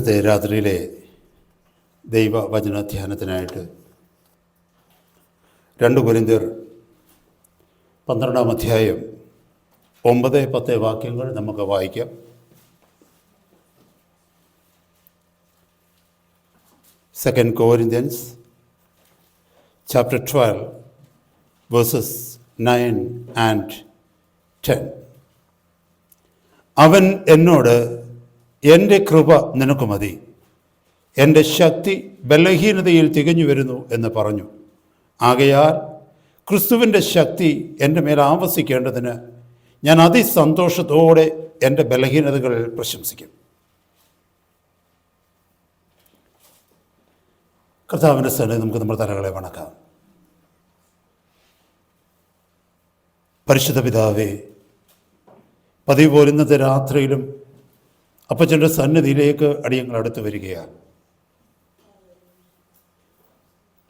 ഇന്നത്തെ രാത്രിയിലെ ദൈവവചന ധ്യാനത്തിനായിട്ട് 2 കൊരിന്ത്യർ 12-ാം അധ്യായം 9-10 വാക്യങ്ങൾ നമുക്ക് വായിക്കാം. Second Corinthians chapter 12 verses 9 and 10. അവൻ എന്നോട്, എൻ്റെ കൃപ നിനക്ക് മതി, എൻ്റെ ശക്തി ബലഹീനതയിൽ തികഞ്ഞു വരുന്നു എന്ന് പറഞ്ഞു. ആകയാൽ ക്രിസ്തുവിൻ്റെ ശക്തി എൻ്റെ മേൽ ആവസിക്കേണ്ടതിന് ഞാൻ അതിസന്തോഷത്തോടെ എൻ്റെ ബലഹീനതകൾ പ്രശംസിക്കും. കർത്താവിൻ്റെ സന്നിധിയിൽ നമുക്ക് നമ്മുടെ തലകളെ വണക്കാം. പരിശുദ്ധ പിതാവേ, പതിവ് പോലെ ഇന്നത്തെ രാത്രിയിലും അപ്പച്ചൻ്റെ സന്നിധിയിലേക്ക് അടിയങ്ങൾ അടുത്ത് വരികയാണ്.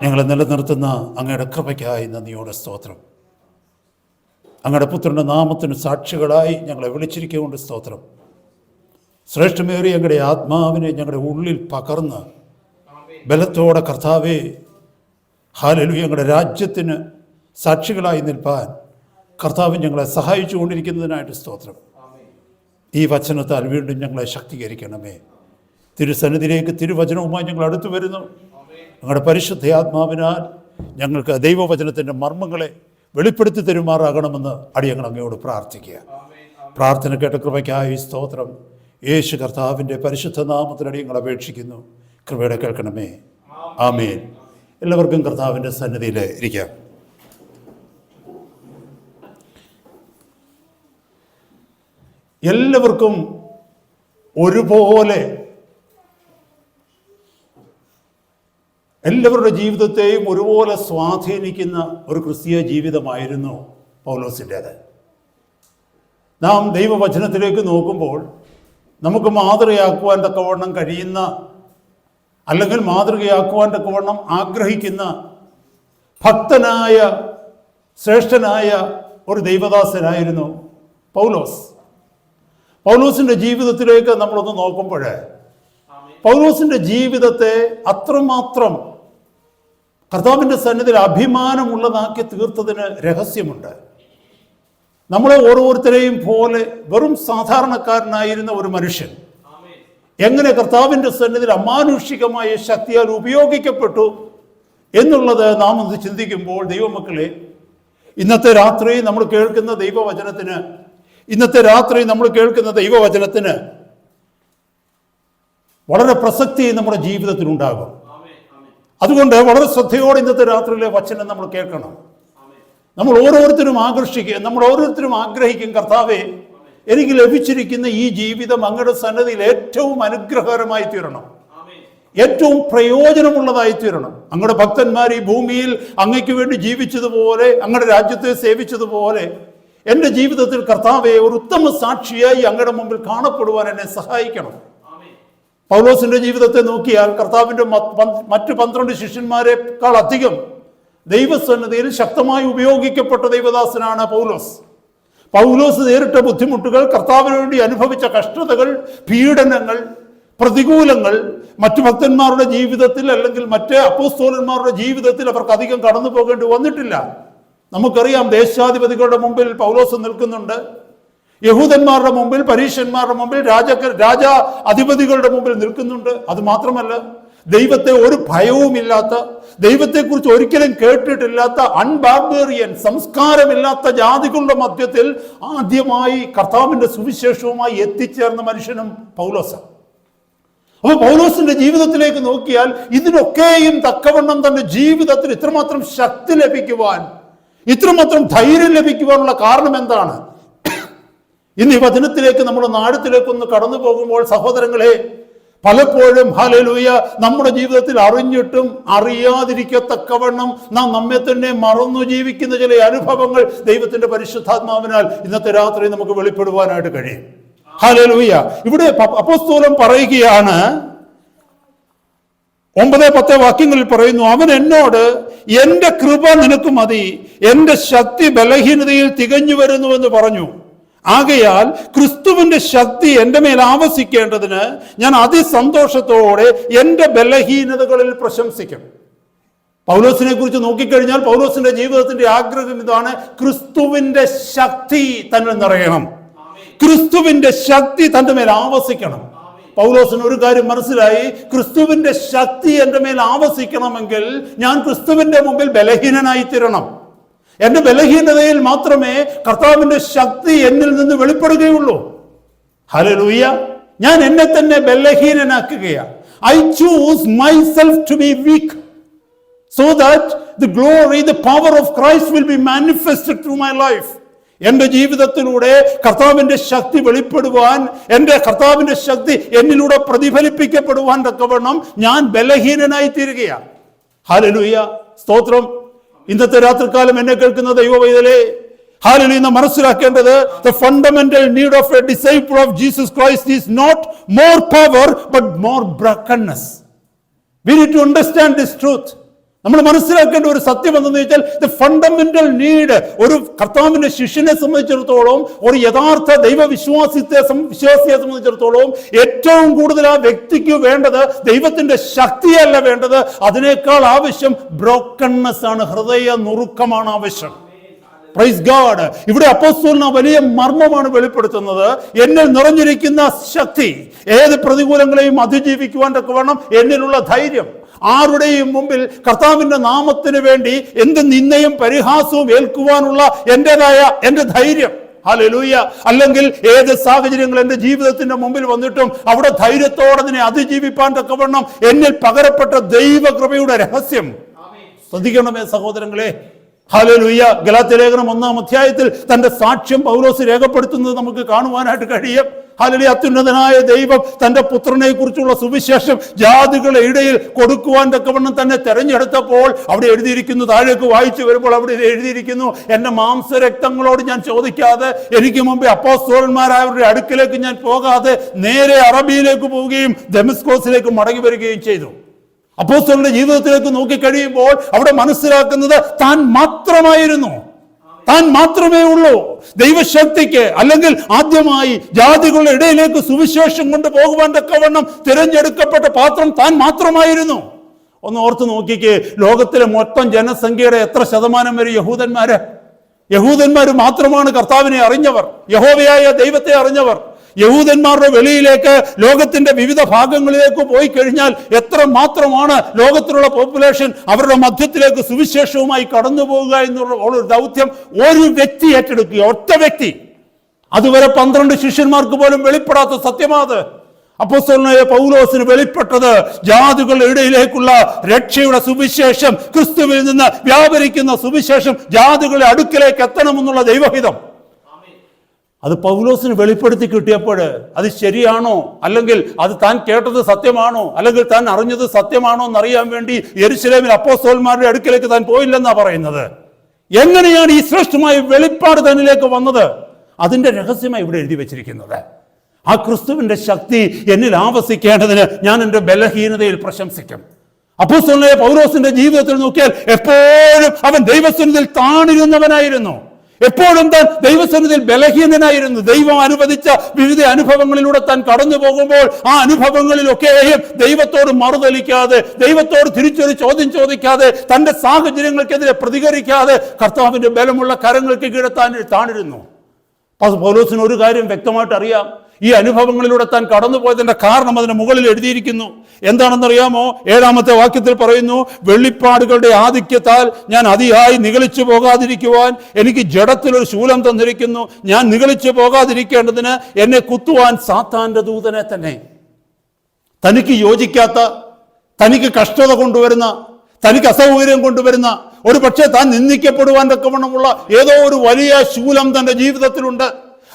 ഞങ്ങളെ നിലനിർത്തുന്ന അങ്ങയുടെ കൃപയ്ക്കായി നന്ദിയോടെ സ്തോത്രം. അങ്ങയുടെ പുത്രൻ്റെ നാമത്തിന് സാക്ഷികളായി ഞങ്ങളെ വിളിച്ചിരിക്കൊണ്ട് സ്തോത്രം. ശ്രേഷ്ഠമേറിയ ഞങ്ങളുടെ ആത്മാവിനെ ഞങ്ങളുടെ ഉള്ളിൽ പകർന്ന് ബലത്തോടെ കർത്താവേ, ഹല്ലേലൂയ, ഞങ്ങളുടെ രാജ്യത്തിന് സാക്ഷികളായി നിൽപ്പാൻ കർത്താവ് ഞങ്ങളെ സഹായിച്ചു കൊണ്ടിരിക്കുന്നതിനായിട്ട് സ്തോത്രം. ഈ വചനത്താൽ വീണ്ടും ഞങ്ങളെ ശക്തീകരിക്കണമേ. തിരുസന്നിധിയിലേക്ക് തിരുവചനവുമായി ഞങ്ങൾ അടുത്തു വരുന്നു. ഞങ്ങളുടെ പരിശുദ്ധയാത്മാവിനാൽ ഞങ്ങൾക്ക് ദൈവവചനത്തിൻ്റെ മർമ്മങ്ങളെ വെളിപ്പെടുത്തി തരുമാറാകണമെന്ന് അടിയങ്ങൾ അങ്ങയോട് പ്രാർത്ഥിക്കുക. പ്രാർത്ഥന കേട്ട കൃപയ്ക്കായി സ്തോത്രം. യേശു കർത്താവിൻ്റെ പരിശുദ്ധ നാമത്തിൽ അടിയങ്ങൾ അപേക്ഷിക്കുന്നു. കൃപയുടെ കേൾക്കണമേ. ആമേൻ. എല്ലാവർക്കും കർത്താവിൻ്റെ സന്നിധിയിൽ ഇരിക്കാം. എല്ലാവർക്കും ഒരുപോലെ എല്ലാവരുടെ ജീവിതത്തെയും ഒരുപോലെ സ്വാധീനിക്കുന്ന ഒരു ക്രിസ്തീയ ജീവിതമായിരുന്നു പൗലോസിൻ്റേത്. നാം ദൈവവചനത്തിലേക്ക് നോക്കുമ്പോൾ നമുക്ക് മാതൃകയാക്കുവാൻ തക്കവണ്ണം കഴിയുന്ന, അല്ലെങ്കിൽ മാതൃകയാക്കുവാൻ തക്കവണ്ണം ആഗ്രഹിക്കുന്ന ഭക്തനായ ശ്രേഷ്ഠനായ ഒരു ദൈവദാസനായിരുന്നു പൗലോസ്. പൗലോസിൻ്റെ ജീവിതത്തിലേക്ക് നമ്മളൊന്ന് നോക്കുമ്പോൾ പൗലോസിൻ്റെ ജീവിതത്തെ അത്രമാത്രം കർത്താവിൻ്റെ സന്നിധിയിൽ അഭിമാനമുള്ളതാക്കി തീർത്തതിന് രഹസ്യമുണ്ട്. നമ്മളെ ഓരോരുത്തരെയും പോലെ വെറും സാധാരണക്കാരനായിരുന്ന ഒരു മനുഷ്യൻ എങ്ങനെ കർത്താവിൻ്റെ സന്നിധിയിൽ അമാനുഷികമായ ശക്തിയാൽ ഉപയോഗിക്കപ്പെട്ടു എന്നുള്ളത് നാം ഒന്ന് ചിന്തിക്കുമ്പോൾ, ദൈവമക്കളെ, ഇന്നത്തെ രാത്രി നമ്മൾ കേൾക്കുന്ന ദൈവവചനത്തിന് വളരെ പ്രസക്തി നമ്മുടെ ജീവിതത്തിൽ ഉണ്ടാകും. അതുകൊണ്ട് വളരെ ശ്രദ്ധയോടെ ഇന്നത്തെ രാത്രിയിലെ വചനം നമ്മൾ കേൾക്കണം. നമ്മൾ ഓരോരുത്തരും ആഗ്രഹിക്കും, കർത്താവേ, എനിക്ക് ലഭിച്ചിരിക്കുന്ന ഈ ജീവിതം അങ്ങയുടെ സന്നിധിയിൽ ഏറ്റവും അനുഗ്രഹകരമായി തീരണം, ഏറ്റവും പ്രയോജനമുള്ളതായി തീരണം. അങ്ങയുടെ ഭക്തന്മാർ ഈ ഭൂമിയിൽ അങ്ങയ്ക്ക് വേണ്ടി ജീവിച്ചതുപോലെ, അങ്ങയുടെ രാജ്യത്തെ സേവിച്ചതുപോലെ എൻ്റെ ജീവിതത്തിൽ കർത്താവെ ഒരു ഉത്തമ സാക്ഷിയായി അങ്ങയുടെ മുമ്പിൽ കാണപ്പെടുവാൻ എന്നെ സഹായിക്കണം. പൗലോസിന്റെ ജീവിതത്തെ നോക്കിയാൽ കർത്താവിൻ്റെ മറ്റ് 12 ശിഷ്യന്മാരെക്കാൾ അധികം ദൈവസന്നിധിയിൽ ശക്തമായി ഉപയോഗിക്കപ്പെട്ട ദൈവദാസനാണ് പൗലോസ്. പൗലോസ് നേരിട്ട ബുദ്ധിമുട്ടുകൾ, കർത്താവിന് വേണ്ടി അനുഭവിച്ച കഷ്ടതകൾ, പീഡനങ്ങൾ, പ്രതികൂലങ്ങൾ മറ്റു ഭക്തന്മാരുടെ ജീവിതത്തിൽ അല്ലെങ്കിൽ മറ്റ് അപ്പോസ്തലന്മാരുടെ ജീവിതത്തിൽ അവർക്ക് അധികം കടന്നു പോകേണ്ടി വന്നിട്ടില്ല. നമുക്കറിയാം, ദേശാധിപതികളുടെ മുമ്പിൽ പൗലോസ് നിൽക്കുന്നുണ്ട്, യഹൂദന്മാരുടെ മുമ്പിൽ, പരീശന്മാരുടെ മുമ്പിൽ, രാജാ അധിപതികളുടെ മുമ്പിൽ നിൽക്കുന്നുണ്ട്. അത് മാത്രമല്ല, ദൈവത്തെ ഒരു ഭയവുമില്ലാത്ത, ദൈവത്തെക്കുറിച്ച് ഒരിക്കലും കേട്ടിട്ടില്ലാത്ത, അൺബാർബേറിയൻ, സംസ്കാരമില്ലാത്ത ജാതികളുടെ മധ്യത്തിൽ ആദ്യമായി കർത്താവിൻ്റെ സുവിശേഷവുമായി എത്തിച്ചേർന്ന മനുഷ്യനും പൗലോസാണ്. അപ്പോൾ പൗലോസിന്റെ ജീവിതത്തിലേക്ക് നോക്കിയാൽ ഇതിനൊക്കെയും തക്കവണ്ണം തന്റെ ജീവിതത്തിൽ ഇത്രമാത്രം ശക്തി ലഭിക്കുവാൻ, ഇത്രമാത്രം ധൈര്യം ലഭിക്കുവാനുള്ള കാരണം എന്താണ്? ഇന്ന് ഈ വചനത്തിലേക്ക്, നമ്മുടെ നാടത്തിലേക്കൊന്ന് കടന്നു പോകുമ്പോൾ സഹോദരങ്ങളെ, പലപ്പോഴും ഹല്ലേലൂയ നമ്മുടെ ജീവിതത്തിൽ അറിഞ്ഞിട്ടും അറിയാതിരിക്കത്തക്കവണ്ണം നാം നമ്മെ തന്നെ മറന്നു ജീവിക്കുന്ന ചില അനുഭവങ്ങൾ ദൈവത്തിന്റെ പരിശുദ്ധാത്മാവിനാൽ ഇന്നത്തെ രാത്രി നമുക്ക് വെളിപ്പെടുവാനായിട്ട് കഴിയും. ഹല്ലേലൂയ. ഇവിടെ അപ്പോസ്തലൻ പറയുകയാണ്, 9-10 വാക്യങ്ങളിൽ പറയുന്നു, അവൻ എന്നോട്, എൻ്റെ കൃപ നിനക്ക് മതി, എൻ്റെ ശക്തി ബലഹീനതയിൽ തികഞ്ഞു വരുന്നു എന്ന് പറഞ്ഞു. ആകയാൽ ക്രിസ്തുവിന്റെ ശക്തി എൻ്റെ മേൽ ആവസിക്കേണ്ടതിന് ഞാൻ അതിസന്തോഷത്തോടെ എൻ്റെ ബലഹീനതകളിൽ പ്രശംസിക്കും. പൗലോസിനെ കുറിച്ച് നോക്കിക്കഴിഞ്ഞാൽ പൗലോസിന്റെ ജീവിതത്തിന്റെ ആഗ്രഹം ഇതാണ്: ക്രിസ്തുവിന്റെ ശക്തി തന്നെ നിറയണം, ക്രിസ്തുവിന്റെ ശക്തി തന്റെ മേൽ ആവസിക്കണം. പൗലോസിന് ഒരു കാര്യം മനസ്സിലായി: ക്രിസ്തുവിന്റെ ശക്തി എൻ്റെ മേൽ ആവസിക്കണമെങ്കിൽ ഞാൻ ക്രിസ്തുവിന്റെ മുമ്പിൽ ബലഹീനനായി തീരണം. എന്റെ ബലഹീനതയിൽ മാത്രമേ കർത്താവിന്റെ ശക്തി എന്നിൽ നിന്ന് വെളിപ്പെടുകയുള്ളൂ. ഹല്ലേലൂയ! ഞാൻ എന്നെ തന്നെ ബലഹീനനാക്കുകയാണ്. I choose myself to be weak so that the glory, the power of Christ will be manifested through my life. എന്റെ ജീവിതത്തിലൂടെ കർത്താവിന്റെ ശക്തി വെളിപ്പെടുവാൻ, എന്റെ കർത്താവിന്റെ ശക്തി എന്നിലൂടെ പ്രതിഫലിപ്പിക്കപ്പെടുവാൻ തക്കവണ്ണം ഞാൻ ബലഹീനനായി തീരുകയാണ്. ഹല്ലേലൂയ! സ്തോത്രം. ഇന്നത്തെ രാത്രികാലം എന്നെ കേൾക്കുന്ന ദൈവവൈതലേ, ഹല്ലേലൂയ, മനസ്സിലാക്കേണ്ടത് the fundamental need of a disciple of Jesus Christ is not more power but more brokenness. We need to understand this truth. നമ്മൾ മനസ്സിലാക്കേണ്ട ഒരു സത്യം എന്തെന്ന് വെച്ചാൽ ദ ഫണ്ടമെന്റൽ നീഡ് ഒരു കർത്താവിന്റെ ശിഷ്യനെ സംബന്ധിച്ചിടത്തോളം, ഒരു യഥാർത്ഥ വിശ്വാസിയെ സംബന്ധിച്ചിടത്തോളം ഏറ്റവും കൂടുതൽ ആ വ്യക്തിക്ക് വേണ്ടത് ദൈവത്തിന്റെ ശക്തിയല്ല വേണ്ടത്, അതിനേക്കാൾ ആവശ്യം ബ്രോക്കൺനെസ് ആണ്, ഹൃദയ നുറുക്കമാണ് ആവശ്യം. Praise God. ഇവിടെ അപ്പോസ്തലൻ വലിയ മർമ്മമാണ് വെളിപ്പെടുത്തുന്നത്. എന്നിൽ നിറഞ്ഞിരിക്കുന്ന ശക്തി ഏത് പ്രതികൂലങ്ങളെയും അതിജീവിക്കുവാൻ തക്കവണ്ണം എന്നിലുള്ള ധൈര്യം, ആരുടെയും മുമ്പിൽ കർത്താവിന്റെ നാമത്തിന് വേണ്ടി എന്ത് നിന്ദയും പരിഹാസവും ഏൽക്കുവാനുള്ള എന്റെ ധൈര്യം. ഹല്ലേലൂയ! അല്ലെങ്കിൽ ഏത് സാഹചര്യങ്ങൾ എന്റെ ജീവിതത്തിന്റെ മുമ്പിൽ വന്നിട്ടും അവിടെ ധൈര്യത്തോടെ അതിനെ അതിജീവിപ്പാൻ തക്കവണ്ണം എന്നിൽ പകരപ്പെട്ട ദൈവകൃപയുടെ രഹസ്യം ശ്രദ്ധിക്കണമേ സഹോദരങ്ങളെ. ഹല്ലേലൂയ! ഗലാത്യലേഖനം 1-ാം അധ്യായത്തിൽ തന്റെ സാക്ഷ്യം പൗലോസ് രേഖപ്പെടുത്തുന്നത് നമുക്ക് കാണുവാനായിട്ട് കഴിയും. ഹല്ലേലൂയ! അത്യുന്നതനായ ദൈവം തന്റെ പുത്രനെ കുറിച്ചുള്ള സുവിശേഷം ജാതികളുടെ ഇടയിൽ കൊടുക്കുവാൻ തക്കവണ്ണം തന്നെ തെരഞ്ഞെടുത്തപ്പോൾ അവിടെ എഴുതിയിരിക്കുന്നു, താഴേക്ക് വായിച്ചു വരുമ്പോൾ അവിടെ എഴുതിയിരിക്കുന്നു, എന്റെ മാംസരക്തങ്ങളോട് ഞാൻ ചോദിക്കാതെ, എനിക്ക് മുമ്പേ അപ്പോസ്തലന്മാരായവരുടെ അടുക്കിലേക്ക് ഞാൻ പോകാതെ നേരെ അറബിയിലേക്ക് പോവുകയും ദമസ്കോസിലേക്ക് മടങ്ങി വരികയും ചെയ്തു. അപ്പോസ്തലന്റെ ജീവിതത്തിലേക്ക് നോക്കിക്കഴിയുമ്പോൾ അവിടെ മനസ്സിലാക്കുന്നത് താൻ മാത്രമായിരുന്നു, താൻ മാത്രമേ ഉള്ളൂ ദൈവശക്തിക്ക്, അല്ലെങ്കിൽ ആദ്യമായി ജാതികളുടെ ഇടയിലേക്ക് സുവിശേഷം കൊണ്ട് പോകുവാൻ തക്കവണ്ണം തിരഞ്ഞെടുക്കപ്പെട്ട പാത്രം താൻ മാത്രമായിരുന്നു. ഒന്ന് ഓർത്ത് നോക്കിക്കേ, ലോകത്തിലെ മൊത്തം ജനസംഖ്യയുടെ എത്ര ശതമാനം വരെ യഹൂദന്മാര് മാത്രമാണ് കർത്താവിനെ അറിഞ്ഞവർ, യഹോവയായ ദൈവത്തെ അറിഞ്ഞവർ. യഹൂദന്മാരുടെ വെളിയിലേക്ക് ലോകത്തിന്റെ വിവിധ ഭാഗങ്ങളിലേക്ക് പോയി കഴിഞ്ഞാൽ എത്ര മാത്രമാണ് ലോകത്തിലുള്ള പോപ്പുലേഷൻ അവരുടെ മധ്യത്തിലേക്ക് സുവിശേഷവുമായി കടന്നു പോകുക എന്നുള്ള ഒരു ദൗത്യം ഒരു വ്യക്തി ഏറ്റെടുക്കുക, ഒറ്റ വ്യക്തി. അതുവരെ 12 ശിഷ്യന്മാർക്ക് പോലും വെളിപ്പെടാത്ത സത്യമാത് അപ്പോസ്തലനായ പൗലോസിന് വെളിപ്പെട്ടത് ജാതികളുടെ ഇടയിലേക്കുള്ള രക്ഷയുടെ സുവിശേഷം, ക്രിസ്തുവിൽ നിന്ന് വ്യാപരിക്കുന്ന സുവിശേഷം ജാതികളുടെ അടുക്കിലേക്ക് എത്തണമെന്നുള്ള ദൈവഹിതം. അത് പൗലോസിന് വെളിപ്പെടുത്തി കിട്ടിയപ്പോൾ അത് ശരിയാണോ, അല്ലെങ്കിൽ അത് താൻ കേട്ടത് സത്യമാണോ, അല്ലെങ്കിൽ താൻ അറിഞ്ഞത് സത്യമാണോ എന്നറിയാൻ വേണ്ടി യെരുശലേമിൽ അപ്പോസ്തലന്മാരുടെ അടുക്കിലേക്ക് താൻ പോയില്ലെന്നാ പറയുന്നത്. എങ്ങനെയാണ് ഈ ശ്രേഷ്ഠമായ വെളിപ്പാട് തന്നിലേക്ക് വന്നത്? അതിന്റെ രഹസ്യമായി ഇവിടെ എഴുതി വെച്ചിരിക്കുന്നത്. ആ ക്രിസ്തുവിന്റെ ശക്തി എന്നിൽ ആവസിക്കേണ്ടതിന് ഞാൻ എൻ്റെ ബലഹീനതയിൽ പ്രശംസിക്കും. അപ്പോസ്തലനായ പൗലോസിന്റെ ജീവിതത്തിൽ നോക്കിയാൽ എപ്പോഴും അവൻ ദൈവസന്നിധിയിൽ താണിരുന്നവനായിരുന്നു, എപ്പോഴും താൻ ദൈവസന്നിധിയിൽ ബലഹീനനായിരുന്നു. ദൈവം അനുവദിച്ച വിവിധ അനുഭവങ്ങളിലൂടെ താൻ കടന്നു പോകുമ്പോൾ ആ അനുഭവങ്ങളിലൊക്കെയും ദൈവത്തോട് മറുതലിക്കാതെ, ദൈവത്തോട് തിരിച്ചൊരു ചോദ്യം ചോദിക്കാതെ, തന്റെ സാഹചര്യങ്ങൾക്കെതിരെ പ്രതികരിക്കാതെ കർത്താവിന്റെ ബലമുള്ള കരങ്ങൾക്ക് കീഴെ താണിരുന്നു. പൗലോസിന് ഒരു കാര്യം വ്യക്തമായിട്ട് അറിയാം, ഈ അനുഭവങ്ങളിലൂടെ താൻ കടന്നുപോയതിന്റെ കാരണം അതിന് മുകളിൽ എഴുതിയിരിക്കുന്നു. എന്താണെന്നറിയാമോ? 7-ാമത്തെ വാക്യത്തിൽ പറയുന്നു, വെളിപ്പാടുകളുടെ ആധിക്യത്താൽ ഞാൻ അതിയായി നിഗളിച്ചു പോകാതിരിക്കുവാൻ എനിക്ക് ജഡത്തിലൊരു ശൂലം തന്നിരിക്കുന്നു. ഞാൻ നിഗളിച്ചു പോകാതിരിക്കേണ്ടതിന് എന്നെ കുത്തുവാൻ സാത്താന്റെ ദൂതനെ തന്നെ. തനിക്ക് യോജിക്കാത്ത, തനിക്ക് കഷ്ടത കൊണ്ടുവരുന്ന, തനിക്ക് അസൗകര്യം കൊണ്ടുവരുന്ന, ഒരു പക്ഷേ താൻ നിന്ദിക്കപ്പെടുവാൻ തക്കവണ്ണമുള്ള ഏതോ ഒരു വലിയ ശൂലം തന്റെ ജീവിതത്തിലുണ്ട്.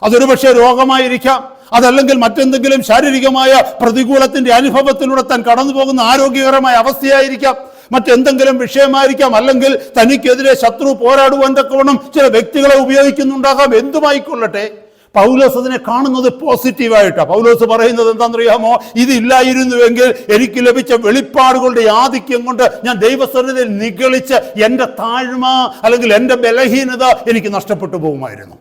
അതൊരു പക്ഷേ രോഗമായിരിക്കാം, അതല്ലെങ്കിൽ മറ്റെന്തെങ്കിലും ശാരീരികമായ പ്രതികൂലത്തിന്റെ അനുഭവത്തിലൂടെ താൻ കടന്നു പോകുന്ന ആരോഗ്യകരമായ അവസ്ഥയായിരിക്കാം, മറ്റെന്തെങ്കിലും വിഷയമായിരിക്കാം, അല്ലെങ്കിൽ തനിക്കെതിരെ ശത്രു പോരാടുവാൻ തക്കവണ്ണം ചില വ്യക്തികളെ ഉപയോഗിക്കുന്നുണ്ടാകാം. എന്തുമായിക്കൊള്ളട്ടെ, പൗലോസ് അതിനെ കാണുന്നത് പോസിറ്റീവായിട്ടാണ്. പൗലോസ് പറയുന്നത് എന്താണെന്നറിയാമോ? ഇതില്ലായിരുന്നുവെങ്കിൽ എനിക്ക് ലഭിച്ച വെളിപ്പാടുകളുടെ ആധിക്യം കൊണ്ട് ഞാൻ ദൈവസന്നിധിയിൽ നിഗളിച്ച് എൻ്റെ താഴ്മ അല്ലെങ്കിൽ എൻ്റെ ബലഹീനത എനിക്ക് നഷ്ടപ്പെട്ടു പോകുമായിരുന്നു.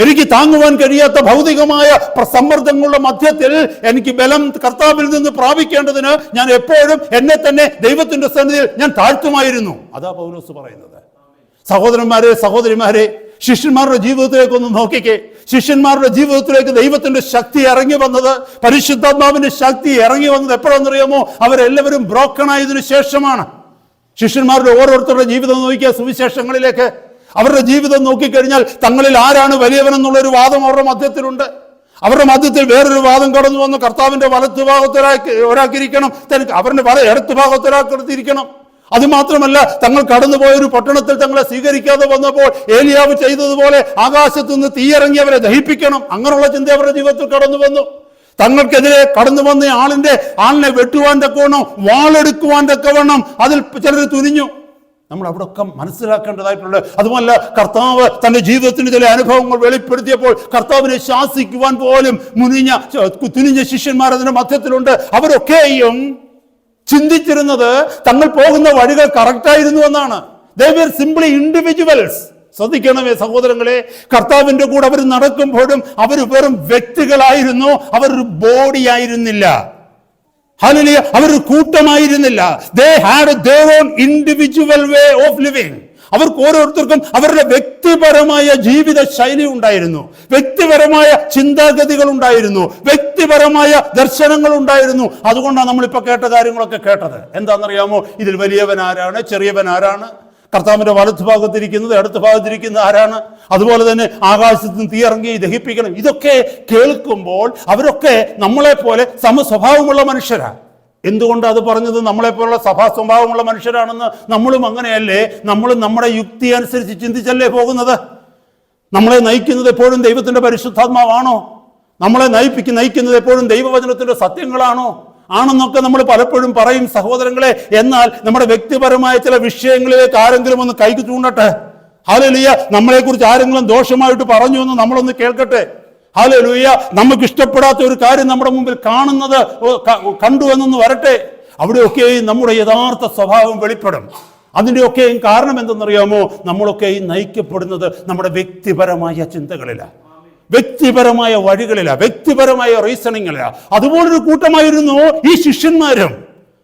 എനിക്ക് താങ്ങുവാൻ കഴിയാത്ത ഭൗതികമായ സമ്മർദ്ദങ്ങളുടെ മധ്യത്തിൽ എനിക്ക് ബലം കർത്താവിൽ നിന്ന് പ്രാപിക്കേണ്ടതിന് ഞാൻ എപ്പോഴും എന്നെ തന്നെ ദൈവത്തിന്റെ സന്നിധിയിൽ ഞാൻ താഴ്ത്തുമായിരുന്നു. അതാ പൗലോസ് പറയുന്നത്. സഹോദരന്മാരെ, സഹോദരിമാരെ, ശിഷ്യന്മാരുടെ ജീവിതത്തിലേക്ക് ഒന്ന് നോക്കിക്കേ. ശിഷ്യന്മാരുടെ ജീവിതത്തിലേക്ക് ദൈവത്തിന്റെ ശക്തി ഇറങ്ങി വന്നത്, പരിശുദ്ധാത്മാവിന്റെ ശക്തി ഇറങ്ങി വന്നത് എപ്പോഴെന്നറിയാമോ? അവരെല്ലാവരും ബ്രോക്കൺ ആയതിനു ശേഷമാണ്. ശിഷ്യന്മാരുടെ ഓരോരുത്തരുടെ ജീവിതം നോക്കിയ സുവിശേഷങ്ങളിലേക്ക്, അവരുടെ ജീവിതം നോക്കിക്കഴിഞ്ഞാൽ തങ്ങളിൽ ആരാണ് വലിയവനെന്നുള്ളൊരു വാദം അവരുടെ മധ്യത്തിലുണ്ട്. അവരുടെ മധ്യത്തിൽ വേറൊരു വാദം കടന്നു വന്നു. കർത്താവിന്റെ വലത്തു ഭാഗത്തൊരാക്കി ഒരാക്കിയിരിക്കണം, അവരുടെ ഇടത്തു ഭാഗത്തൊരാക്കിയിരിക്കണം. അതുമാത്രമല്ല, തങ്ങൾ കടന്നുപോയൊരു പട്ടണത്തിൽ തങ്ങളെ സ്വീകരിക്കാതെ വന്നപ്പോൾ ഏലിയാവ് ചെയ്തതുപോലെ ആകാശത്തു നിന്ന് തീയിറങ്ങി അവരെ ദഹിപ്പിക്കണം. അങ്ങനെയുള്ള ചിന്ത അവരുടെ ജീവിതത്തിൽ കടന്നു വന്നു. തങ്ങൾക്കെതിരെ കടന്നു വന്ന ആളിനെ വെട്ടുവാൻ തക്കവണ്ണം, വാളെടുക്കുവാൻ തക്കവണ്ണം അതിൽ ചിലർ തുനിഞ്ഞു. നമ്മൾ അവിടെ ഒക്കെ മനസ്സിലാക്കേണ്ടതായിട്ടുണ്ട്. അതുമല്ല, കർത്താവ് തന്റെ ജീവിതത്തിന് ചില അനുഭവങ്ങൾ വെളിപ്പെടുത്തിയപ്പോൾ കർത്താവിനെ ശാസിക്കുവാൻ പോലും തുനിഞ്ഞ ശിഷ്യന്മാർ അതിന്റെ മധ്യത്തിലുണ്ട്. അവരൊക്കെയും ചിന്തിച്ചിരുന്നത് തങ്ങൾ പോകുന്ന വഴികൾ കറക്റ്റായിരുന്നു എന്നാണ്. They were simply individuals. ശ്രദ്ധിക്കണമേ സഹോദരങ്ങളെ, കർത്താവിന്റെ കൂടെ അവർ നടക്കുമ്പോഴും അവർ വെറും വ്യക്തികളായിരുന്നു, അവരൊരു ബോഡി ആയിരുന്നില്ല. ഹല്ലേലൂയ, അവരൊരു കൂട്ടമായിരുന്നില്ല. They had their own individual way of living. അവർക്ക് ഓരോരുത്തർക്കും അവരുടെ വ്യക്തിപരമായ ജീവിത ശൈലി ഉണ്ടായിരുന്നു, വ്യക്തിപരമായ ചിന്താഗതികൾ ഉണ്ടായിരുന്നു, വ്യക്തിപരമായ ദർശനങ്ങൾ ഉണ്ടായിരുന്നു. അതുകൊണ്ടാണ് നമ്മളിപ്പോൾ കേട്ട കാര്യങ്ങളൊക്കെ കേട്ടത്. എന്താണെന്നറിയാമോ? ഇതിൽ വലിയവൻ ആരാണ്, ചെറിയവൻ ആരാണ്, കർത്താവിന്റെ വലത്ത് ഭാഗത്തിരിക്കുന്നത് അടുത്ത ഭാഗത്തിരിക്കുന്ന ആരാണ്, അതുപോലെ തന്നെ ആകാശത്ത് നിന്ന് തീയിറങ്ങി ദഹിപ്പിക്കണം. ഇതൊക്കെ കേൾക്കുമ്പോൾ അവരൊക്കെ നമ്മളെ പോലെ സമസ്വഭാവമുള്ള മനുഷ്യരാണ്. എന്തുകൊണ്ടാണ് അത് പറഞ്ഞത്? നമ്മളെപ്പോലുള്ള സഭാ സ്വഭാവമുള്ള മനുഷ്യരാണെന്ന്. നമ്മളും അങ്ങനെയല്ലേ? നമ്മളും നമ്മുടെ യുക്തി അനുസരിച്ച് ചിന്തിച്ചല്ലേ പോകുന്നത്? നമ്മളെ നയിക്കുന്നത് എപ്പോഴും ദൈവത്തിന്റെ പരിശുദ്ധാത്മാവാണോ? നമ്മളെ നയിക്കുന്നത് എപ്പോഴും ദൈവവചനത്തിന്റെ സത്യങ്ങളാണോ? ആണെന്നൊക്കെ നമ്മൾ പലപ്പോഴും പറയും സഹോദരങ്ങളെ. എന്നാൽ നമ്മുടെ വ്യക്തിപരമായ ചില വിഷയങ്ങളിലേക്ക് ആരെങ്കിലും ഒന്ന് കൈ ചൂണ്ടട്ടെ. ഹല്ലേലൂയ, നമ്മളെക്കുറിച്ച് ആരെങ്കിലും ദോഷമായിട്ട് പറഞ്ഞു എന്ന് നമ്മളൊന്ന് കേൾക്കട്ടെ. ഹല്ലേലൂയ, നമുക്ക് ഇഷ്ടപ്പെടാത്ത ഒരു കാര്യം നമ്മുടെ മുമ്പിൽ കണ്ടു എന്നൊന്ന് വരട്ടെ. അവിടെയൊക്കെയും നമ്മുടെ യഥാർത്ഥ സ്വഭാവം വെളിപ്പെടും. അതിൻ്റെയൊക്കെയും കാരണം എന്തെന്നറിയാമോ? നമ്മളൊക്കെയും നയിക്കപ്പെടുന്നത് നമ്മുടെ വ്യക്തിപരമായ ചിന്തകളിലാണ്, വ്യക്തിപരമായ വഴികളിലാണ്, വ്യക്തിപരമായ റീസണിങ്ങിലാണ്. അതുപോലൊരു കൂട്ടമായിരുന്നു ഈ ശിഷ്യന്മാരും.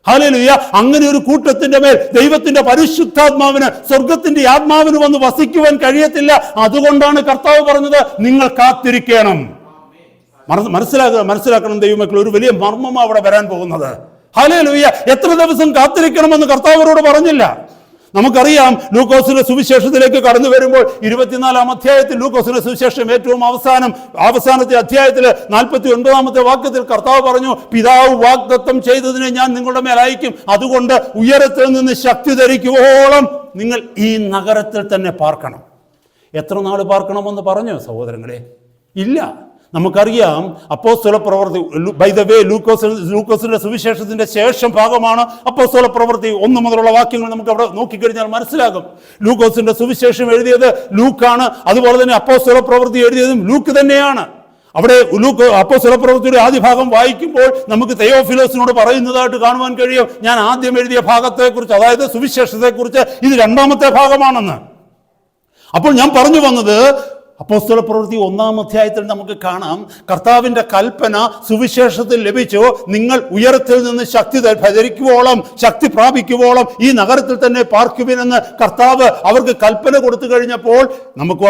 ഹല്ലേലൂയ, അങ്ങനെ ഒരു കൂട്ടത്തിന്റെ മേൽ ദൈവത്തിന്റെ പരിശുദ്ധാത്മാവിന്, സ്വർഗത്തിന്റെ ആത്മാവിന് വന്ന് വസിക്കുവാൻ കഴിയത്തില്ല. അതുകൊണ്ടാണ് കർത്താവ് പറഞ്ഞത്, നിങ്ങൾ കാത്തിരിക്കണം. മനസ്സിലാക്കണം ദൈവമക്കൾ, ഒരു വലിയ മർമ്മം അവിടെ വരാൻ പോകുന്നത്. ഹല്ലേലൂയ, എത്ര ദിവസം കാത്തിരിക്കണമെന്ന് കർത്താവരോട് പറഞ്ഞില്ല. നമുക്കറിയാം, ലൂക്കോസിന്റെ സുവിശേഷത്തിലേക്ക് കടന്നു വരുമ്പോൾ 24-ാം അധ്യായത്തിൽ, ലൂക്കോസിന്റെ സുവിശേഷം ഏറ്റവും അവസാനത്തെ അധ്യായത്തിൽ 49-ാമത്തെ വാക്യത്തിൽ കർത്താവ് പറഞ്ഞു, പിതാവ് വാഗ്ദത്തം ചെയ്തതിനെ ഞാൻ നിങ്ങളുടെ മേൽ അയക്കും, അതുകൊണ്ട് ഉയരത്തിൽ നിന്ന് ശക്തി ധരിക്കുവോളം നിങ്ങൾ ഈ നഗരത്തിൽ തന്നെ പാർക്കണം. എത്ര നാൾ പാർക്കണമെന്ന് പറഞ്ഞു സഹോദരങ്ങളെ? ഇല്ല. നമുക്കറിയാം, അപ്പോസ്തല പ്രവൃത്തി, ബൈ ദ വേ, ലൂക്കോസിന്റെ സുവിശേഷത്തിന്റെ ശേഷം ഭാഗമാണ് അപ്പോസ്തല പ്രവൃത്തി 1 മുതലുള്ള വാക്യങ്ങൾ. നമുക്ക് അവിടെ നോക്കിക്കഴിഞ്ഞാൽ മനസ്സിലാകും. ലൂക്കോസിന്റെ സുവിശേഷം എഴുതിയത് ലൂക്കാണ്, അതുപോലെ തന്നെ അപ്പോസ്തല പ്രവൃത്തി എഴുതിയതും ലൂക്ക് തന്നെയാണ്. അവിടെ അപ്പോസ്തല പ്രവൃത്തിയുടെ ആദ്യ ഭാഗം വായിക്കുമ്പോൾ നമുക്ക് തെയോഫിലോസിനോട് പറയുന്നതായിട്ട് കാണുവാൻ കഴിയും, ഞാൻ ആദ്യം എഴുതിയ ഭാഗത്തെക്കുറിച്ച്, അതായത് സുവിശേഷത്തെക്കുറിച്ച്, ഇത് 2-ാമത്തെ ഭാഗമാണെന്ന്. അപ്പോൾ ഞാൻ പറഞ്ഞു വന്നത്, അപ്പോസ്തല പ്രവൃത്തി 1-ാം അധ്യായത്തിൽ നമുക്ക് കാണാം, കർത്താവിന്റെ കൽപ്പന സുവിശേഷത്തിൽ ലഭിച്ചു, നിങ്ങൾ ഉയരത്തിൽ നിന്ന് ശക്തി ധരിക്കുവോളം, ശക്തി പ്രാപിക്കുവോളം ഈ നഗരത്തിൽ തന്നെ പാർക്കുവിനെന്ന് കർത്താവ് അവർക്ക് കൽപ്പന കൊടുത്തു കഴിഞ്ഞപ്പോൾ നമുക്ക്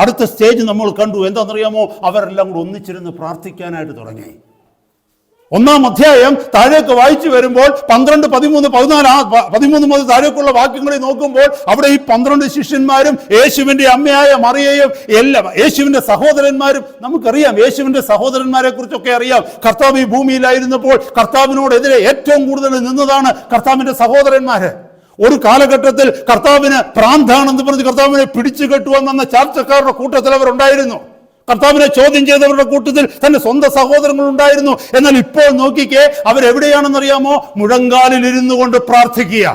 അടുത്ത സ്റ്റേജ് നമ്മൾ കണ്ടു. എന്താണെന്നറിയാമോ? അവരെല്ലാം കൂടെ ഒന്നിച്ചിരുന്ന് പ്രാർത്ഥിക്കാനായിട്ട് തുടങ്ങി. 1-ാം അധ്യായം താഴേക്ക് വായിച്ചു വരുമ്പോൾ 12, 13, 14 മുതൽ താഴേക്കുള്ള വാക്യങ്ങളിൽ നോക്കുമ്പോൾ അവിടെ ഈ 12 ശിഷ്യന്മാരും യേശുവിന്റെ അമ്മയായ മറിയയും എല്ലാം യേശുവിന്റെ സഹോദരന്മാരും, നമുക്കറിയാം യേശുവിന്റെ സഹോദരന്മാരെ കുറിച്ചൊക്കെ അറിയാം. കർത്താവ് ഈ ഭൂമിയിലായിരുന്നപ്പോൾ കർത്താവിനോടെതിരെ ഏറ്റവും കൂടുതൽ നിന്നതാണ് കർത്താവിന്റെ സഹോദരന്മാര്. ഒരു കാലഘട്ടത്തിൽ കർത്താവിന് ഭ്രാന്താണെന്ന് പറഞ്ഞ് കർത്താവിനെ പിടിച്ചു കെട്ടുവെന്ന ചർച്ചക്കാരുടെ കൂട്ടത്തിൽ അവരുണ്ടായിരുന്നു. കർത്താവിനെ ചോദ്യം ചെയ്തവരുടെ കൂട്ടത്തിൽ തന്റെ സ്വന്തം സഹോദരങ്ങൾ ഉണ്ടായിരുന്നു. എന്നാൽ ഇപ്പോൾ നോക്കിക്കേ, അവരെവിടെയാണെന്നറിയാമോ? മുഴങ്കാലിൽ ഇരുന്നു കൊണ്ട് പ്രാർത്ഥിക്കുക.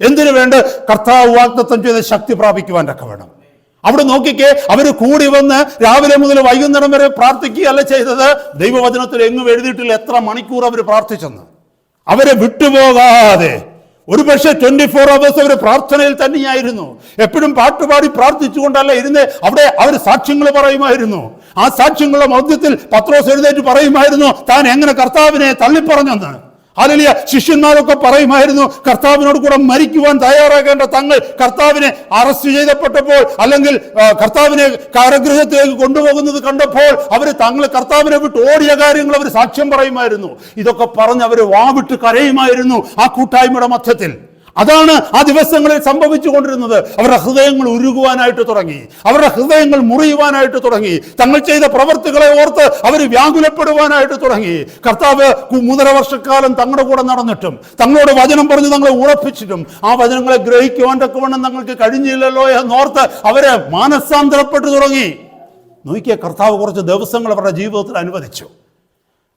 എന്തിനു വേണ്ട? കർത്താവ് വാഗ്ദത്തം ചെയ്ത ശക്തി പ്രാപിക്കുവാൻ ഒക്കെ വേണം. അവിടെ നോക്കിക്കേ, അവർ കൂടി വന്ന് രാവിലെ മുതൽ വൈകുന്നേരം വരെ പ്രാർത്ഥിക്കുകയല്ല ചെയ്തത്. ദൈവവചനത്തിൽ എങ്ങും എഴുതിയിട്ടില്ല എത്ര മണിക്കൂർ അവർ പ്രാർത്ഥിച്ചെന്ന്. അവരെ വിട്ടുപോകാതെ ഒരു പക്ഷേ 24 hours അവർ പ്രാർത്ഥനയിൽ തന്നെയായിരുന്നു. എപ്പോഴും പാട്ടുപാടി പ്രാർത്ഥിച്ചുകൊണ്ടല്ല ഇരുന്ന് അവിടെ അവർ സാക്ഷ്യങ്ങൾ പറയുമായിരുന്നു. ആ സാക്ഷ്യങ്ങളുടെ മധ്യത്തിൽ പത്രോസ് എഴുന്നേറ്റ് പറയുമായിരുന്നു താൻ എങ്ങനെ കർത്താവിനെ തള്ളിപ്പറഞ്ഞെന്ന്. ഹല്ലേലൂയ. ശിഷ്യന്മാരൊക്കെ പറയുമായിരുന്നു കർത്താവിനോട് കൂടെ മരിക്കുവാൻ തയ്യാറാകേണ്ട തങ്ങൾ കർത്താവിനെ അറസ്റ്റ് ചെയ്യപ്പെട്ടപ്പോൾ അല്ലെങ്കിൽ കർത്താവിനെ കാരാഗൃഹത്തിലേക്ക് കൊണ്ടുപോകുന്നത് കണ്ടപ്പോൾ അവർ തങ്ങൾ കർത്താവിനെ വിട്ട് ഓടിയ കാര്യങ്ങൾ അവർ സാക്ഷ്യം പറയുമായിരുന്നു. ഇതൊക്കെ പറഞ്ഞ് അവർ വാവിട്ട് കരയുമായിരുന്നു ആ കൂട്ടായ്മയുടെ മധ്യത്തിൽ. അതാണ് ആ ദിവസങ്ങളിൽ സംഭവിച്ചു കൊണ്ടിരുന്നത്. അവരുടെ ഹൃദയങ്ങൾ ഉരുകുവാനായിട്ട് തുടങ്ങി, അവരുടെ ഹൃദയങ്ങൾ മുറിയുവാനായിട്ട് തുടങ്ങി, തങ്ങൾ ചെയ്ത പ്രവൃത്തികളെ ഓർത്ത് അവർ വ്യാകുലപ്പെടുവാനായിട്ട് തുടങ്ങി. കർത്താവ് 3.5 വർഷക്കാലം തങ്ങളുടെ കൂടെ നടന്നിട്ടും തങ്ങളോട് വചനം പറഞ്ഞ് തങ്ങളെ ഉറപ്പിച്ചിട്ടും ആ വചനങ്ങളെ ഗ്രഹിക്കുവാൻ തക്കവണ്ണം തങ്ങൾക്ക് കഴിഞ്ഞില്ലല്ലോ എന്നോർത്ത് അവരെ മാനസാന്തരപ്പെട്ടു തുടങ്ങി. നോക്കിയ കർത്താവ് കുറച്ച് ദിവസങ്ങൾ അവരുടെ ജീവിതത്തിൽ അനുവദിച്ചു.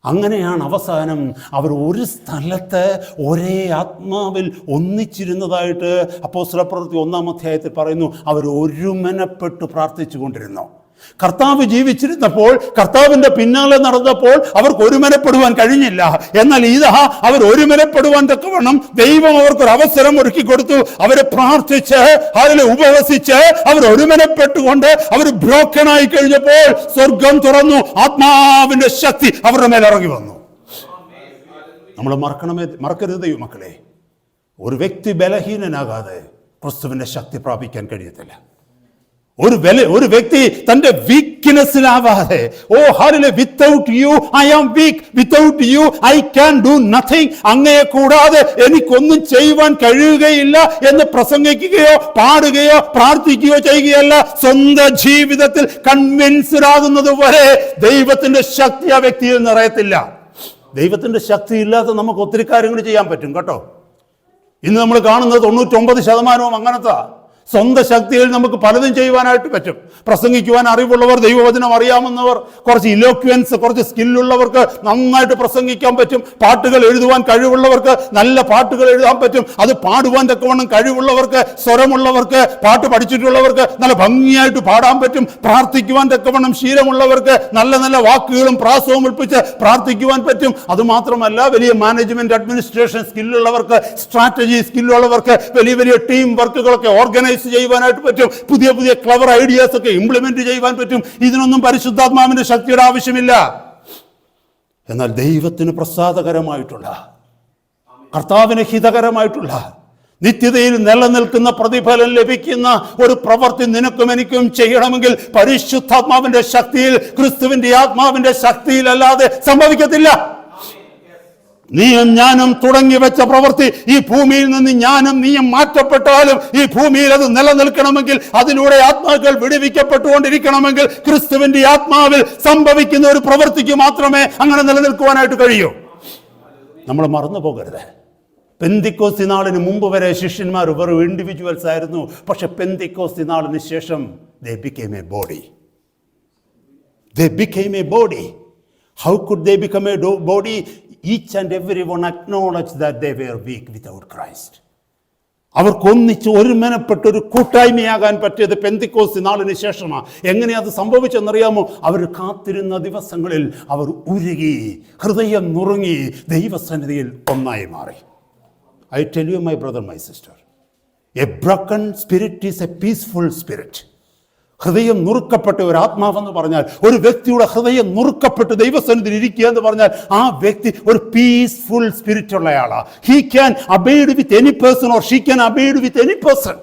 അങ്ങനെയാണ് അവസാനം അവർ ഒരു സ്ഥലത്ത് ഒരേ ആത്മാവിൽ ഒന്നിച്ചിരുന്നതായിട്ട് അപ്പോസ്തലപ്രവൃത്തി 1-ാം അധ്യായത്തിൽ പറയുന്നു. അവർ ഒരുമനപ്പെട്ട് പ്രാർത്ഥിച്ചു കൊണ്ടിരുന്നു. കർത്താവ് ജീവിച്ചിരുന്നപ്പോൾ, കർത്താവിന്റെ പിന്നാലെ നടന്നപ്പോൾ അവർക്ക് ഒരുമനപ്പെടുവാൻ കഴിഞ്ഞില്ല. എന്നാൽ ഇതാ അവർ ഒരുമനപ്പെടുവാൻ തക്കവണ്ണം ദൈവം അവർക്കൊരു അവസരം ഒരുക്കി കൊടുത്തു. അവരെ പ്രാർത്ഥിച്ച് അതിൽ ഉപവസിച്ച് അവർ ഒരുമനപ്പെട്ടുകൊണ്ട് അവർ ബ്രോക്കണായി കഴിഞ്ഞപ്പോൾ സ്വർഗം തുറന്നു. ആത്മാവിന്റെ ശക്തി അവരുടെ മേൽ ഇറങ്ങി വന്നു. നമ്മൾ മറക്കരുത് ദൈവമക്കളെ, ഒരു വ്യക്തി ബലഹീനനാകാതെ ക്രിസ്തുവിന്റെ ശക്തി പ്രാപിക്കാൻ കഴിയത്തില്ല. ഒരു വ്യക്തി തന്റെ വീക്ക്നെസ്സിലാവാതെ, oh hallelujah, without you I am weak, without you I can do nothing, അങ്ങയെ കൂടാതെ എനിക്കൊന്നും ചെയ്യുവാൻ കഴിയുകയില്ല എന്ന് പ്രസംഗിക്കുകയോ പാടുകയോ പ്രാർത്ഥിക്കുകയോ ചെയ്യുകയല്ല. സ്വന്തം ജീവിതത്തിൽ കൺവിൻസ്ഡ് ആകുന്നത് വരെ ദൈവത്തിന്റെ ശക്തി ആ വ്യക്തിയിൽ നിറയത്തില്ല. ദൈവത്തിന്റെ ശക്തി ഇല്ലാതെ നമുക്ക് ഒത്തിരി കാര്യങ്ങൾ ചെയ്യാൻ പറ്റും കേട്ടോ. ഇന്ന് നമ്മൾ കാണുന്നത് 99% അങ്ങനത്തെ സ്വന്തം ശക്തിയിൽ നമുക്ക് പലതും ചെയ്യുവാനായിട്ട് പറ്റും. പ്രസംഗിക്കുവാൻ അറിവുള്ളവർ, ദൈവവചനം അറിയാമെന്നവർ, കുറച്ച് ഇലോക്വൻസ്, കുറച്ച് സ്കില്ലുള്ളവർക്ക് നന്നായിട്ട് പ്രസംഗിക്കാൻ പറ്റും. പാട്ടുകൾ എഴുതുവാൻ കഴിവുള്ളവർക്ക് നല്ല പാട്ടുകൾ എഴുതാൻ പറ്റും. അത് പാടുവാൻ തക്കവണ്ണം കഴിവുള്ളവർക്ക്, സ്വരമുള്ളവർക്ക്, പാട്ട് പഠിച്ചിട്ടുള്ളവർക്ക് നല്ല ഭംഗിയായിട്ട് പാടാൻ പറ്റും. പ്രാർത്ഥിക്കുവാൻ തക്കവണ്ണം ശീലമുള്ളവർക്ക് നല്ല നല്ല വാക്കുകളും പ്രാസവും ഉൾപ്പിച്ച് പ്രാർത്ഥിക്കുവാൻ പറ്റും. അതുമാത്രമല്ല, വലിയ മാനേജ്മെന്റ് അഡ്മിനിസ്ട്രേഷൻ സ്കില്ലുള്ളവർക്ക്, സ്ട്രാറ്റജി സ്കില്ലുള്ളവർക്ക് വലിയ വലിയ ടീം വർക്കുകളൊക്കെ ഓർഗനൈസ് ചെയ്യുവാനായിട്ട് പറ്റും. പുതിയ പുതിയ ക്ലവർ ഐഡിയാസ് ഒക്കെ ഇംപ്ലിമെന്റ് ചെയ്യുവാൻ പറ്റും. ഇതിനൊന്നും പരിശുദ്ധാത്മാവിന്റെ ശക്തിയുടെ ആവശ്യമില്ല. എന്നാൽ ദൈവത്തിന് പ്രസാദകരമായിട്ടുള്ള, കർത്താവിന് ഹിതകരമായിട്ടുള്ള, നിത്യതയിൽ നിലനിൽക്കുന്ന പ്രതിഫലം ലഭിക്കുന്ന ഒരു പ്രവൃത്തി നിനക്കും എനിക്കും ചെയ്യണമെങ്കിൽ പരിശുദ്ധാത്മാവിന്റെ ശക്തിയിൽ, ക്രിസ്തുവിന്റെ ആത്മാവിന്റെ ശക്തിയിൽ അല്ലാതെ സംഭവിക്കത്തില്ല. നീയും ഞാനും തുടങ്ങി വെച്ച പ്രവൃത്തി ഈ ഭൂമിയിൽ നിന്ന് ഞാനും നീയും മാറ്റപ്പെട്ടാലും ഈ ഭൂമിയിൽ അത് നിലനിൽക്കണമെങ്കിൽ, അതിലൂടെ ആത്മാക്കൾ വിടുവിക്കപ്പെട്ടുകൊണ്ടിരിക്കണമെങ്കിൽ ക്രിസ്തുവിന്റെ ആത്മാവിൽ സംഭവിക്കുന്ന ഒരു പ്രവൃത്തിക്ക് മാത്രമേ അങ്ങനെ നിലനിൽക്കുവാനായിട്ട് കഴിയൂ. നമ്മൾ മറന്നു പോകരുത്. പെന്തിക്കോസ്തി നാളിന് മുമ്പ് വരെ ശിഷ്യന്മാർ വെറും ഇൻഡിവിജ്വൽസ് ആയിരുന്നു. പക്ഷെ പെന്തിക്കോസ്തി നാളിന് ശേഷം they became a body. They became a body. How could they become a body? Each and everyone acknowledged that they were weak without Christ. അവർക്കൊന്നിച്ച് ഒരുമനപ്പെട്ടൊരു കൂട്ടായ്മയാകാൻ പറ്റിയത് പെന്തിക്കോസ്തി നാളിന് ശേഷമാണ്. എങ്ങനെ അത് സംഭവിച്ചെന്നറിയാമോ? അവർ കാത്തിരുന്ന ദിവസങ്ങളിൽ അവർ ഉരുകി, ഹൃദയം നുറുങ്ങി, ദൈവസന്നിധിയിൽ ഒന്നായി മാറി. I tell you, my brother, my sister, a broken spirit is a peaceful spirit. ഹൃദയം നുറുക്കപ്പെട്ട ഒരു ആത്മാവെന്ന് പറഞ്ഞാൽ, ഒരു വ്യക്തിയുടെ ഹൃദയം നുറുക്കപ്പെട്ട് ദൈവസന്നിധിയിൽ ഇരിക്കുക എന്ന് പറഞ്ഞാൽ ആ വ്യക്തി ഒരു പീസ്ഫുൾ സ്പിരിറ്റ് ഉള്ളയാളാണ്. He can abide with any person or she can abide with any person.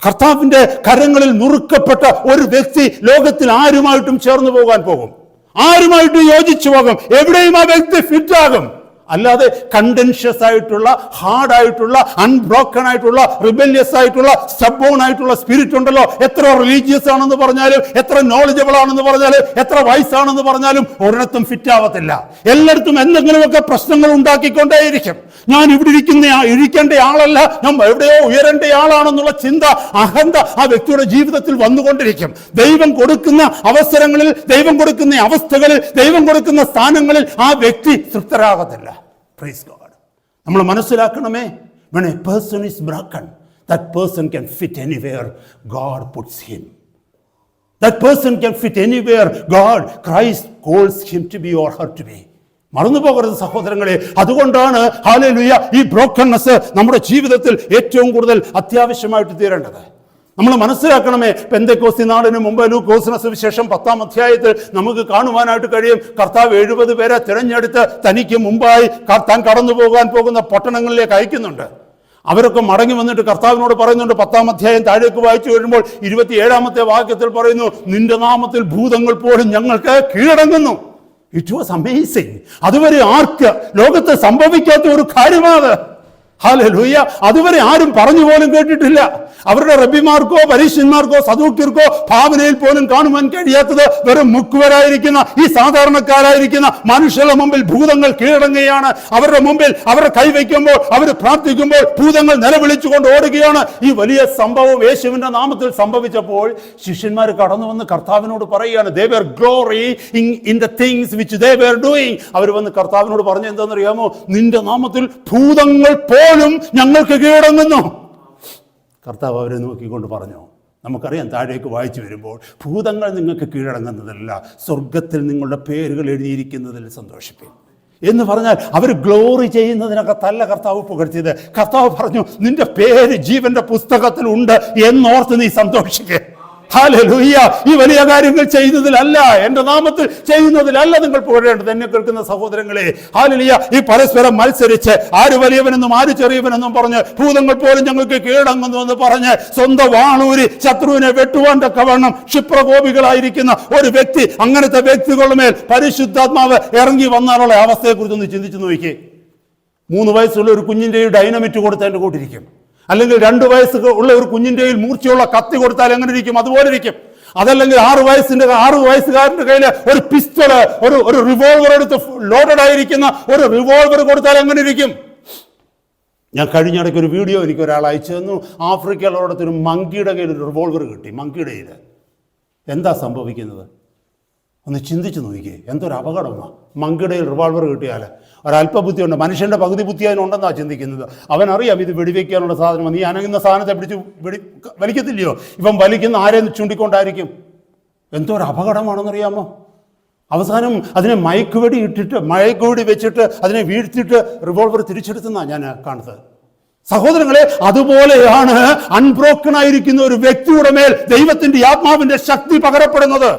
കർത്താവിന്റെ കരങ്ങളിൽ നുറുക്കപ്പെട്ട ഒരു വ്യക്തി ലോകത്തിൽ ആരുമായിട്ടും ചേർന്ന് പോകാൻ പോകും, ആരുമായിട്ടും യോജിച്ചു പോകും, എവിടെയും ആ വ്യക്തി ഫിറ്റ് ആകും. അല്ലാതെ കണ്ടൻഷ്യസ് ആയിട്ടുള്ള, ഹാർഡായിട്ടുള്ള, അൺബ്രോക്കൺ ആയിട്ടുള്ള, റിബല്യസ് ആയിട്ടുള്ള, സ്റ്റബോൺ ആയിട്ടുള്ള സ്പിരിറ്റ് ഉണ്ടല്ലോ. എത്ര റിലീജിയസ് ആണെന്ന് പറഞ്ഞാലും, എത്ര നോളജബിൾ ആണെന്ന് പറഞ്ഞാലും, എത്ര വയസ്സാണെന്ന് പറഞ്ഞാലും ഒരിടത്തും ഫിറ്റ് ആവത്തില്ല. എല്ലായിടത്തും എന്തെങ്കിലുമൊക്കെ പ്രശ്നങ്ങൾ ഉണ്ടാക്കിക്കൊണ്ടേയിരിക്കും. ഞാൻ ഇവിടെ ഇരിക്കേണ്ട ആളല്ല, ഞാൻ എവിടെയോ ഉയരേണ്ട ആളാണെന്നുള്ള ചിന്ത, അഹന്ത ആ വ്യക്തിയുടെ ജീവിതത്തിൽ വന്നുകൊണ്ടിരിക്കും. ദൈവം കൊടുക്കുന്ന അവസരങ്ങളിൽ, ദൈവം കൊടുക്കുന്ന അവസ്ഥകളിൽ, ദൈവം കൊടുക്കുന്ന സ്ഥാനങ്ങളിൽ ആ വ്യക്തി തൃപ്തരാകത്തില്ല. Praise God. നമ്മൾ മനസ്സിലാക്കണമേ, when a person is broken, that person can fit anywhere God puts him. That person can fit anywhere God, Christ calls him to be or her to be. മറന്നു പോകരുത് സഹോദരങ്ങളെ. അതുകൊണ്ടാണ് ഹല്ലേലൂയ ഈ brokenness നമ്മുടെ ജീവിതത്തിൽ ഏറ്റവും കൂടുതൽ അത്യാവശ്യമായിട്ട് തീരേണ്ടത്. നമ്മൾ മനസ്സിലാക്കണമേ, പെന്തക്കോസ്തി നാളിന് മുമ്പ് ലൂക്കോസിന് സുവിശേഷം 10-ാം അധ്യായത്തിൽ നമുക്ക് കാണുവാനായിട്ട് കഴിയും. കർത്താവ് 70 പേരെ തിരഞ്ഞെടുത്ത് തനിക്ക് മുമ്പായി താൻ കടന്നു പോകാൻ പോകുന്ന പട്ടണങ്ങളിലേക്ക് അയക്കുന്നുണ്ട്. അവരൊക്കെ മടങ്ങി വന്നിട്ട് കർത്താവിനോട് പറയുന്നുണ്ട്. 10-ാം അധ്യായം താഴേക്ക് വായിച്ചു വരുമ്പോൾ 27-ാമത്തെ വാക്യത്തിൽ പറയുന്നു, നിന്റെ നാമത്തിൽ ഭൂതങ്ങൾ പോലും ഞങ്ങൾക്ക് കീഴടങ്ങുന്നു. It was amazing. അതുവരെ ആർക്ക് ലോകത്ത് സംഭവിക്കാത്ത ഒരു കാര്യമാണ്. ഹല്ലേലൂയ. അതുവരെ ആരും പറഞ്ഞു പോലും കേട്ടിട്ടില്ല. അവരുടെ റബ്ബിമാർക്കോ പരീശന്മാർക്കോ സദൂക്യർക്കോ ഭാവനയിൽ പോലും കാണുവാൻ കഴിയാത്തത് വെറും മുക്കുവരായിരിക്കുന്ന ഈ സാധാരണക്കാരായിരിക്കുന്ന മനുഷ്യരുടെ മുമ്പിൽ ഭൂതങ്ങൾ കീഴടങ്ങുകയാണ്. അവരുടെ മുമ്പിൽ അവരുടെ കൈവയ്ക്കുമ്പോൾ, അവർ പ്രാർത്ഥിക്കുമ്പോൾ ഭൂതങ്ങൾ നിലവിളിച്ചുകൊണ്ട് ഓടുകയാണ്. ഈ വലിയ സംഭവം യേശുവിന്റെ നാമത്തിൽ സംഭവിച്ചപ്പോൾ ശിഷ്യന്മാർ കടന്നു വന്ന് കർത്താവിനോട് പറയുകയാണ്, they were glorying in the things which they were doing. അവർ വന്ന് കർത്താവിനോട് പറഞ്ഞു എന്താണെന്നറിയാമോ, നിന്റെ നാമത്തിൽ ഭൂതങ്ങൾ പോലും ഞങ്ങൾക്ക് കീഴടങ്ങുന്നു. കർത്താവ് അവരെ നോക്കിക്കൊണ്ട് പറഞ്ഞു, നമുക്കറിയാം താഴേക്ക് വായിച്ചു വരുമ്പോൾ, ഭൂതങ്ങൾ നിങ്ങൾക്ക് കീഴടങ്ങുന്നതല്ല, സ്വർഗത്തിൽ നിങ്ങളുടെ പേരുകൾ എഴുതിയിരിക്കുന്നതിൽ സന്തോഷിപ്പിൻ എന്ന് പറഞ്ഞാൽ അവർ ഗ്ലോറി ചെയ്യുന്നതിനകത്തല്ല കർത്താവ് പുകഴ്ത്തിയത്. കർത്താവ് പറഞ്ഞു, നിന്റെ പേര് ജീവന്റെ പുസ്തകത്തിൽ ഉണ്ട് എന്നോർത്ത് നീ സന്തോഷിക്കുക. ഹല്ലേലൂയ. ഈ വലിയ കാര്യങ്ങൾ ചെയ്യുന്നതിലല്ല, എൻ്റെ നാമത്തിൽ ചെയ്യുന്നതിലല്ല നിങ്ങൾ പുകഴേണ്ടത്. എന്നെ കേൾക്കുന്ന സഹോദരങ്ങളെ, ഹല്ലേലൂയ. ഈ പരസ്പരം മത്സരിച്ച് ആര് വലിയവനെന്നും ആര് ചെറിയവനെന്നും പറഞ്ഞ് ഭൂതങ്ങൾ പോലും ഞങ്ങൾക്ക് കീഴടങ്ങുന്നു എന്ന് പറഞ്ഞ് സ്വന്തം വാളൂരി ശത്രുവിനെ വെട്ടുവാൻ തക്കവണ്ണം ക്ഷിപ്രകോപികളായിരിക്കുന്ന ഒരു വ്യക്തി, അങ്ങനത്തെ വ്യക്തികളുടെ മേൽ പരിശുദ്ധാത്മാവ് ഇറങ്ങി വന്നാലുള്ള അവസ്ഥയെക്കുറിച്ചൊന്ന് ചിന്തിച്ചു നോക്കിയേ. 3 വയസ്സുള്ള ഒരു കുഞ്ഞിൻ്റെ ഡൈനമിറ്റ് കൊടുത്ത് എൻ്റെ കൂട്ടിരിക്കും. അല്ലെങ്കിൽ 2 വയസ്സ് ഉള്ള ഒരു കുഞ്ഞിൻ്റെ കയ്യിൽ മൂർച്ചയുള്ള കത്തി കൊടുത്താൽ എങ്ങനെ ഇരിക്കും? അതുപോലെ ഇരിക്കും. അതല്ലെങ്കിൽ 6 വയസ്സുകാരന്റെ കയ്യിൽ ഒരു പിസ്റ്റള്, ഒരു റിവോൾവർ എടുത്ത് ലോഡഡ് ആയിരിക്കുന്ന ഒരു റിവോൾവർ കൊടുത്താൽ എങ്ങനെ ഇരിക്കും? ഞാൻ കഴിഞ്ഞിടയ്ക്ക് ഒരു വീഡിയോ എനിക്ക് ഒരാൾ അയച്ചു തന്നു. ആഫ്രിക്കയിലോടത്ത് ഒരു മങ്കിയുടെ കയ്യിൽ ഒരു റിവോൾവർ കിട്ടി. മങ്കിയുടെ കയ്യിൽ എന്താ സംഭവിക്കുന്നത്? ഒന്ന് ചിന്തിച്ച് നോക്കിയേ. എന്തൊരു അപകടമാണ്. മങ്കിടയിൽ റിവോൾവർ കിട്ടിയാൽ ഒരല്പബുദ്ധിയുണ്ട്. മനുഷ്യൻ്റെ പകുതി ബുദ്ധി അതിനുണ്ടെന്നാണ് ചിന്തിക്കുന്നത്. അവനറിയാം ഇത് വെടിവെക്കാനുള്ള സാധനമാണ്. നീ അനങ്ങുന്ന സാധനത്തെ പിടിച്ച് വലിക്കത്തില്ലയോ? ഇവൻ വലിക്കുന്ന ആരെയും ചൂണ്ടിക്കൊണ്ടായിരിക്കും. എന്തൊരു അപകടമാണെന്നറിയാമോ? അവസാനം അതിനെ മയക്കുവെടി വെച്ചിട്ട് അതിനെ വീഴ്ത്തിയിട്ട് റിവോൾവർ തിരിച്ചെടുത്തെന്നാണ് ഞാൻ കാണുന്നത്. സഹോദരങ്ങളെ, അതുപോലെയാണ് അൺബ്രോക്കൺ ആയിരിക്കുന്ന ഒരു വ്യക്തിയുടെ മേൽ ദൈവത്തിന്റെ ആത്മാവിന്റെ ശക്തി പകരപ്പെടുന്നത്.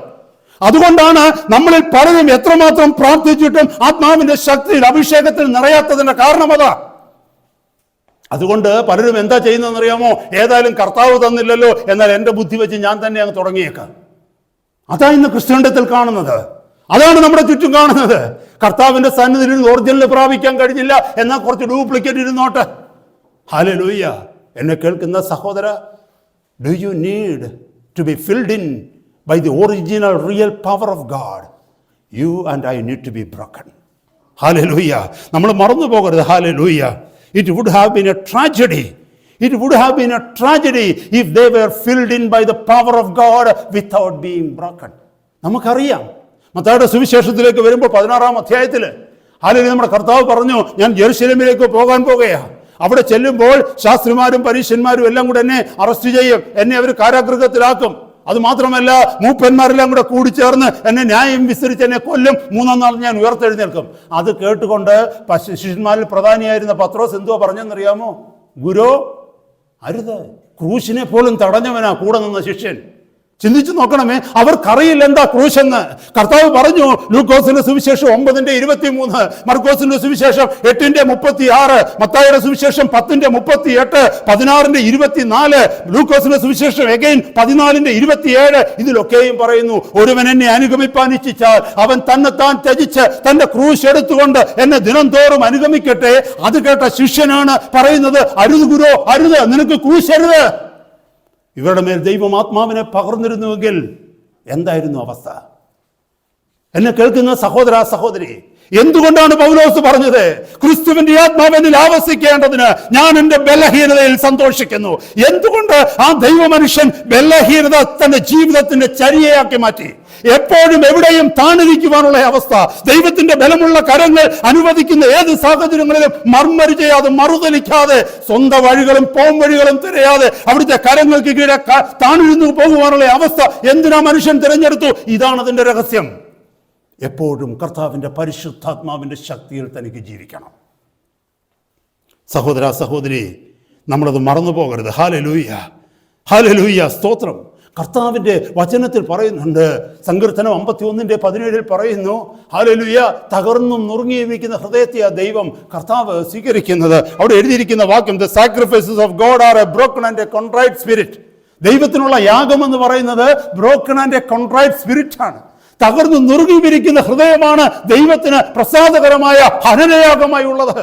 അതുകൊണ്ടാണ് നമ്മളിൽ പലരും എത്രമാത്രം പ്രാർത്ഥിച്ചിട്ടും ആത്മാവിന്റെ ശക്തിയിൽ അഭിഷേകത്തിൽ നിറയാത്തതിന്റെ കാരണം അതാ. അതുകൊണ്ട് പലരും എന്താ ചെയ്യുന്നതെന്ന് അറിയാമോ? ഏതായാലും കർത്താവ് തന്നില്ലല്ലോ, എന്നാൽ എൻ്റെ ബുദ്ധി വെച്ച് ഞാൻ തന്നെ അങ്ങ് തുടങ്ങിയേക്കാം. അതാ ഇന്ന് ക്രിസ്ത്യാനിത്യത്തിൽ കാണുന്നത്. അതാണ് നമ്മുടെ ചുറ്റും കാണുന്നത്. കർത്താവിന്റെ സന്നിധിയിൽ ഒറിജിനൽ പ്രാപിക്കാൻ കഴിഞ്ഞില്ല, എന്നാൽ കുറച്ച് ഡ്യൂപ്ലിക്കേറ്റ് ഇരുന്നോട്ടെ. ഹല്ലേലൂയ. എന്നെ കേൾക്കുന്ന സഹോദര, do you need to be filled in by the original real power of God? You and I need to be broken. Hallelujah. നമ്മൾ മറന്നു പോകരുത്. Hallelujah. It would have been a tragedy. It would have been a tragedy if they were filled in by the power of God without being broken. നമുക്കറിയാം, മത്തായിയുടെ സുവിശേഷത്തിലേക്ക് വരുമ്പോൾ 16-ാം അധ്യായത്തിൽ hallelujah നമ്മുടെ കർത്താവ് പറഞ്ഞു, ഞാൻ യെരൂശലേമിലേക്ക് പോകാൻ പോകുകയാണ്. അവിടെ ചെല്ലുമ്പോൾ ശാസ്ത്രിമാരും പരീശന്മാരും എല്ലാം കൂടെ എന്നെ അറസ്റ്റ് ചെയ്യും, എന്നെ അവർ കാരാഗൃഹത്തിലാക്കും. അത് മാത്രമല്ല, മൂപ്പന്മാരെല്ലാം കൂടെ കൂടിച്ചേർന്ന് എന്നെ ന്യായം വിസ്തരിച്ച് എന്നെ കൊല്ലും, 3-ാം നാൾ ഞാൻ ഉയർത്തെഴുന്നേൽക്കും. അത് കേട്ടുകൊണ്ട് ശിഷ്യന്മാരിൽ പ്രധാനിയായിരുന്ന പത്രോസ് എന്തുവാ പറഞ്ഞെന്നറിയാമോ? ഗുരു, അരുത്. ക്രൂശിനെ പോലും തടഞ്ഞവനാ കൂടെ നിന്ന ശിഷ്യൻ. ചിന്തിച്ചു നോക്കണമേ, അവർക്കറിയില്ല എന്താ ക്രൂശെന്ന്. കർത്താവ് പറഞ്ഞു, ലൂക്കോസിന്റെ സുവിശേഷം 9:23, മർക്കോസിന്റെ സുവിശേഷം 8:36, മത്തായിയുടെ സുവിശേഷം 10:38, 16:24, ലൂക്കോസിന്റെ സുവിശേഷം 14:27. ഇതിലൊക്കെയും പറയുന്നു, ഒരുവൻ എന്നെ അനുഗമിപ്പാൻ ഇച്ഛിച്ചാൽ അവൻ തന്നെത്താൻ ത്യജിച്ച് തന്റെ ക്രൂശ് എടുത്തുകൊണ്ട് എന്നെ ദിനംതോറും അനുഗമിക്കട്ടെ. അത് കേട്ട ശിഷ്യനാണ് പറയുന്നത്, അരുത് ഗുരു, അരുത്, നിനക്ക് ക്രൂശരുത്. ഇവരുടെ മേൽ ദൈവം ആത്മാവിനെ പകർന്നിരുന്നുവെങ്കിൽ എന്തായിരുന്നു അവസ്ഥ? എന്നെ കേൾക്കുന്ന സഹോദര സഹോദരി, എന്തുകൊണ്ടാണ് പൗലോസ് പറഞ്ഞത്, ക്രിസ്തുവിന്റെ ആത്മാവിനിൽ ആവസിക്കേണ്ടതിന് ഞാൻ എൻ്റെ ബലഹീനതയിൽ സന്തോഷിക്കുന്നു? എന്തുകൊണ്ട് ആ ദൈവമനുഷ്യൻ ബലഹീനത തന്റെ ജീവിതത്തിന്റെ ചര്യയാക്കി മാറ്റി? എപ്പോഴും എവിടെയും താണിരിക്കുവാനുള്ള അവസ്ഥ. ദൈവത്തിന്റെ ബലമുള്ള കരങ്ങൾ അനുവദിക്കുന്ന ഏത് സാഹചര്യങ്ങളിലും മർമ്മര് ചെയ്യാതെ, മറുതലിക്കാതെ, സ്വന്തം വഴികളും പോംവഴികളും തിരയാതെ അവിടുത്തെ കരങ്ങൾക്ക് കീഴെ താണിരുന്നു പോകുവാനുള്ള അവസ്ഥ എന്തിനാ മനുഷ്യൻ തിരഞ്ഞെടുത്തു? ഇതാണ് അതിന്റെ രഹസ്യം. എപ്പോഴും കർത്താവിൻ്റെ പരിശുദ്ധാത്മാവിൻ്റെ ശക്തിയിൽ തനിക്ക് ജീവിക്കണം. സഹോദര സഹോദരി, നമ്മളത് മറന്നു പോകരുത്. ഹല്ലേലൂയ, ഹല്ലേലൂയ, സ്തോത്രം. കർത്താവിൻ്റെ വചനത്തിൽ പറയുന്നുണ്ട്, സങ്കീർത്തനം 51:17 പറയുന്നു, ഹല്ലേലൂയ, തകർന്നും നുറുങ്ങിയിരിക്കുന്ന ഹൃദയത്തെ ദൈവം കർത്താവ് സ്വീകരിക്കുന്നത്. അവിടെ എഴുതിയിരിക്കുന്ന വാക്യം, the sacrifices of God are a broken and a contrite spirit. ദൈവത്തിനുള്ള യാഗം എന്ന് പറയുന്നത് broken and a contrite spirit ആണ്. തകർന്നു നുറുങ്ങിയിരിക്കുന്ന ഹൃദയമാണ് ദൈവത്തിന് പ്രസാദകരമായ ഹനനയാഗമായി ഉള്ളത്.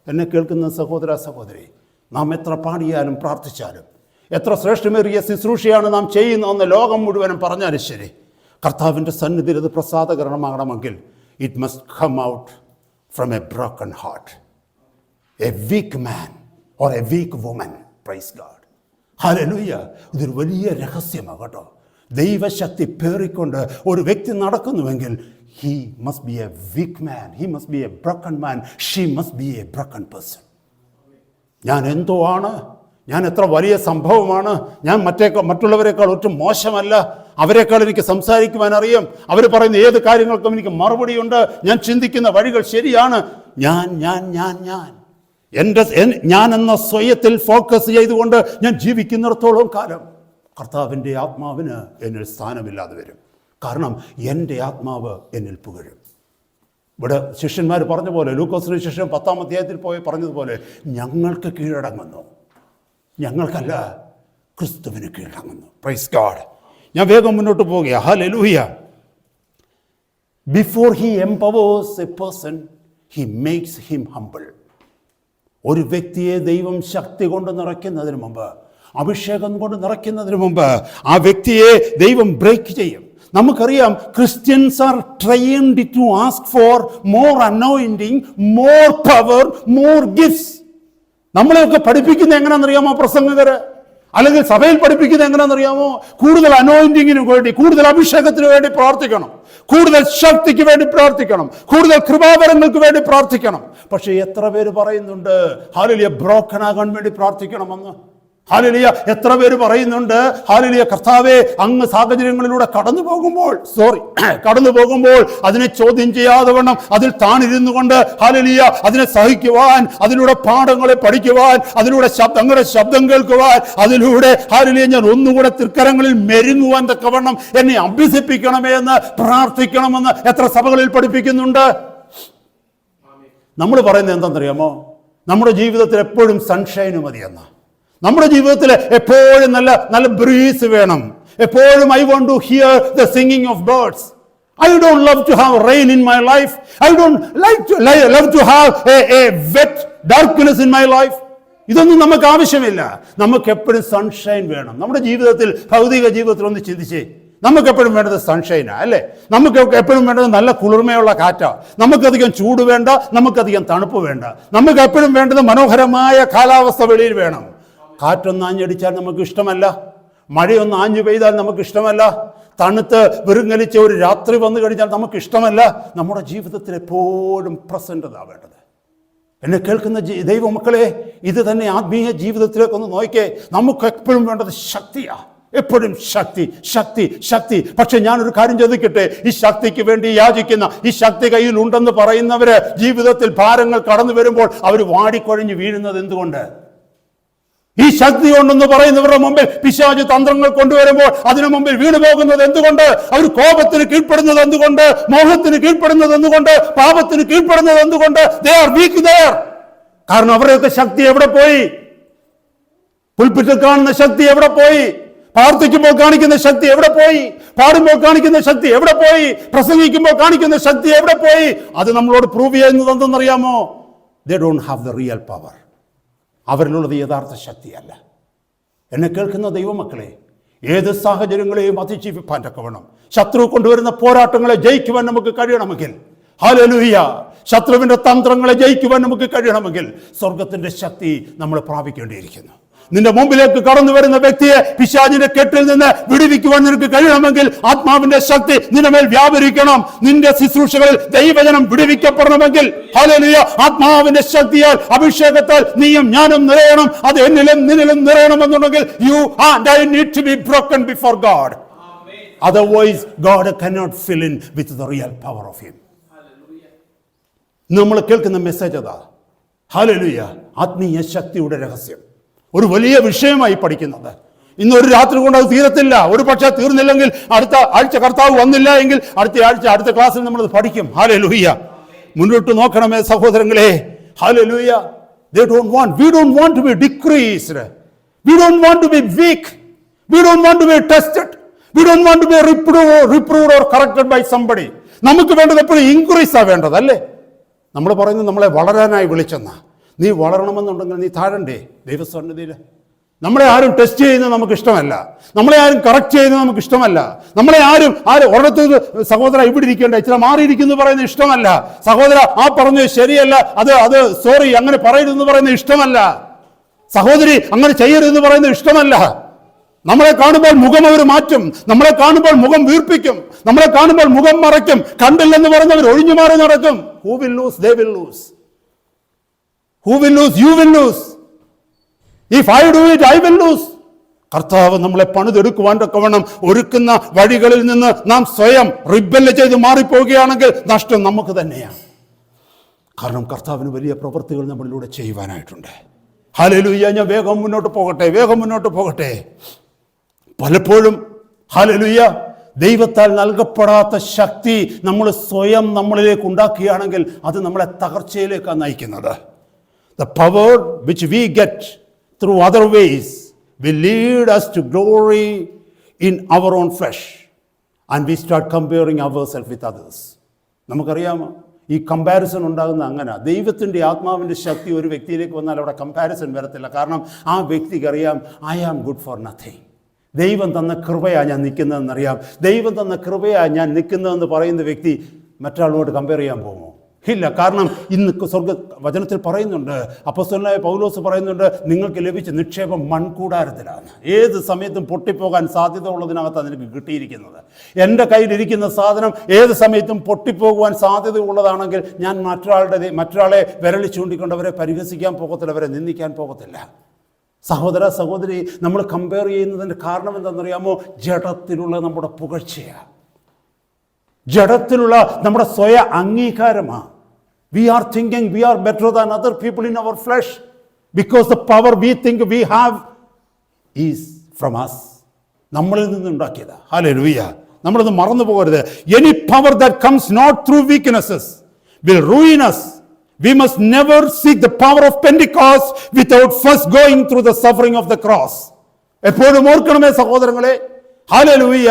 എന്നെ കേൾക്കുന്ന സഹോദര സഹോദരി, നാം എത്ര പാടിയാലും പ്രാർത്ഥിച്ചാലും, എത്ര ശ്രേഷ്ഠമേറിയ ശുശ്രൂഷയാണ് നാം ചെയ്യുന്നതെന്ന് ലോകം മുഴുവനും പറഞ്ഞാലും ശരി, കർത്താവിൻ്റെ സന്നിധിയിൽ അത് പ്രസാദകരമാകണമെങ്കിൽ it must come out from a broken heart. A weak man or a weak woman, praise God, hallelujah. ഇതൊരു വലിയ രഹസ്യമാണ് കേട്ടോ. ദൈവശക്തി പേറിക്കൊണ്ട് ഒരു വ്യക്തി നടക്കുന്നുവെങ്കിൽ he must be a weak man, he must be a broken man, she must be a broken person. ഞാൻ എന്തോ ആണ്, ഞാൻ എത്ര വലിയ സംഭവമാണ്, ഞാൻ മറ്റുള്ളവരെക്കാൾ ഒട്ടും മോശമല്ല, അവരെക്കാൾ എനിക്ക് സംസാരിക്കുവാൻ അറിയാം, അവർ പറയുന്ന ഏത് കാര്യങ്ങൾക്കും എനിക്ക് മറുപടിയുണ്ട്, ഞാൻ ചിന്തിക്കുന്ന വഴികൾ ശരിയാണ്, ഞാൻ എന്ന സ്വയത്തിൽ ഫോക്കസ് ചെയ്തുകൊണ്ട് ഞാൻ ജീവിക്കുന്നിടത്തോളം കാലം കർത്താവിൻ്റെ ആത്മാവിന് എന്നിൽ സ്ഥാനമില്ലാതെ വരും. കാരണം എൻ്റെ ആത്മാവ് എന്നിൽ പുകഴും. ഇവിടെ ശിഷ്യന്മാർ പറഞ്ഞ പോലെ, ലൂക്കോസിന്റെ ശിഷ്യൻ 10-ാം അധ്യായത്തിൽ പോയി പറഞ്ഞതുപോലെ, ഞങ്ങൾക്ക് കീഴടങ്ങുന്നു, ഞങ്ങൾക്കല്ല ക്രിസ്തുവിന് കീഴടങ്ങുന്നു. Praise God. ഞാൻ വേഗം മുന്നോട്ട് പോകുക. Hallelujah. Before he empowers A person, he makes him humble. ഒരു വ്യക്തിയെ ദൈവം ശക്തി കൊണ്ട് നിറയ്ക്കുന്നതിന് മുമ്പ്, അഭിഷേകം കൊണ്ട് നിറയ്ക്കുന്നതിന് മുമ്പ് ആ വ്യക്തിയെ ദൈവം ബ്രേക്ക് ചെയ്യും. നമുക്കറിയാം, Christians are trained to ask for more anointing, more power, more gifts. നമ്മളെയൊക്കെ പഠിപ്പിക്കുന്നത് എങ്ങനെയാണെന്നറിയാമോ പ്രസംഗകര്? അല്ലെങ്കിൽ സഭയിൽ പഠിപ്പിക്കുന്നത് എങ്ങനെയാണെന്നറിയാമോ? കൂടുതൽ അനോയിന്റിങ്ങിന് വേണ്ടി, കൂടുതൽ അഭിഷേകത്തിന് വേണ്ടി പ്രാർത്ഥിക്കണം, കൂടുതൽ ശക്തിക്ക് വേണ്ടി പ്രാർത്ഥിക്കണം, കൂടുതൽ കൃപാവരങ്ങൾക്ക് വേണ്ടി പ്രാർത്ഥിക്കണം. പക്ഷെ എത്ര പേര് പറയുന്നുണ്ട് ഹല്ലേലൂയ ബ്രോക്കൺ ആകാൻ വേണ്ടി പ്രാർത്ഥിക്കണമെന്ന്? ഹല്ലേലൂയ എത്ര പേര് പറയുന്നുണ്ട് ഹല്ലേലൂയ കർത്താവേ, അങ്ങ് സാഹചര്യങ്ങളിലൂടെ കടന്നു പോകുമ്പോൾ അതിനെ ചോദ്യം ചെയ്യാതെ വണ്ണം അതിൽ താണിരുന്നു കൊണ്ട് ഹല്ലേലൂയ അതിനെ സഹിക്കുവാൻ, അതിലൂടെ പാഠങ്ങളെ പഠിക്കുവാൻ, അതിലൂടെ അങ്ങയുടെ ശബ്ദം കേൾക്കുവാൻ, അതിലൂടെ ഹല്ലേലൂയ ഞാൻ ഒന്നുകൂടെ തൃക്കരങ്ങളിൽ മെരുങ്ങുവാൻ തക്കവണ്ണം എന്നെ അഭ്യസിപ്പിക്കണമേ എന്ന് പ്രാർത്ഥിക്കണമെന്ന് എത്ര സഭകളിൽ പഠിപ്പിക്കുന്നുണ്ട്. നമ്മൾ പറയുന്നത് എന്താണെന്നറിയാമോ? നമ്മുടെ ജീവിതത്തിൽ എപ്പോഴും സൺഷൈന് മതിയെന്ന. നമ്മുടെ ജീവിതത്തിൽ എപ്പോഴും നല്ല നല്ല ബ്രീസ് വേണം. എപ്പോഴും I want to hear the singing of birds. I don't love to have rain in my life. I don't love to have a wet darkness in my life. ഇതൊന്നും നമുക്ക് ആവശ്യമില്ല. നമുക്ക് എപ്പോഴും സൺഷൈൻ വേണം. നമ്മുടെ ജീവിതത്തിൽ, ഭൗതിക ജീവിതത്തിൽ ഒന്ന് ചിന്തിച്ചേ, നമുക്ക് എപ്പോഴും വേണ്ടത് സൺഷൈനാ അല്ലേ? നമുക്ക് എപ്പോഴും വേണ്ടത് നല്ല കുളിർമയുള്ള കാറ്റാ. നമുക്കധികം ചൂട് വേണ്ട, നമുക്കധികം തണുപ്പ് വേണ്ട. നമുക്ക് എപ്പോഴും വേണ്ടത് മനോഹരമായ കാലാവസ്ഥ വെളിയിൽ വേണം. കാറ്റൊന്ന് ആഞ്ഞടിച്ചാൽ നമുക്ക് ഇഷ്ടമല്ല, മഴയൊന്ന് ആഞ്ഞു പെയ്താൽ നമുക്ക് ഇഷ്ടമല്ല, തണുത്ത് വെറുങ്ങലിച്ച ഒരു രാത്രി വന്നു കഴിഞ്ഞാൽ നമുക്ക് ഇഷ്ടമല്ല. നമ്മുടെ ജീവിതത്തിൽ എപ്പോഴും പ്രസന്റ് ആവേണ്ടത്. എന്നെ കേൾക്കുന്ന ദൈവമക്കളെ, ഇത് തന്നെ ആത്മീയ ജീവിതത്തിലേക്കൊന്ന് നോക്കിക്കേ. നമുക്ക് എപ്പോഴും വേണ്ടത് ശക്തിയാ, എപ്പോഴും ശക്തി ശക്തി ശക്തി. പക്ഷെ ഞാനൊരു കാര്യം ചോദിക്കട്ടെ, ഈ ശക്തിക്ക് വേണ്ടി യാചിക്കുന്ന, ഈ ശക്തി കയ്യിൽ ഉണ്ടെന്ന് പറയുന്നവര് ജീവിതത്തിൽ ഭാരങ്ങൾ കടന്നു വരുമ്പോൾ അവർ വാടിക്കൊഴിഞ്ഞ് വീഴുന്നത് എന്തുകൊണ്ട്? ഈ ശക്തി ഉണ്ടെന്ന് പറയുന്നവരുടെ മുമ്പിൽ പിശാച് തന്ത്രങ്ങൾ കൊണ്ടുവരുമ്പോൾ അതിനു മുമ്പിൽ വീണു പോകുന്നത് എന്തുകൊണ്ട്? അവർ കോപത്തിന് കീഴ്പ്പെടുന്നത് എന്തുകൊണ്ട്? മോഹത്തിന് കീഴ്പ്പെടുന്നത് എന്തുകൊണ്ട്? പാപത്തിന് കീഴ്പ്പെടുന്നത് എന്തുകൊണ്ട്? They are weak there. കാരണം അവരുടെയൊക്കെ ശക്തി എവിടെ പോയി? പുൽപ്പിറ്റിൽ കാണുന്ന ശക്തി എവിടെ പോയി? പ്രാർത്ഥിക്കുമ്പോൾ കാണിക്കുന്ന ശക്തി എവിടെ പോയി? പാടുമ്പോൾ കാണിക്കുന്ന ശക്തി എവിടെ പോയി? പ്രസംഗിക്കുമ്പോൾ കാണിക്കുന്ന ശക്തി എവിടെ പോയി? അത് നമ്മളോട് പ്രൂവ് ചെയ്യുന്നത് എന്തെന്നറിയാമോ? They don't have the real power. അവരിലുള്ളത് യഥാർത്ഥ ശക്തിയല്ല. എന്നെ കേൾക്കുന്ന ദൈവമക്കളെ, ഏത് സാഹചര്യങ്ങളെയും അതിജീവിപ്പാൻ തക്കവണ്ണം, ശത്രു കൊണ്ടുവരുന്ന പോരാട്ടങ്ങളെ ജയിക്കുവാൻ നമുക്ക് കഴിയണമെങ്കിൽ, ഹല്ലേലൂയ, ശത്രുവിന്റെ തന്ത്രങ്ങളെ ജയിക്കുവാൻ നമുക്ക് കഴിയണമെങ്കിൽ സ്വർഗത്തിന്റെ ശക്തി നമ്മൾ പ്രാപിക്കേണ്ടിയിരിക്കുന്നു. നിന്റെ മുമ്പിലേക്ക് കടന്നു വരുന്ന വ്യക്തിയെ പിശാചിന്റെ കെട്ടിൽ നിന്ന് വിടുവിക്കുവാൻ നിനക്ക് കഴിയണമെങ്കിൽ ആത്മാവിന്റെ ശക്തി നിന്റെ മേൽ വ്യാപരിക്കണം. നിന്റെ ശുശ്രൂഷകളിൽ ദൈവജനം വിടുവിക്കപ്പെടണമെങ്കിൽ ഹല്ലേലൂയ ആത്മാവിന്റെ ശക്തിയാൽ, അഭിഷേകത്താൽ നീയും ഞാനും നിറയണം. അത് എന്നിലും നിന്നിലും നിറയണമെന്നുണ്ടെങ്കിൽ you and I need to be broken before God. Otherwise, God cannot fill in with the real power of Him. നമ്മൾ കേൾക്കുന്ന മെസ്സേജ് അതാ. ഹല്ലേലൂയ. ആത്മീയ ശക്തിയുടെ രഹസ്യം ഒരു വലിയ വിഷയമായി പഠിക്കുന്നത്. ഇന്നൊരു രാത്രി കൊണ്ട് അത് തീരത്തില്ല. ഒരു പക്ഷേ തീർന്നില്ലെങ്കിൽ അടുത്ത ആഴ്ച കർത്താവ് വന്നില്ല എങ്കിൽ അടുത്ത ആഴ്ച അടുത്ത ക്ലാസ്സിൽ നമ്മൾ പഠിക്കും. ഹല്ലേലൂയ. മുന്നോട്ട് നോക്കണമേ സഹോദരങ്ങളെ. Hallelujah. We don't want to be decreased. We don't want to be weak. We don't want to be tested. We don't want to be reproved or corrected by somebody. നമുക്ക് വേണ്ടത് എപ്പോഴും ഇൻക്രീസാ വേണ്ടത് അല്ലേ? നമ്മൾ പറയുന്നത് നമ്മളെ വളരാനായി വിളിച്ചെന്ന. നീ വളരണമെന്നുണ്ടെങ്കിൽ നീ താഴണ്ടേ ദൈവസന്നിധിയിൽ? നമ്മളെ ആരും ടെസ്റ്റ് ചെയ്യുന്നത് നമുക്ക് ഇഷ്ടമല്ല. നമ്മളെ ആരും കറക്റ്റ് ചെയ്യുന്നത് നമുക്ക് ഇഷ്ടമല്ല. നമ്മളെ ആരും ഒരിടത്ത് സഹോദര ഇവിടെ ഇരിക്കേണ്ട ഇച്ചിരി മാറിയിരിക്കുന്നു പറയുന്നത് ഇഷ്ടമല്ല. സഹോദര ആ പറഞ്ഞത് ശരിയല്ല, അത് സോറി അങ്ങനെ പറയരുതെന്ന് പറയുന്നത് ഇഷ്ടമല്ല. സഹോദരി അങ്ങനെ ചെയ്യരുതെന്ന് പറയുന്നത് ഇഷ്ടമല്ല. നമ്മളെ കാണുമ്പോൾ മുഖം അവർ മാറ്റും. നമ്മളെ കാണുമ്പോൾ മുഖം വീർപ്പിക്കും. നമ്മളെ കാണുമ്പോൾ മുഖം മറയ്ക്കും. കണ്ടില്ലെന്ന് പറയുന്നവർ ഒഴിഞ്ഞു മാറി നടക്കും. Who will lose? They will lose. Who will lose? You will lose. If I do it, I will lose. കർത്താവ് നമ്മളെ പണിതെടുക്കുവാൻ തക്കവണ്ണം ഒരുക്കുന്ന വഴികളിൽ നിന്ന് നാം സ്വയം റിബല്ല് ചെയ്ത് മാറിപ്പോവുകയാണെങ്കിൽ നഷ്ടം നമുക്ക് തന്നെയാണ്. കാരണം കർത്താവിന് വലിയ പ്രവൃത്തികൾ നമ്മളിലൂടെ ചെയ്യുവാനായിട്ടുണ്ട്. ഹല്ലേലൂയ. ഞാൻ വേഗം മുന്നോട്ട് പോകട്ടെ. പലപ്പോഴും ഹല്ലേലൂയ ദൈവത്താൽ നൽകപ്പെടാത്ത ശക്തി നമ്മൾ സ്വയം നമ്മളിലേക്ക് ഉണ്ടാക്കുകയാണെങ്കിൽ അത് നമ്മളെ തകർച്ചയിലേക്കാണ് നയിക്കുന്നത്. The power which we get through other ways will lead us to glory in our own flesh and we start comparing ourselves with others. നമുക്കറിയാമോ ഈ കമ്പാരിസൺ ഉണ്ടാകുന്ന അങ്ങനെ. ദൈവത്തിൻ്റെ ആത്മാവിൻ്റെ ശക്തി ഒരു വ്യക്തിയിലേക്ക് വന്നാൽ അവിടെ കമ്പാരിസൺ വരത്തില്ല. കാരണം ആ വ്യക്തിക്ക് അറിയാം I am good for nothing. ദൈവം തന്ന കൃപയാണ് ഞാൻ നിൽക്കുന്നതെന്നറിയാം. ദൈവം തന്ന കൃപയാണ് ഞാൻ നിൽക്കുന്നതെന്ന് പറയുന്ന വ്യക്തി മറ്റൊരാളോട് കമ്പയർ ചെയ്യാൻ പോകുമോ? ഇല്ല. കാരണം ഇന്ന് സ്വർഗ വചനത്തിൽ പറയുന്നുണ്ട്, അപ്പോസ്തലനായ പൗലോസ് പറയുന്നുണ്ട്, നിങ്ങൾക്ക് ലഭിച്ച നിക്ഷേപം മൺകൂടാരത്തിലാണ്. ഏത് സമയത്തും പൊട്ടിപ്പോകാൻ സാധ്യത ഉള്ളതിനകത്താണ് നിനക്ക് കിട്ടിയിരിക്കുന്നത്. എൻ്റെ കയ്യിലിരിക്കുന്ന സാധനം ഏത് സമയത്തും പൊട്ടിപ്പോകുവാൻ സാധ്യത ഉള്ളതാണെങ്കിൽ ഞാൻ മറ്റൊരാളെ വിരളി ചൂണ്ടിക്കൊണ്ടവരെ പരിഹസിക്കാൻ പോകത്തില്ല, അവരെ നിന്ദിക്കാൻ പോകത്തില്ല. സഹോദര സഹോദരി, നമ്മൾ കമ്പയർ ചെയ്യുന്നതിൻ്റെ കാരണം എന്താണെന്നറിയാമോ? ജഡത്തിലുള്ള നമ്മുടെ പുകഴ്ചയാണ്, ജഡത്തിലുള്ള നമ്മുടെ സ്വയ അംഗീകാരമാണ്. We are thinking we are better than other people in our flesh because the power we think we have is from us. നമ്മളിൽ നിന്നുണ്ടാക്കിയതാ. ഹല്ലേലൂയ. നമ്മളത് മറന്നു പോകരുത്. Any power that comes not through weaknesses will ruin us. We must never seek the power of Pentecost without first going through the suffering of the cross. എപ്പോഴും ഓർക്കണമേ സഹോദരങ്ങളെ. Hallelujah.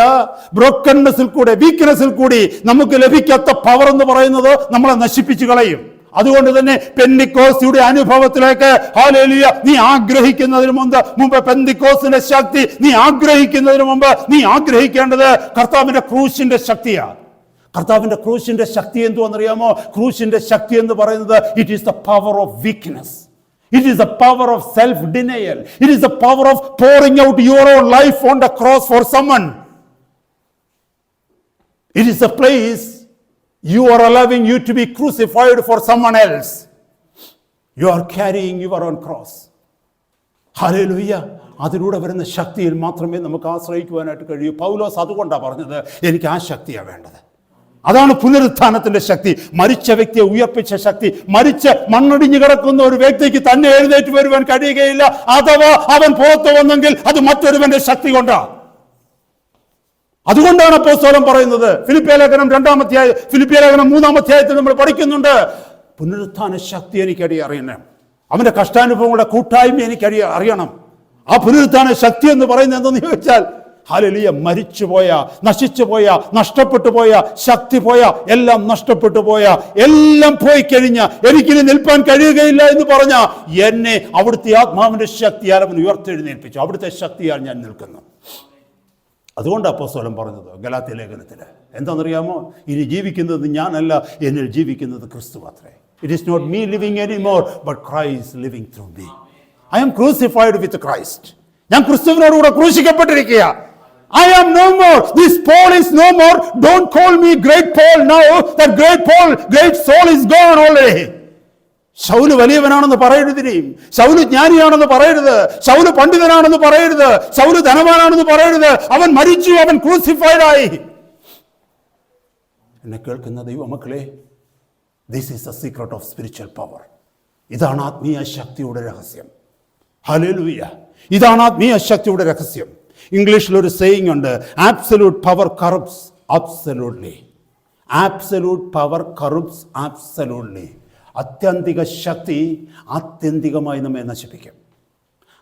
ബ്രോക്കൺനെസ്സിൽ കൂടെ, വീക്ക്നെസ്സിൽ കൂടി നമുക്ക് ലഭിക്കാത്ത പവർ എന്ന് പറയുന്നത് നമ്മളെ നശിപ്പിച്ചു കളയും. അതുകൊണ്ട് തന്നെ പെന്തിക്കോസ്തിയുടെ അനുഭവത്തിലേക്ക് ഹല്ലേലൂയ നീ ആഗ്രഹിക്കുന്നതിന് മുമ്പ് പെന്തിക്കോസ്തിന്റെ ശക്തി നീ ആഗ്രഹിക്കുന്നതിന് മുമ്പ് നീ ആഗ്രഹിക്കേണ്ടത് കർത്താവിന്റെ ക്രൂശിന്റെ ശക്തിയാണ്. കർത്താവിന്റെ ക്രൂശിന്റെ ശക്തി എന്തുവെന്നറിയാമോ? ക്രൂശിന്റെ ശക്തി എന്ന് പറയുന്നത് it is the power of weakness. It is the power of self-denial. It is the power of pouring out your own life on the cross for someone. It is a place you are allowing you to be crucified for someone else. You are carrying your own cross. Hallelujah. അതിലൂടെ വരുന്ന ശക്തിയിൽ മാത്രമേ നമുക്ക് ആശ്രയിക്കുവാനായിട്ട് കഴിയൂ. പൗലോസ് അതുകൊണ്ടാണ് പറഞ്ഞത് എനിക്ക് ആ ശക്തിയാണ് വേണ്ടത്. അതാണ് പുനരുത്ഥാനത്തിന്റെ ശക്തി, മരിച്ച വ്യക്തിയെ ഉയർപ്പിച്ച ശക്തി. മരിച്ച് മണ്ണടിഞ്ഞു കിടക്കുന്ന ഒരു വ്യക്തിക്ക് തന്നെ എഴുന്നേറ്റ് വരുവാൻ കഴിയുകയില്ല. അഥവാ അവൻ പുറത്തു വന്നെങ്കിൽ അത് മറ്റൊരുവന്റെ ശക്തി കൊണ്ടാണ്. അതുകൊണ്ടാണ് അപ്പോസ്തലൻ പറയുന്നത്, ഫിലിപ്പിയ ലേഖനം 3-ാം അധ്യായത്തിൽ നമ്മൾ പഠിക്കുന്നുണ്ട്, പുനരുത്ഥാന ശക്തി എനിക്ക് അറിയണം, അവന്റെ കഷ്ടാനുഭവങ്ങളുടെ കൂട്ടായ്മ എനിക്ക് അറിയണം. ആ പുനരുത്ഥാന ശക്തി എന്ന് പറയുന്നത് എന്തെന്ന് ചോദിച്ചാൽ ഹല്ലേലൂയ, മരിച്ചുപോയ, നശിച്ചുപോയ, നഷ്ടപ്പെട്ടു പോയ, ശക്തി പോയ, എല്ലാം നഷ്ടപ്പെട്ടു പോയ, എല്ലാം പോയി കഴിഞ്ഞ, എനിക്കിനി നിൽപ്പാൻ കഴിയുകയില്ല എന്ന് പറഞ്ഞ എന്നെ അവിടുത്തെ ആത്മാവിന്റെ ശക്തിയാൽ അവൻ ഉയർത്തെഴുന്നേൽപ്പിച്ചു. അവിടുത്തെ ശക്തിയാൽ ഞാൻ നിൽക്കുന്നു. അതുകൊണ്ട് അപ്പോസ്തലൻ പറഞ്ഞത് ഗലാത്യ ലേഖനത്തിൽ എന്താണെന്നറിയാമോ? ഇനി ജീവിക്കുന്നത് ഞാനല്ല, എന്നിൽ ജീവിക്കുന്നത് ക്രിസ്തു മാത്രമേ. It is not me living anymore, but Christ living through me. I am crucified with Christ. ഞാൻ ക്രിസ്തുവിനോടുകൂടെ ക്രൂശിക്കപ്പെട്ടിരിക്കുക. I am no more. This Paul is no more. Don't call me great Paul now. That great Paul, great soul is gone already. Saul വലിയവനാണെന്ന് പറയരുതിനെയും, Saul ജ്ഞാനിയാണെന്ന് പറയരുത്, ശൗല് പണ്ഡിതനാണെന്ന് പറയരുത്, ശൗല് ധനവാനാണെന്ന് പറയരുത്. അവൻ മരിച്ചു, അവൻ ക്രൂസിഫൈഡായി. എന്നെ കേൾക്കുന്ന ദൈവമക്കളെ, this is the secret of spiritual power. ഇതാണ് ആത്മീയ ശക്തിയുടെ രഹസ്യം. ഹല്ലേലൂയ! ഇതാണ് ആത്മീയ ശക്തിയുടെ രഹസ്യം. ഇംഗ്ലീഷിലൊരു സേയിങ് ഉണ്ട്, absolute power corrupts absolutely. Absolute power corrupts absolutely. ആത്യന്തിക ശക്തി ആത്യന്തികമായി നമ്മെ നശിപ്പിക്കും.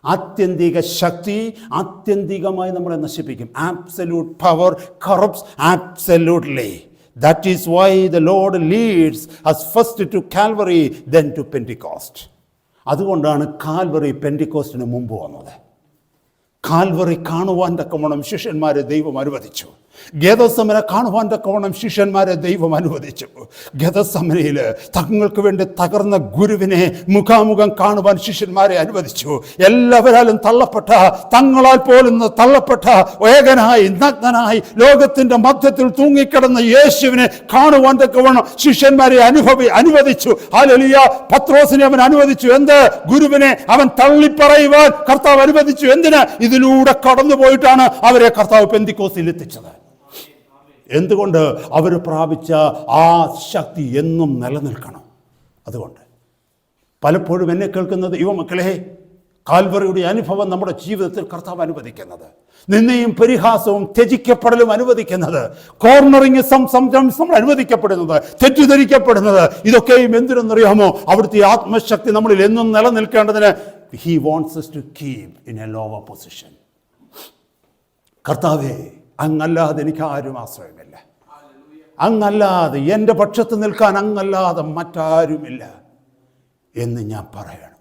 ആത്യന്തിക ശക്തി ആത്യന്തികമായി നമ്മളെ നശിപ്പിക്കും. Absolute power corrupts absolutely. That is why the Lord leads us first to Calvary, then to Pentecost. അതുകൊണ്ടാണ് കാൽവറി പെന്റിക്കോസ്റ്റിന് മുമ്പ് വന്നത്. കാൽവറി കാണുവാൻ തക്കവണ്ണം ശിഷ്യന്മാരെ ദൈവം അനുവദിച്ചു. ഗെഥസമന കാണുവാൻ തക്കവണ്ണം ശിഷ്യന്മാരെ ദൈവം അനുവദിച്ചു. ഗെഥസമനയിൽ തങ്ങൾക്ക് വേണ്ടി തകർന്ന ഗുരുവിനെ മുഖാമുഖം കാണുവാൻ ശിഷ്യന്മാരെ അനുവദിച്ചു. എല്ലാവരാലും തള്ളപ്പെട്ട, തങ്ങളാൽ പോലും തള്ളപ്പെട്ട, ഏകനായി നഗ്നനായി ലോകത്തിന്റെ മധ്യത്തിൽ തൂങ്ങിക്കിടന്ന യേശുവിനെ കാണുവാൻ തക്കവണ്ണം ശിഷ്യന്മാരെ അനുവദിച്ചു. ഹല്ലേലൂയ! പത്രോസിനെ അവൻ അനുവദിച്ചു. എന്ത്? ഗുരുവിനെ അവൻ തള്ളിപ്പറയുവാൻ കർത്താവ് അനുവദിച്ചു. എന്തിന്? ഇതിലൂടെ കടന്നുപോയിട്ടാണ് അവരെ കർത്താവ് പെന്തിക്കോസ്തിൽ എത്തിച്ചത്. എന്തുകൊണ്ട്? അവർ പ്രാപിച്ച ആ ശക്തി എന്നും നിലനിൽക്കണം. അതുകൊണ്ട് പലപ്പോഴും എന്നെ കേൾക്കുന്ന ദൈവമക്കളെ, കാൽവറിയുടെ അനുഭവം നമ്മുടെ ജീവിതത്തിൽ കർത്താവ് അനുവദിക്കുന്നത്, നിന്നെയും പരിഹാസവും ത്യജിക്കപ്പെടലും അനുവദിക്കുന്നത്, കോർണറിങ് നമ്മൾ അനുവദിക്കപ്പെടുന്നത്, തെറ്റിദ്ധരിക്കപ്പെടുന്നത്, ഇതൊക്കെയും എന്തിനെന്നറിയാമോ? അവിടുത്തെ ആത്മശക്തി നമ്മളിൽ എന്നും നിലനിൽക്കേണ്ടതിന്. He wants us to keep in a lower position. കർത്താവേ, അങ്ങല്ലാതെ എനിക്ക് ആരും ആശ്രയമില്ല, അങ്ങല്ലാതെ എൻ്റെ പക്ഷത്ത് നിൽക്കാൻ അങ്ങല്ലാതെ മറ്റാരുമില്ല എന്ന് ഞാൻ പറയണം.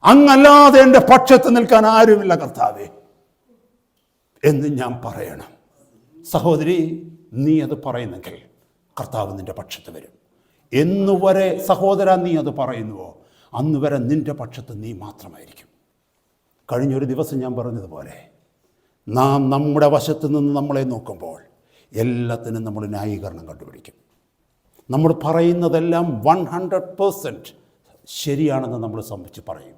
അങ്ങല്ലാതെ എൻ്റെ പക്ഷത്ത് നിൽക്കാൻ ആരുമില്ല കർത്താവേ എന്ന് ഞാൻ പറയണം. സഹോദരി, നീ അത് പറയുന്നെങ്കിൽ കർത്താവ് നിന്റെ പക്ഷത്ത് വരും. എന്നുവരെ സഹോദര നീ അത് പറയുന്നുവോ, അന്ന് വരെ നിന്റെ പക്ഷത്ത് നീ മാത്രമായിരിക്കും. കഴിഞ്ഞൊരു ദിവസം ഞാൻ പറഞ്ഞതുപോലെ, നാം നമ്മുടെ വശത്ത് നിന്ന് നമ്മളെ നോക്കുമ്പോൾ എല്ലാത്തിനും നമ്മൾ ന്യായീകരണം കണ്ടുപിടിക്കും. നമ്മൾ പറയുന്നതെല്ലാം 100% ശരിയാണെന്ന് നമ്മൾ സംബന്ധിച്ച് പറയും,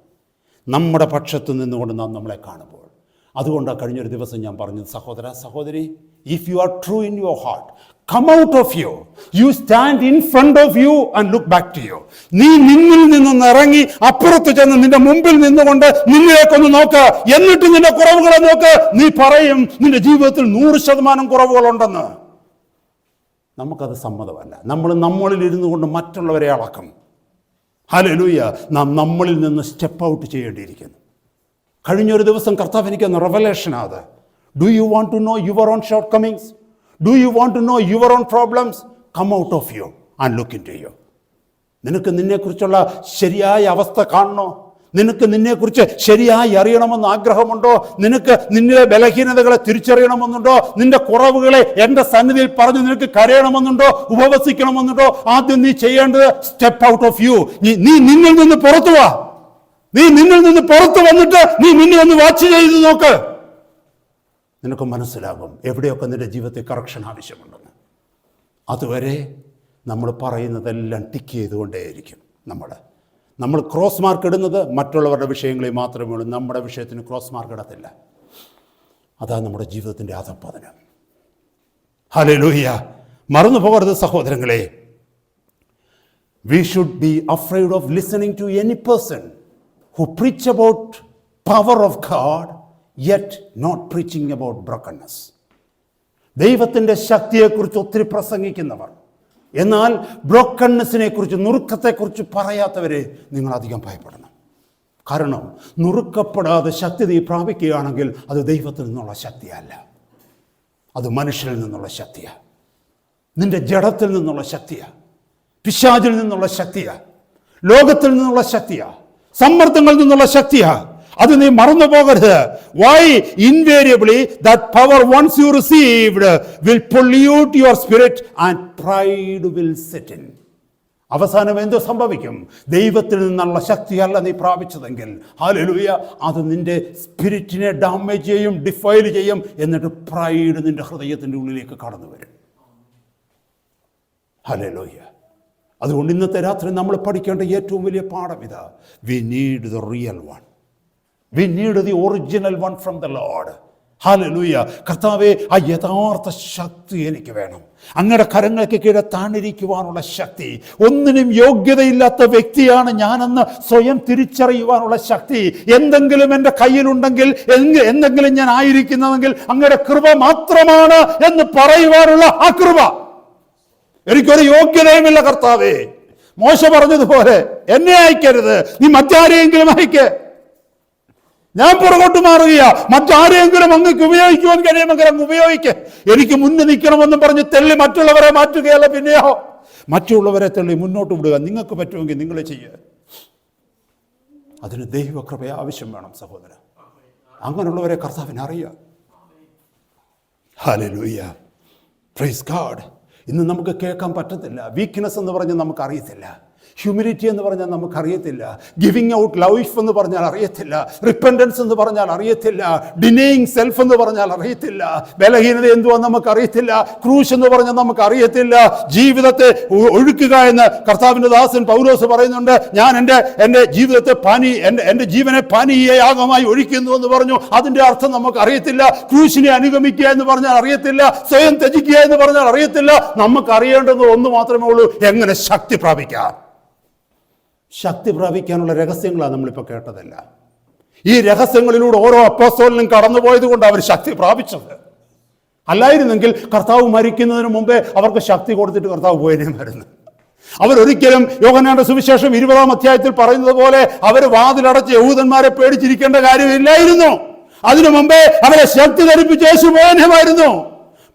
നമ്മുടെ പക്ഷത്ത് നിന്നുകൊണ്ട് നാം നമ്മളെ കാണുമ്പോൾ. അതുകൊണ്ടാണ് കഴിഞ്ഞൊരു ദിവസം ഞാൻ പറഞ്ഞത്, സഹോദര സഹോദരി, if you are true in your heart, come out of you, you stand in front of you and look back to you. നീ നിന്നിൽ നിന്ന് ഇറങ്ങി അപ്പുറത്ത് ചെന്ന് നിന്റെ മുമ്പിൽ നിന്നുകൊണ്ട് നിന്നിലേക്കൊന്ന് നോക്ക്, എന്നിട്ട് നിന്റെ കുറവുകളെ നോക്ക്. നീ പറയും നിന്റെ ജീവിതത്തിൽ 100% കുറവുകളുണ്ടെന്ന്. നമുക്കത് സമ്മതമല്ല. നമ്മളിൽ ഇരുന്നു കൊണ്ട് മറ്റുള്ളവരെ അളക്കും. ഹല്ലേലൂയ! നാം നമ്മളിൽ നിന്ന് സ്റ്റെപ്പ് ഔട്ട് ചെയ്യേണ്ടിയിരിക്കുന്നു. കഴിഞ്ഞൊരു ദിവസം കർത്താവ് എനിക്കൊന്ന് റെവലേഷനാണ്. Do you want to know your own shortcomings? Do you want to know your own problems? Come out of you and look into you. നിനക്ക് നിന്നെക്കുറിച്ചുള്ള ശരിയായ അവസ്ഥ കാണണോ? നിനക്ക് നിന്നെക്കുറിച്ച് ശരിയായി അറിയണമെന്ന് ആഗ്രഹമുണ്ടോ? നിനക്ക് നിന്നിലെ ബലഹീനതകളെ തിരിച്ചറിയണമെന്നുണ്ടോ? നിന്റെ കുറവുകളെ എൻ്റെ സന്നിധിയിൽ പറഞ്ഞ് നിനക്ക് കരയണമെന്നുണ്ടോ? ഉപവസിക്കണമെന്നുണ്ടോ? ആദ്യം നീ ചെയ്യേണ്ടത് സ്റ്റെപ്പ് ഔട്ട് ഓഫ് യു. നീ നിന്നിൽ നിന്ന് പുറത്തു വാ. നീ നിന്നിൽ നിന്ന് പുറത്തു വന്നിട്ട് നീ നിന്നെ ഒന്ന് വാച്ച് ചെയ്ത് നോക്ക്. നിനക്ക് മനസ്സിലാകും എവിടെയൊക്കെ നിന്റെ ജീവിതത്തിൽ കറക്ഷൻ ആവശ്യമുണ്ടെന്ന്. അതുവരെ നമ്മൾ പറയുന്നതെല്ലാം ടിക്ക് ചെയ്തുകൊണ്ടേയിരിക്കും. നമ്മൾ ക്രോസ് മാർക്ക് ഇടുന്നത് മറ്റുള്ളവരുടെ വിഷയങ്ങളിൽ മാത്രമേ ഉള്ളൂ. നമ്മുടെ വിഷയത്തിന് ക്രോസ് മാർക്ക് ഇടത്തില്ല. അതാണ് നമ്മുടെ ജീവിതത്തിൻ്റെ അധപ്പതനം. ഹല്ലേലൂയ! മറന്നു പോകരുത് സഹോദരങ്ങളെ. We should be afraid of listening to any person who preach about power of God yet not preaching about brokenness. ദൈവത്തിൻ്റെ ശക്തിയെക്കുറിച്ച് ഒത്തിരി പ്രസംഗിക്കുന്നവർ, എന്നാൽ ബ്രോക്കൺനെസ്സിനെ കുറിച്ച്, നുറുക്കത്തെക്കുറിച്ച് പറയാത്തവരെ നിങ്ങൾ അധികം ഭയപ്പെടണം. കാരണം നുറുക്കപ്പെടാതെ ശക്തി നീ പ്രാപിക്കുകയാണെങ്കിൽ അത് ദൈവത്തിൽ നിന്നുള്ള ശക്തിയല്ല, അത് മനുഷ്യരിൽ നിന്നുള്ള ശക്തിയാണ്, നിന്റെ ജഡത്തിൽ നിന്നുള്ള ശക്തിയാണ്, പിശാചിൽ നിന്നുള്ള ശക്തിയാണ്, ലോകത്തിൽ നിന്നുള്ള ശക്തിയാണ്, സമ്മർദ്ദങ്ങളിൽ നിന്നുള്ള ശക്തിയാണ്. അത് നീ മറന്നു പോകരുത്. Why? Invariably that power once you received will pollute your spirit and pride will set in. അവസാനം എന്ത് സംഭവിക്കും? ദൈവത്തിൽ നിന്നുള്ള ശക്തിയല്ല നീ പ്രാപിച്ചതെങ്കിൽ, ഹല്ലേലൂയ, അത് നിന്റെ സ്പിരിറ്റിനെ ഡാമേജ് ചെയ്യും, ഡിഫൈൽ ചെയ്യും. എന്നിട്ട് പ്രൈഡ് നിന്റെ ഹൃദയത്തിൻ്റെ ഉള്ളിലേക്ക് കടന്നു വരും. ഹല്ലേലൂയ! അതുകൊണ്ട് ഇന്നത്തെ രാത്രി നമ്മൾ പഠിക്കേണ്ട ഏറ്റവും വലിയ പാഠം ഇതാ. We need the real one. We need the original one from the Lord. Hallelujah. കർത്താവേ, ആ യഥാർത്ഥ ശക്തി എനിക്ക് വേണം. അങ്ങയുടെ കരങ്ങൾക്ക് കീഴെ താണിരിക്കുവാനുള്ള ശക്തി, ഒന്നിനും യോഗ്യതയില്ലാത്ത വ്യക്തിയാണ് ഞാനെന്ന് സ്വയം തിരിച്ചറിയുവാനുള്ള ശക്തി എന്തെങ്കിലും എൻ്റെ കയ്യിലുണ്ടെങ്കിൽ, എന്തെങ്കിലും ഞാൻ ആയിരിക്കുന്നതെങ്കിൽ അങ്ങയുടെ കൃപ മാത്രമാണ് എന്ന് പറയുവാനുള്ള ആ കൃപ. എനിക്കൊരു യോഗ്യതയുമില്ല കർത്താവേ. മോശ പറഞ്ഞതുപോലെ എന്നെ അയക്കരുത്, നീ മറ്റാരെയെങ്കിലും അയക്ക്. ഞാൻ പുറകോട്ട് മാറുകയാ. മറ്റാരെയെങ്കിലും അങ്ങക്ക് ഉപയോഗിക്കുവാൻ കഴിയുമെങ്കിൽ അങ്ങ് ഉപയോഗിക്ക്. എനിക്ക് മുന്നിൽ നിൽക്കണമെന്നും പറഞ്ഞ് തെള്ളി മറ്റുള്ളവരെ മാറ്റുകയല്ല, പിന്നെയോ മറ്റുള്ളവരെ തെള്ളി മുന്നോട്ട് വിടുക. നിങ്ങൾക്ക് പറ്റുമെങ്കിൽ നിങ്ങൾ ചെയ്യുക. അതിന് ദൈവകൃപ ആവശ്യം വേണം സഹോദര. അങ്ങനെയുള്ളവരെ കർത്താവിന് അറിയാം. Hallelujah, praise God. ഇന്ന് നമുക്ക് കേൾക്കാൻ പറ്റത്തില്ല. വീക്ക്നെസ് എന്ന് പറഞ്ഞാൽ നമുക്കറിയത്തില്ല. ഹ്യൂമിലിറ്റി എന്ന് പറഞ്ഞാൽ നമുക്കറിയത്തില്ല. ഗിവിങ് ഔട്ട് ലൈഫ് എന്ന് പറഞ്ഞാൽ അറിയത്തില്ല. റിപ്പൻറ്റൻസ് എന്ന് പറഞ്ഞാൽ അറിയത്തില്ല. ഡിനേയിങ് സെൽഫ് എന്ന് പറഞ്ഞാൽ അറിയത്തില്ല. ബലഹീനത എന്തുവാന്ന് നമുക്കറിയത്തില്ല. ക്രൂശ് എന്ന് പറഞ്ഞാൽ നമുക്കറിയത്തില്ല. ജീവിതത്തെ ഒഴുക്കുക എന്ന് കർത്താവിൻ്റെ ദാസൻ പൗലോസ് പറയുന്നുണ്ട്. ഞാൻ എൻ്റെ ജീവിതത്തെ എൻ്റെ ജീവനെ പാനീയയാഗമായി ഒഴിക്കുന്നു എന്ന് പറഞ്ഞു. അതിൻ്റെ അർത്ഥം നമുക്കറിയത്തില്ല. ക്രൂശിനെ അനുഗമിക്കുക എന്ന് പറഞ്ഞാൽ അറിയത്തില്ല. സ്വയം ത്യജിക്കുക എന്ന് പറഞ്ഞാൽ അറിയത്തില്ല. നമുക്കറിയേണ്ടത് ഒന്ന് മാത്രമേ ഉള്ളൂ: എങ്ങനെ ശക്തി പ്രാപിക്കാം. ശക്തി പ്രാപിക്കാനുള്ള രഹസ്യങ്ങളാണ് നമ്മളിപ്പോൾ കേട്ടതല്ല. ഈ രഹസ്യങ്ങളിലൂടെ ഓരോ അപ്പോസ്തലനും കടന്നുപോയത് കൊണ്ട് അവർ ശക്തി പ്രാപിച്ചത്. അല്ലായിരുന്നെങ്കിൽ കർത്താവ് മരിക്കുന്നതിന് മുമ്പേ അവർക്ക് ശക്തി കൊടുത്തിട്ട് കർത്താവ് പോയനേമായിരുന്നു. അവരൊരിക്കലും യോഹന്നാന്റെ സുവിശേഷം 20-ാം അധ്യായത്തിൽ പറയുന്നത് പോലെ അവർ വാതിലടച്ച് യഹൂദന്മാരെ പേടിച്ചിരിക്കേണ്ട കാര്യമില്ലായിരുന്നു. അതിനു മുമ്പേ അവരെ ശക്തി ധരിപ്പിച്ച് യേശു പോയനേമായിരുന്നു.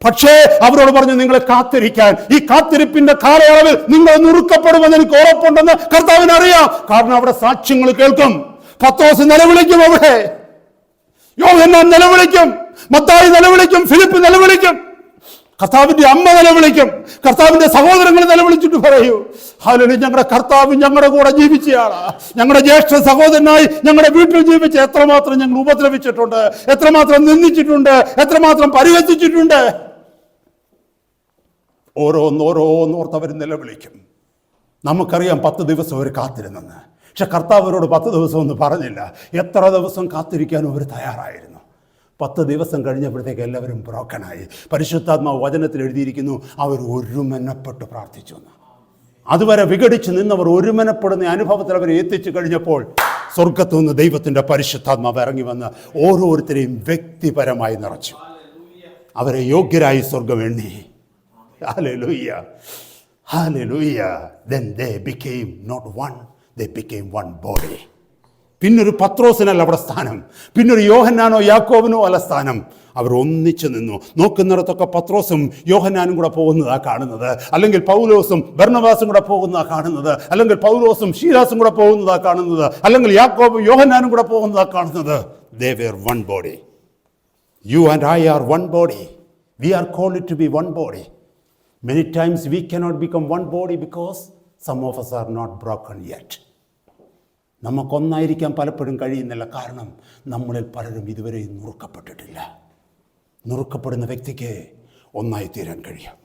പക്ഷേ അവരോട് പറഞ്ഞു, നിങ്ങളെ കാത്തിരിക്കാൻ. ഈ കാത്തിരിപ്പിന്റെ കാലയളവിൽ നിങ്ങൾ നുറുക്കപ്പെടുമെന്ന് എനിക്ക് ഉറപ്പുണ്ടെന്ന് കർത്താവിന് അറിയാം. കാരണം അവിടെ സാക്ഷ്യങ്ങൾ കേൾക്കും. പത്രോസ് നിലവിളിക്കും, അവിടെ യോഹന്നാൻ നിലവിളിക്കും, മത്തായി നിലവിളിക്കും, ഫിലിപ്പ് നിലവിളിക്കും, കർത്താവിന്റെ അമ്മ നിലവിളിക്കും, കർത്താവിന്റെ സഹോദരങ്ങൾ നിലവിളിച്ചിട്ട് പറയൂ, ഹല്ലേലൂയ, ഞങ്ങളുടെ കർത്താവ് ഞങ്ങളുടെ കൂടെ ജീവിച്ചയാളാ. ഞങ്ങളുടെ ജ്യേഷ്ഠ സഹോദരനായി ഞങ്ങളുടെ വീട്ടിൽ ജീവിച്ച് എത്രമാത്രം ഞങ്ങൾ ഉപദ്രവിച്ചിട്ടുണ്ട്, എത്രമാത്രം നിന്ദിച്ചിട്ടുണ്ട്, എത്രമാത്രം പരിഹസിച്ചിട്ടുണ്ട്. ഓരോന്നോർത്തവർ നിലവിളിക്കും. നമുക്കറിയാം 10 ദിവസം അവർ കാത്തിരുന്നെന്ന്. പക്ഷെ കർത്താവരോട് 10 ദിവസം ഒന്നും പറഞ്ഞില്ല. എത്ര ദിവസം കാത്തിരിക്കാനും അവർ തയ്യാറായിരുന്നു. 10 ദിവസം കഴിഞ്ഞപ്പോഴത്തേക്ക് എല്ലാവരും ബ്രോക്കണായി. പരിശുദ്ധാത്മാവ് വചനത്തിൽ എഴുതിയിരിക്കുന്നു, അവർ ഒരുമനപ്പെട്ട് പ്രാർത്ഥിച്ചു എന്ന്. അതുവരെ വിഘടിച്ച് നിന്നവർ ഒരുമനപ്പെടുന്ന അനുഭവത്തിൽ അവരെ എത്തിച്ചു കഴിഞ്ഞപ്പോൾ സ്വർഗത്തു നിന്ന് ദൈവത്തിൻ്റെ പരിശുദ്ധാത്മാവ് ഇറങ്ങി വന്ന് ഓരോരുത്തരെയും വ്യക്തിപരമായി നിറച്ചു. അവരെ യോഗ്യരായി സ്വർഗം എണ്ണി. Hallelujah. Hallelujah. Then they became not one, they became one body. പിന്നൊരു പത്രോസിനല്ല അവിടെ സ്ഥാനം, പിന്നൊരു യോഹന്നാനോ യാക്കോബിനോ അല്ല സ്ഥാനം. അവർ ഒന്നിച്ചു നിന്നു. നോക്കുന്നിടത്തൊക്കെ പത്രോസും യോഹന്നാനും കൂടെ പോകുന്നതാണ് കാണുന്നത്, അല്ലെങ്കിൽ പൗലോസും ബർന്നബാസും കൂടെ പോകുന്നതാണ് കാണുന്നത്, അല്ലെങ്കിൽ പൗലോസും ശീലാസും കൂടെ പോകുന്നതാണ് കാണുന്നത്, അല്ലെങ്കിൽ യാക്കോബും യോഹന്നാനും കൂടെ പോകുന്നതാണ് കാണുന്നത്. They were one body. You and I are one body. We are called to be one body. Many times we cannot become one body because some of us are not broken yet. നമുക്കൊന്നായിരിക്കാൻ പലപ്പോഴും കഴിയുന്നില്ല. കാരണം നമ്മളിൽ പലരും ഇതുവരെ നുറുക്കപ്പെട്ടിട്ടില്ല. നുറുക്കപ്പെടുന്ന വ്യക്തിക്ക് ഒന്നായി തീരാൻ കഴിയും.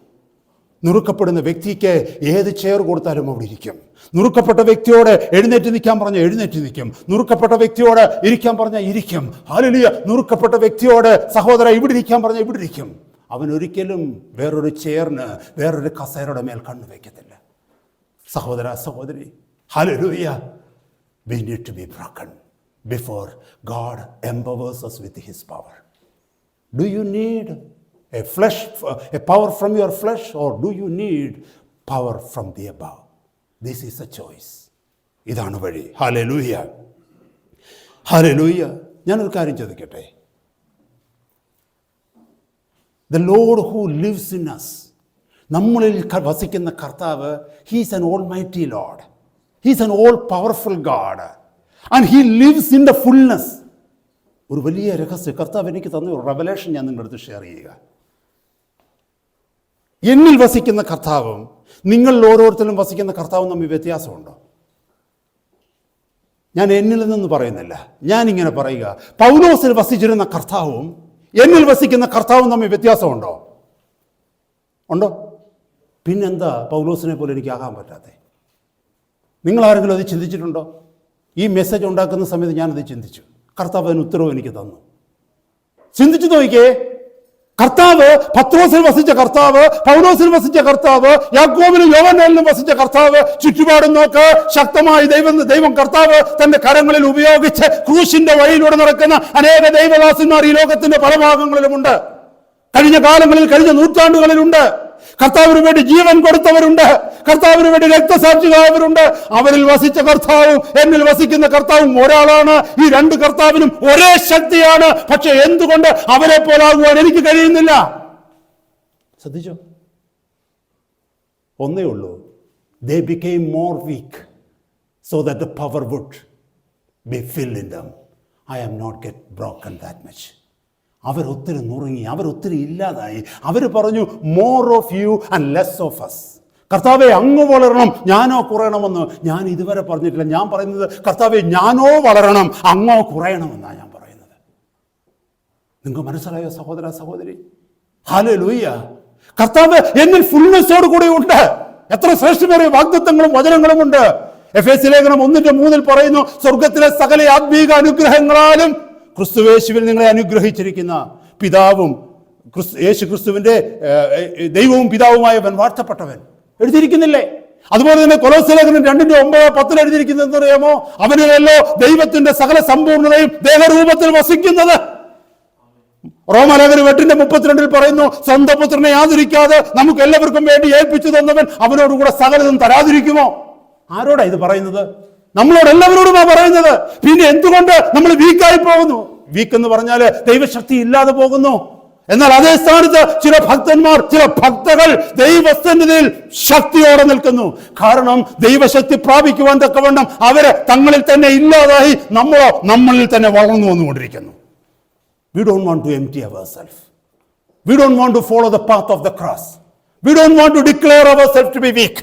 നുറുക്കപ്പെടുന്ന വ്യക്തിക്ക് ഏത് ചെയർ കൊടുത്താലും അവിടെ ഇരിക്കും. നുറുക്കപ്പെട്ട വ്യക്തിയോട് എഴുന്നേറ്റ് നിൽക്കാൻ പറഞ്ഞാൽ എഴുന്നേറ്റ് നിൽക്കും. നുറുക്കപ്പെട്ട വ്യക്തിയോട് ഇരിക്കാൻ പറഞ്ഞാൽ ഇരിക്കും. ഹല്ലേലൂയ. നുറുക്കപ്പെട്ട വ്യക്തിയോട് സഹോദര ഇവിടെ ഇരിക്കാൻ പറഞ്ഞാൽ ഇവിടെ ഇരിക്കും. അവൻ ഒരിക്കലും വേറൊരു ചെയറിന്, വേറൊരു കസേരയുടെ മേൽ കണ്ണു വയ്ക്കത്തില്ല. സഹോദര സഹോദരി, hallelujah. We need to be broken before God empowers us with His power. Do you need a power from your flesh, or do you need power from the above? This is a choice. ഇതാണ് വഴി. Hallelujah, hallelujah. ഞാനൊരു കാര്യം ചോദിക്കട്ടെ. The Lord who lives in us, നമ്മളിൽ വസിക്കുന്ന കർത്താവ്, He is an almighty Lord. He is an all-powerful God. And He lives in the fullness. ഒരു വലിയ രഹസ്യം കർത്താവ് എനിക്ക് തന്ന ഒരു റെവലേഷൻ ഞാൻ നിങ്ങളുടെ അടുത്ത് ഷെയർ ചെയ്യുക. എന്നിൽ വസിക്കുന്ന കർത്താവും നിങ്ങളിൽ ഓരോരുത്തരും വസിക്കുന്ന കർത്താവും തമ്മിൽ വ്യത്യാസമുണ്ടോ? ഞാൻ എന്നിൽ നിന്ന് പറയുന്നില്ല, ഞാനിങ്ങനെ പറയുക, പൗലോസിൽ വസിച്ചിരുന്ന കർത്താവും എന്നിൽ വസിക്കുന്ന കർത്താവും തമ്മിൽ വ്യത്യാസമുണ്ടോ? ഉണ്ടോ? പിന്നെന്താ പൗലോസിനെ പോലെ എനിക്കാകാൻ പറ്റാത്തേ? നിങ്ങൾ ആരെങ്കിലും അത് ചിന്തിച്ചിട്ടുണ്ടോ? ഈ മെസ്സേജ് ഉണ്ടാക്കുന്ന സമയത്ത് ഞാനത് ചിന്തിച്ചു. കർത്താവ് അതിന് ഉത്തരവ് എനിക്ക് തന്നു. ചിന്തിച്ചു നോക്കിയേ, കർത്താവ് പത്രോസിൽ വസിച്ച കർത്താവ്, പൗലോസിൽ വസിച്ച കർത്താവ്, യാക്കോബിലും യോഹന്നാനിലും വസിച്ച കർത്താവ്, ചുറ്റുപാടും നോക്ക്, ശക്തമായി ദൈവം കർത്താവ് തന്റെ കരങ്ങളിൽ ഉപയോഗിച്ച് ക്രൂശിന്റെ വഴിയിലൂടെ നടക്കുന്ന അനേക ദൈവദാസന്മാർ ഈ ലോകത്തിന്റെ പല ഭാഗങ്ങളിലുമുണ്ട്. കഴിഞ്ഞ കാലങ്ങളിൽ, കഴിഞ്ഞ നൂറ്റാണ്ടുകളിലുണ്ട്. കർത്താവിന് വേണ്ടി ജീവൻ കൊടുത്തവരുണ്ട്, കർത്താവിന് വേണ്ടി രക്തസാക്ഷികളായവരുണ്ട്. അവരിൽ വസിച്ച കർത്താവും എന്നിൽ വസിക്കുന്ന കർത്താവും ഒരാളാണ്. ഈ രണ്ട് കർത്താവിനും ഒരേ ശക്തിയാണ്. പക്ഷെ എന്തുകൊണ്ട് അവരെ പോലാകുവാൻ എനിക്ക് കഴിയുന്നില്ല? ശ്രദ്ധിച്ചോ? ഒന്നേ ഉള്ളൂ, they became more weak so that the power would be filled in them. I am not get broken that much. അവരൊത്തിരി നുറുങ്ങി, അവരൊത്തിരി ഇല്ലാതായി. അവർ പറഞ്ഞു, more of you and less of us. കർത്താവെ അങ്ങ് വളരണം, ഞാനോ കുറയണമെന്ന് ഞാൻ ഇതുവരെ പറഞ്ഞിട്ടില്ല. ഞാൻ പറയുന്നത്, കർത്താവെ ഞാനോ വളരണം, അങ്ങോ കുറയണമെന്നാണ് ഞാൻ പറയുന്നത്. നിങ്ങൾക്ക് മനസ്സിലായോ സഹോദര സഹോദരി? ഹല്ലേലൂയ. കർത്താവ് എന്നിൽ ഫുൾനെസ്സോട് കൂടി ഉണ്ട്. എത്ര ശ്രേഷ്ഠമേറിയ വാഗ്ദത്തങ്ങളും വചനങ്ങളും ഉണ്ട്. എഫേസ്യ ലേഖനം 1:3 പറയുന്നു, സ്വർഗത്തിലെ സകല ആത്മീക അനുഗ്രഹങ്ങളാലും ക്രിസ്തുയേശുവിൽ നിങ്ങളെ അനുഗ്രഹിച്ചിരിക്കുന്ന പിതാവും യേശു ക്രിസ്തുവിന്റെ ദൈവവും പിതാവുമായവൻ വാഴ്ത്തപ്പെട്ടവൻ എഴുതിയിരിക്കുന്നില്ലേ? അതുപോലെ തന്നെ കൊലോസ്യ ലേഖനം 2:9-10 എഴുതിയിരിക്കുന്നത് അറിയാമോ? അവനിലല്ലോ ദൈവത്തിന്റെ സകല സമ്പൂർണ്ണതയും ദേഹരൂപത്തിൽ വസിക്കുന്നത്. റോമലേഖനം 8:32 പറയുന്നു, സ്വന്തം പുത്രനെ ആദരിക്കാതെ നമുക്ക് എല്ലാവർക്കും വേണ്ടി ഏൽപ്പിച്ചു തന്നവൻ അവനോടുകൂടെ സകലതും തരാതിരിക്കുമോ? ആരോടാ ഇത് പറയുന്നത്? നമ്മളോട് എല്ലാവരോടുമാ പറയുന്നത്. പിന്നെ എന്തുകൊണ്ട് നമ്മൾ വീക്കായി പോകുന്നു? വീക്ക് എന്ന് പറഞ്ഞാൽ ദൈവശക്തി ഇല്ലാതെ പോകുന്നു. എന്നാൽ അതേ സ്ഥാനത്ത് ചില ഭക്തന്മാർ, ചില ഭക്തകൾ ദൈവസന്നിധിയിൽ ശക്തിയോടെ നിൽക്കുന്നു. കാരണം ദൈവശക്തി പ്രാപിക്കുവാൻ തക്കവണ്ണം അവര് തങ്ങളിൽ തന്നെ ഇല്ലാതായി, നമ്മളോ നമ്മളിൽ തന്നെ വളർന്നു വന്നുകൊണ്ടിരിക്കുന്നു. We don't want to empty ourselves. We don't want to follow the path of the cross. We don't want to declare ourselves to be weak.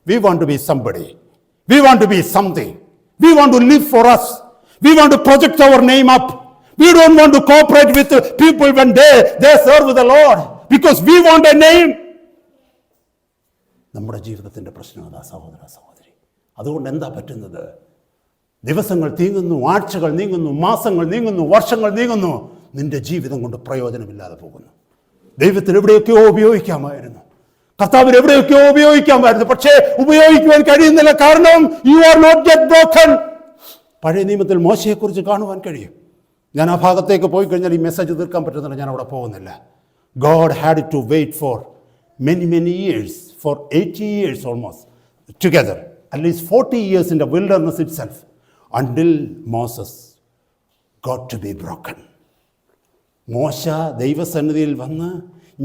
We want to be somebody. We want to be something. We want to live for us. We want to project our name up. We don't want to cooperate with people when they serve the Lord because we want a name. നമ്മുടെ ജീവിതത്തിന്റെ പ്രശ്നം അതാ സഹോദര സഹോദരി. അതുകൊണ്ട് എന്താ പറ്റുന്നത്? ദിവസങ്ങൾ നീങ്ങുന്നു, ആഴ്ചകൾ നീങ്ങുന്നു, മാസങ്ങൾ നീങ്ങുന്നു, വർഷങ്ങൾ നീങ്ങുന്നു. നിന്റെ ജീവിതം കൊണ്ട് പ്രയോജനമില്ലാതെ പോകുന്നു. ദൈവത്തിന് എവിടെയൊക്കെയോ ഉപയോഗിക്കാമായിരുന്നു, കർത്താവിന് എവിടെയൊക്കെയോ ഉപയോഗിക്കാമായിരുന്നു, പക്ഷേ ഉപയോഗിക്കുവാൻ കഴിയുന്നില്ല. കാരണം you are not yet broken. പഴയ നിയമത്തിൽ മോശയെക്കുറിച്ച് കാണുവാൻ കഴിയും. ഞാൻ ആ ഭാഗത്തേക്ക് പോയി കഴിഞ്ഞാൽ ഈ മെസ്സേജ് തീർക്കാൻ പറ്റുന്നില്ല, ഞാൻ അവിടെ പോകുന്നില്ല. God had to wait for many years, for 80 years almost together, at least 40 years in the wilderness itself, until Moses got to be broken. മോശ ദൈവസന്നിധിയിൽ വന്ന്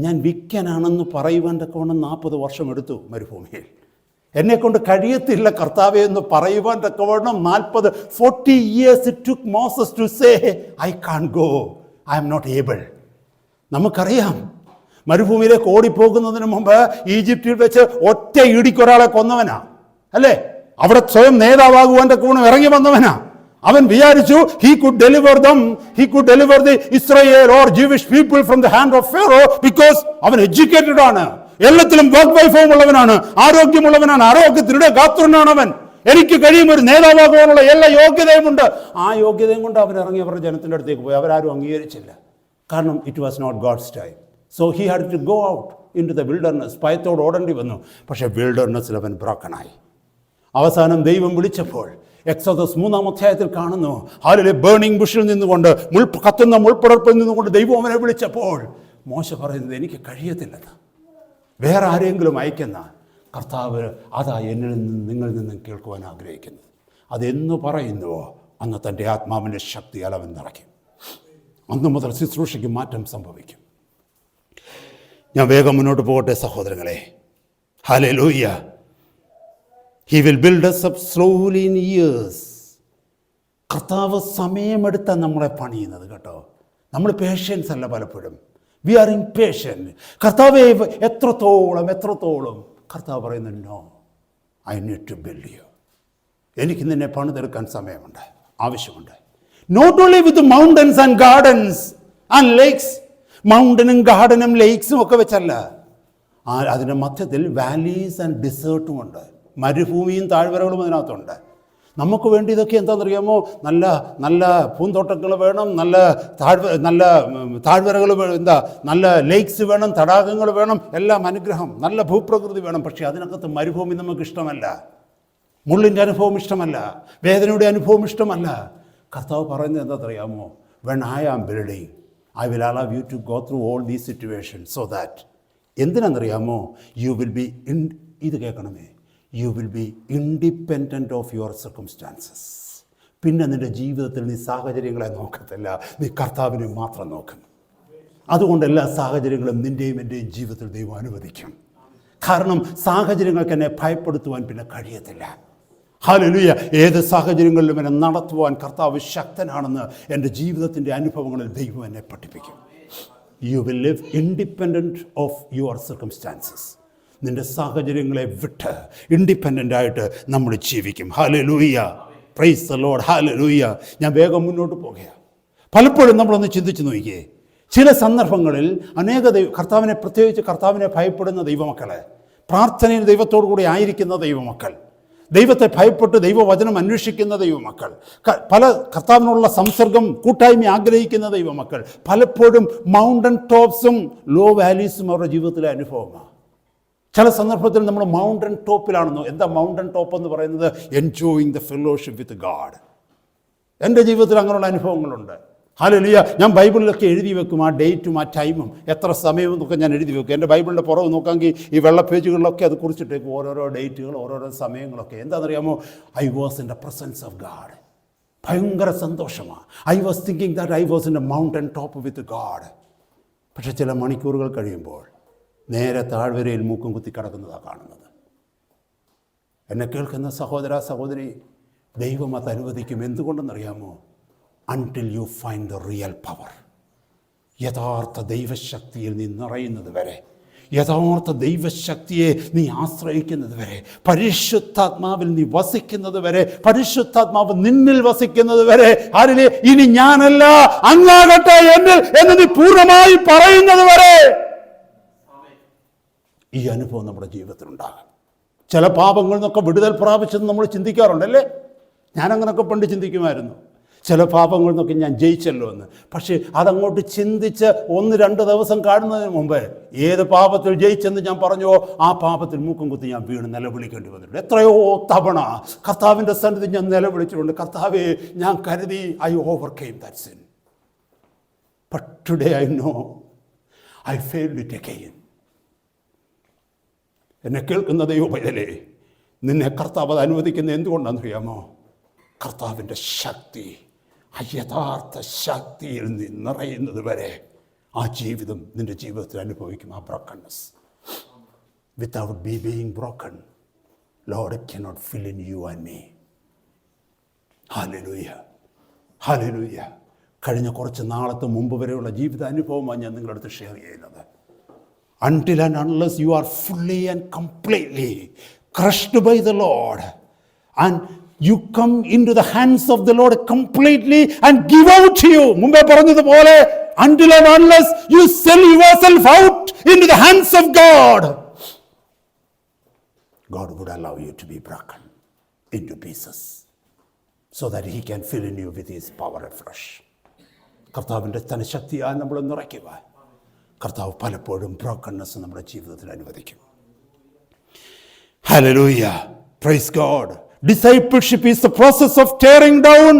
ഞാൻ വിക്കനാണെന്ന് പറയുവാൻ തക്കവണ്ണം 40 വർഷം എടുത്തു മരുഭൂമിയിൽ. എന്നെക്കൊണ്ട് കഴിയത്തില്ല കർത്താവേ എന്ന് പറയുവാൻ തക്കവണ്ണം 40 years it took Moses to say, I can't go, I am not able. നമുക്കറിയാം, മരുഭൂമിയിലേക്ക് ഓടിപ്പോകുന്നതിന് മുമ്പ് ഈജിപ്തിൽ വെച്ച് ഒറ്റ ഇടിക്കൊരാളെ കൊന്നവനാ, അല്ലേ? അവിടെ സ്വയം നേതാവാകുവാൻ തക്കവണ്ണം ഇറങ്ങി വന്നവനാ. അവൻ വിചാരിച്ചു he could deliver the Israel or Jewish people from the hand of Pharaoh because അവൻ എഡ്യൂക്കേറ്റഡ് ആണ്, എല്ലാത്തിലും വർക്ക് വൈഭവം ഉള്ളവനാണ്, ആരോഗ്യമുള്ളവനാണ്, ആരോഗ്യത്തിനുടെ ഗാത്രനാണ് അവൻ. എനിക്ക് കഴിയും, ഒരു നേതാവാകുവാനുള്ള എല്ലാ യോഗ്യതയുമുണ്ട്. ആ യോഗ്യതയും കൊണ്ട് അവൻ ഇറങ്ങി അവരുടെ ജനത്തിൻ്റെ അടുത്തേക്ക് പോയി. അവരാരും അംഗീകരിച്ചില്ല. കാരണം it was not God's time. So he had to go out into the wilderness. ഭയത്തോട് ഓടേണ്ടി വന്നു. പക്ഷേ വിൽഡർനെസ്സിൽ അവൻ ബ്രോക്കണായി. അവസാനം ദൈവം വിളിച്ചപ്പോൾ എക്സോദസ് 3-ാം അധ്യായത്തിൽ കാണുന്നു, ഹാലിലെ ബേണിംഗ് ബുഷിൽ നിന്നുകൊണ്ട്, കത്തുന്ന മുൾപ്പടർപ്പിൽ നിന്നുകൊണ്ട് ദൈവം അവനെ വിളിച്ചപ്പോൾ മോശ പറയുന്നത് എനിക്ക് കഴിയത്തില്ലെന്ന്. വേറെ ആരെങ്കിലും അയക്കുന്ന കർത്താവ് അതാ എന്നിൽ നിന്നും നിങ്ങളിൽ നിന്നും കേൾക്കുവാൻ ആഗ്രഹിക്കുന്നത്. അതെന്ന് പറയുന്നുവോ അന്ന് തൻ്റെ ആത്മാവിൻ്റെ ശക്തിയാൽ അവൻ നിറയ്ക്കും. അന്ന് മുതൽ ശുശ്രൂഷയ്ക്ക് മാറ്റം സംഭവിക്കും. ഞാൻ വേഗം മുന്നോട്ട് പോകട്ടെ സഹോദരങ്ങളെ. Hallelujah. He will build us up slowly in years. കർത്താവ് സമയമെടുത്താണ് നമ്മളെ പണിയുന്നത് കേട്ടോ. നമ്മൾ പേഷ്യൻസ് അല്ല പലപ്പോഴും. We are impatient. കർത്താവെ എത്രത്തോളം കർത്താവ് പറയുന്നു, no, I need to build you. എനിക്ക് നിന്നെ പണിതെടുക്കാൻ സമയമുണ്ട്, ആവശ്യമുണ്ട്. Not only with mountains and gardens and lakes. മൗണ്ടനും ഗാർഡനും ലേക്സും ഒക്കെ വെച്ചല്ല, അതിൻ്റെ മധ്യത്തിൽ വാലീസ് ആൻഡ് ഡിസേർട്ടും ഉണ്ട്. മരുഭൂമിയും താഴ്വരകളും അതിനകത്തുണ്ട്. നമുക്ക് വേണ്ടി ഇതൊക്കെ എന്താണെന്നറിയാമോ? നല്ല നല്ല പൂന്തോട്ടങ്ങൾ വേണം, നല്ല താഴ്വരകൾ നല്ല ലേക്സ് വേണം, തടാകങ്ങൾ വേണം, എല്ലാം അനുഗ്രഹം, നല്ല ഭൂപ്രകൃതി വേണം. പക്ഷേ അതിനകത്ത് മരുഭൂമി നമുക്ക് ഇഷ്ടമല്ല, മുള്ളിൻ്റെ അനുഭവം ഇഷ്ടമല്ല, വേദനയുടെ അനുഭവം ഇഷ്ടമല്ല. കർത്താവ് പറയുന്നത് എന്താണെന്നറിയാമോ? When I am building, I will allow you to go through all these situations so that എന്തിനാണെന്നറിയാമോ? You will be ഇത് കേൾക്കണമേ, you will be independent of your circumstances. പിന്നെ നിൻ്റെ ജീവിതത്തിൽ നീ സാഹചര്യങ്ങളെ നോക്കത്തില്ല, നീ കർത്താവിനെ മാത്രം നോക്കും. അതുകൊണ്ട് എല്ലാ സാഹചര്യങ്ങളും നിൻ്റെയും എൻ്റെയും ജീവിതത്തിൽ ദൈവം അനുവദിക്കും. കാരണം സാഹചര്യങ്ങൾക്ക് എന്നെ ഭയപ്പെടുത്തുവാൻ പിന്നെ കഴിയത്തില്ല. ഹല്ലേലൂയ. ഏത് സാഹചര്യങ്ങളിലും എന്നെ നടത്തുവാൻ കർത്താവ് ശക്തനാണെന്ന് എൻ്റെ ജീവിതത്തിൻ്റെ അനുഭവങ്ങളിൽ ദൈവം എന്നെ പഠിപ്പിക്കും. You will live independent of your circumstances. നിൻ്റെ സാഹചര്യങ്ങളെ വിട്ട് ഇൻഡിപെൻഡൻ്റ് ആയിട്ട് നമ്മൾ ജീവിക്കും. Hallelujah. Praise the Lord. Hallelujah. ഞാൻ വേഗം മുന്നോട്ട് പോകുകയാണ്. പലപ്പോഴും നമ്മളൊന്ന് ചിന്തിച്ച് നോക്കിയേ, ചില സന്ദർഭങ്ങളിൽ കർത്താവിനെ, പ്രത്യേകിച്ച് കർത്താവിനെ ഭയപ്പെടുന്ന ദൈവമക്കളെ, പ്രാർത്ഥനയിൽ ദൈവത്തോടു കൂടി ആയിരിക്കുന്ന ദൈവമക്കൾ, ദൈവത്തെ ഭയപ്പെട്ട് ദൈവവചനം അന്വേഷിക്കുന്ന ദൈവമക്കൾ, പല കർത്താവിനുള്ള സംസർഗം കൂട്ടായ്മ ആഗ്രഹിക്കുന്ന ദൈവമക്കൾ, പലപ്പോഴും മൗണ്ടൻ ടോപ്സും ലോ വാലീസും അവരുടെ ജീവിതത്തിലെ അനുഭവമാണ്. ചില സന്ദർഭത്തിൽ നമ്മൾ മൗണ്ടൻ ടോപ്പിലാണെന്നോ. എന്താ മൗണ്ടൻ ടോപ്പ് എന്ന് പറയുന്നത്? Enjoying the fellowship with God. എൻ്റെ ജീവിതത്തിൽ അങ്ങനെയുള്ള അനുഭവങ്ങളുണ്ട്. ഹല്ലേലൂയ. ഞാൻ ബൈബിളിലൊക്കെ എഴുതി വെക്കും ആ ഡേറ്റും ആ ടൈമും എത്ര സമയവും എന്നൊക്കെ ഞാൻ എഴുതി വെക്കും. എൻ്റെ ബൈബിളിൻ്റെ പുറവ് നോക്കാമെങ്കിൽ ഈ വെള്ള പേജുകളിലൊക്കെ അത് കുറിച്ചിട്ടേക്കും, ഓരോരോ ഡേറ്റുകൾ, ഓരോരോ സമയങ്ങളൊക്കെ. എന്താണെന്നറിയാമോ? I was in the presence of God. ഭയങ്കര സന്തോഷമാണ്. I was thinking that I was in a mountain top with God. പക്ഷേ ചില മണിക്കൂറുകൾ കഴിയുമ്പോൾ നേരെ താഴ്വരയിൽ മൂക്കും കുത്തി കിടക്കുന്നതാണ് കാണുന്നത്. എന്നെ കേൾക്കുന്ന സഹോദര സഹോദരി, ദൈവം അത് അനുവദിക്കും. എന്തുകൊണ്ടെന്നറിയാമോ? Until you find the real power. യഥാർത്ഥ ദൈവശക്തിയിൽ നീ നിറയുന്നത് വരെ, യഥാർത്ഥ ദൈവശക്തിയെ നീ ആശ്രയിക്കുന്നത് വരെ, പരിശുദ്ധാത്മാവിൽ നീ വസിക്കുന്നത് വരെ, പരിശുദ്ധാത്മാവ് നിന്നിൽ വസിക്കുന്നത് വരെ, ആരിലെ ഇനി ഞാനല്ല അങ്ങാകട്ടെ എന്നിൽ എന്ന് നീ പൂർണ്ണമായി പറയുന്നത് വരെ ഈ അനുഭവം നമ്മുടെ ജീവിതത്തിലുണ്ടാകും. ചില പാപങ്ങളിൽ നിന്നൊക്കെ വിടുതൽ പ്രാപിച്ചെന്ന് നമ്മൾ ചിന്തിക്കാറുണ്ടല്ലേ? ഞാനങ്ങനൊക്കെ പണ്ട് ചിന്തിക്കുമായിരുന്നു. ചില പാപങ്ങളിൽ നിന്നൊക്കെ ഞാൻ ജയിച്ചല്ലോ എന്ന്. പക്ഷേ അതങ്ങോട്ട് ചിന്തിച്ച് 1-2 ദിവസം കാണുന്നതിന് മുമ്പ് ഏത് പാപത്തിൽ ജയിച്ചെന്ന് ഞാൻ പറഞ്ഞുവോ ആ പാപത്തിൽ മൂക്കും കുത്തി ഞാൻ വീണ് നിലവിളിക്കേണ്ടി വന്നിട്ടുണ്ട്. എത്രയോ തവണ കർത്താവിൻ്റെ സന്നിധി ഞാൻ നിലവിളിച്ചിട്ടുണ്ട്. കർത്താവേ, ഞാൻ കരുതി I overcame that sin, but today I know I failed it again. എന്നെ കേൾക്കുന്ന ദൈവമേ, നിന്നെ കർത്താവ് അത് അനുവദിക്കുന്നത് എന്തുകൊണ്ടാണെന്നറിയാമോ? കർത്താവിൻ്റെ ശക്തി, ആ യഥാർത്ഥ ശക്തിയിൽ നീ നിറയുന്നത് വരെ ആ ജീവിതം നിൻ്റെ ജീവിതത്തിൽ അനുഭവിക്കും. ആ brokenness, without being broken, Lord cannot fill in you and me. Hallelujah, hallelujah. കഴിഞ്ഞ കുറച്ച് നാളത്തെ മുമ്പ് വരെയുള്ള ജീവിത അനുഭവമാണ് ഞാൻ നിങ്ങളുടെ അടുത്ത് ഷെയർ ചെയ്യുന്നത്. Until and unless you are fully and completely crushed by the Lord and you come into the hands of the Lord completely and give out to you, മുമ്പേ പറഞ്ഞതുപോലെ, until and unless you sell yourself out into the hands of God, God would allow you to be broken into pieces so that he can fill in you with his power afresh. കർത്താവിൻ്റെ തന്നെ ശക്തിയാൽ നമ്മൾ നിറയ്ക്കുവാൻ കർത്താവ് പലപ്പോഴും brokenness നമ്മുടെ ജീവിതത്തിൽ അനുവദിക്കും. Hallelujah, praise God. Discipleship is the process of tearing down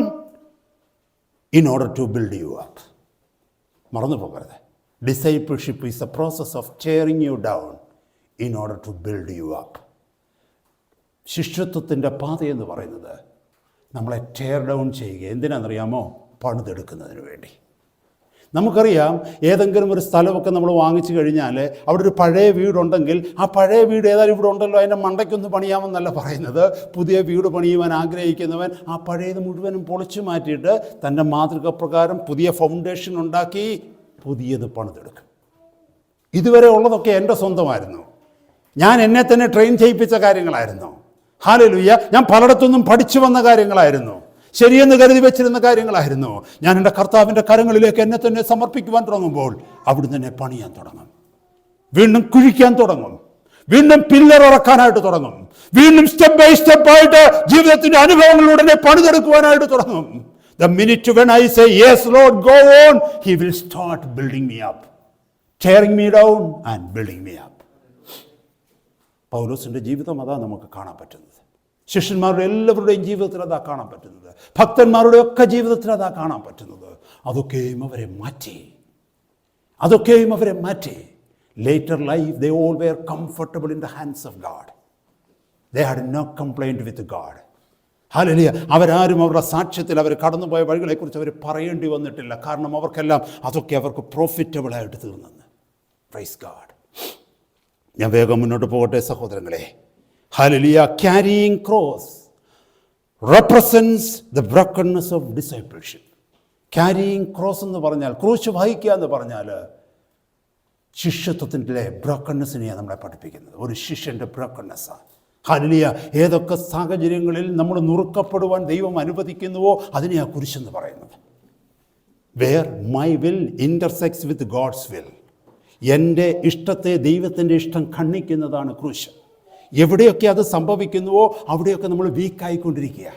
in order to build you up. മറന്നു പോകരുത്. Discipleship is the process of tearing you down in order to build you up. ശിഷ്യത്വത്തിൻ്റെ പാതയെന്ന് പറയുന്നത് നമ്മളെ tear down ചെയ്യുക. എന്തിനാണെന്നറിയാമോ? പണിതെടുക്കുന്നതിന് വേണ്ടി. നമുക്കറിയാം, ഏതെങ്കിലും ഒരു സ്ഥലമൊക്കെ നമ്മൾ വാങ്ങിച്ചു കഴിഞ്ഞാൽ അവിടെ ഒരു പഴയ വീടുണ്ടെങ്കിൽ ആ പഴയ വീട് ഏതായാലും ഇവിടെ ഉണ്ടല്ലോ, അതിൻ്റെ മണ്ടയ്ക്കൊന്ന് പണിയാമെന്നല്ല പറയുന്നത്. പുതിയ വീട് പണിയുവാൻ ആഗ്രഹിക്കുന്നവൻ ആ പഴയത് മുഴുവനും പൊളിച്ചു മാറ്റിയിട്ട് തൻ്റെ മാതൃക പ്രകാരം പുതിയ ഫൗണ്ടേഷൻ ഉണ്ടാക്കി പുതിയത് പണിതെടുക്കും. ഇതുവരെ ഉള്ളതൊക്കെ എൻ്റെ സ്വന്തമായിരുന്നു. ഞാൻ എന്നെ തന്നെ ട്രെയിൻ ചെയ്യിപ്പിച്ച കാര്യങ്ങളായിരുന്നു. ഹല്ലേലൂയ. ഞാൻ പലയിടത്തുനിന്നും പഠിച്ചു വന്ന കാര്യങ്ങളായിരുന്നു. ശരിയെന്ന് കരുതി വെച്ചിരുന്ന കാര്യങ്ങളായിരുന്നു. ഞാൻ എൻ്റെ കർത്താവിൻ്റെ കരങ്ങളിലേക്ക് എന്നെ തന്നെ സമർപ്പിക്കുവാൻ തുടങ്ങുമ്പോൾ അവിടുന്ന് എന്നെ പണിയാൻ തുടങ്ങും, വീണ്ടും കുഴിക്കാൻ തുടങ്ങും, വീണ്ടും പില്ലർ ഇറക്കാനായിട്ട് തുടങ്ങും. വീണ്ടും സ്റ്റെപ്പ് ബൈ സ്റ്റെപ്പായിട്ട് ജീവിതത്തിന്റെ അനുഭവങ്ങളിലൂടെ പണിതെടുക്കുവാനായിട്ട് തുടങ്ങും. The minute when I say, yes, Lord, go on, He will start building me up. Tearing me down and building me up. പൗലോസിന്റെ ജീവിതം അതാ നമുക്ക് കാണാൻ പറ്റുന്നത്. ശിഷ്യന്മാരുടെ എല്ലാവരുടെയും ജീവിതത്തിൽ അതാ കാണാൻ പറ്റുന്നത്. ഭക്തന്മാരുടെ ഒക്കെ ജീവിതത്തിൽ അതാ കാണാൻ പറ്റുന്നത്. അതൊക്കെയും അവരെ മാറ്റി. Later life, they all were comfortable in the hands of God. They had no complaint with God. Hallelujah. അവരാരും അവരുടെ സാക്ഷ്യത്തിൽ അവർ കടന്നുപോയ വഴികളെക്കുറിച്ച് അവർ പറയേണ്ടി വന്നിട്ടില്ല. കാരണം അവർക്കെല്ലാം അതൊക്കെ അവർക്ക് പ്രോഫിറ്റബിളായിട്ട് തീർന്നെന്ന്. Praise God. ഞാൻ വേഗം മുന്നോട്ട് പോകട്ടെ സഹോദരങ്ങളെ. Hallelujah. Carrying cross represents the brokenness of discipleship. Carrying cross എന്ന് പറഞ്ഞാൽ, ക്രൂശ് വഹിക്കുക എന്ന് പറഞ്ഞാൽ ശിഷ്യത്വത്തിൻ്റെ ബ്രോക്കൺനെസ്സിനെയാണ് നമ്മളെ പഠിപ്പിക്കുന്നത്. ഒരു ശിഷ്യൻ്റെ ബ്രോക്കൺനെസ്സാണ്. ഹല്ലേലൂയ. ഏതൊക്കെ സാഹചര്യങ്ങളിൽ നമ്മൾ നുറുക്കപ്പെടുവാൻ ദൈവം അനുവദിക്കുന്നുവോ അതിനെയാണ് കുരിശെന്ന് പറയുന്നത്. Where my will intersects with God's will. എൻ്റെ ഇഷ്ടത്തെ ദൈവത്തിൻ്റെ ഇഷ്ടം ഖണ്ഡിക്കുന്നതാണ് ക്രൂശ്. എവിടെയൊക്കെ അത് സംഭവിക്കുന്നുവോ അവിടെയൊക്കെ നമ്മൾ വീക്കായിക്കൊണ്ടിരിക്കുക.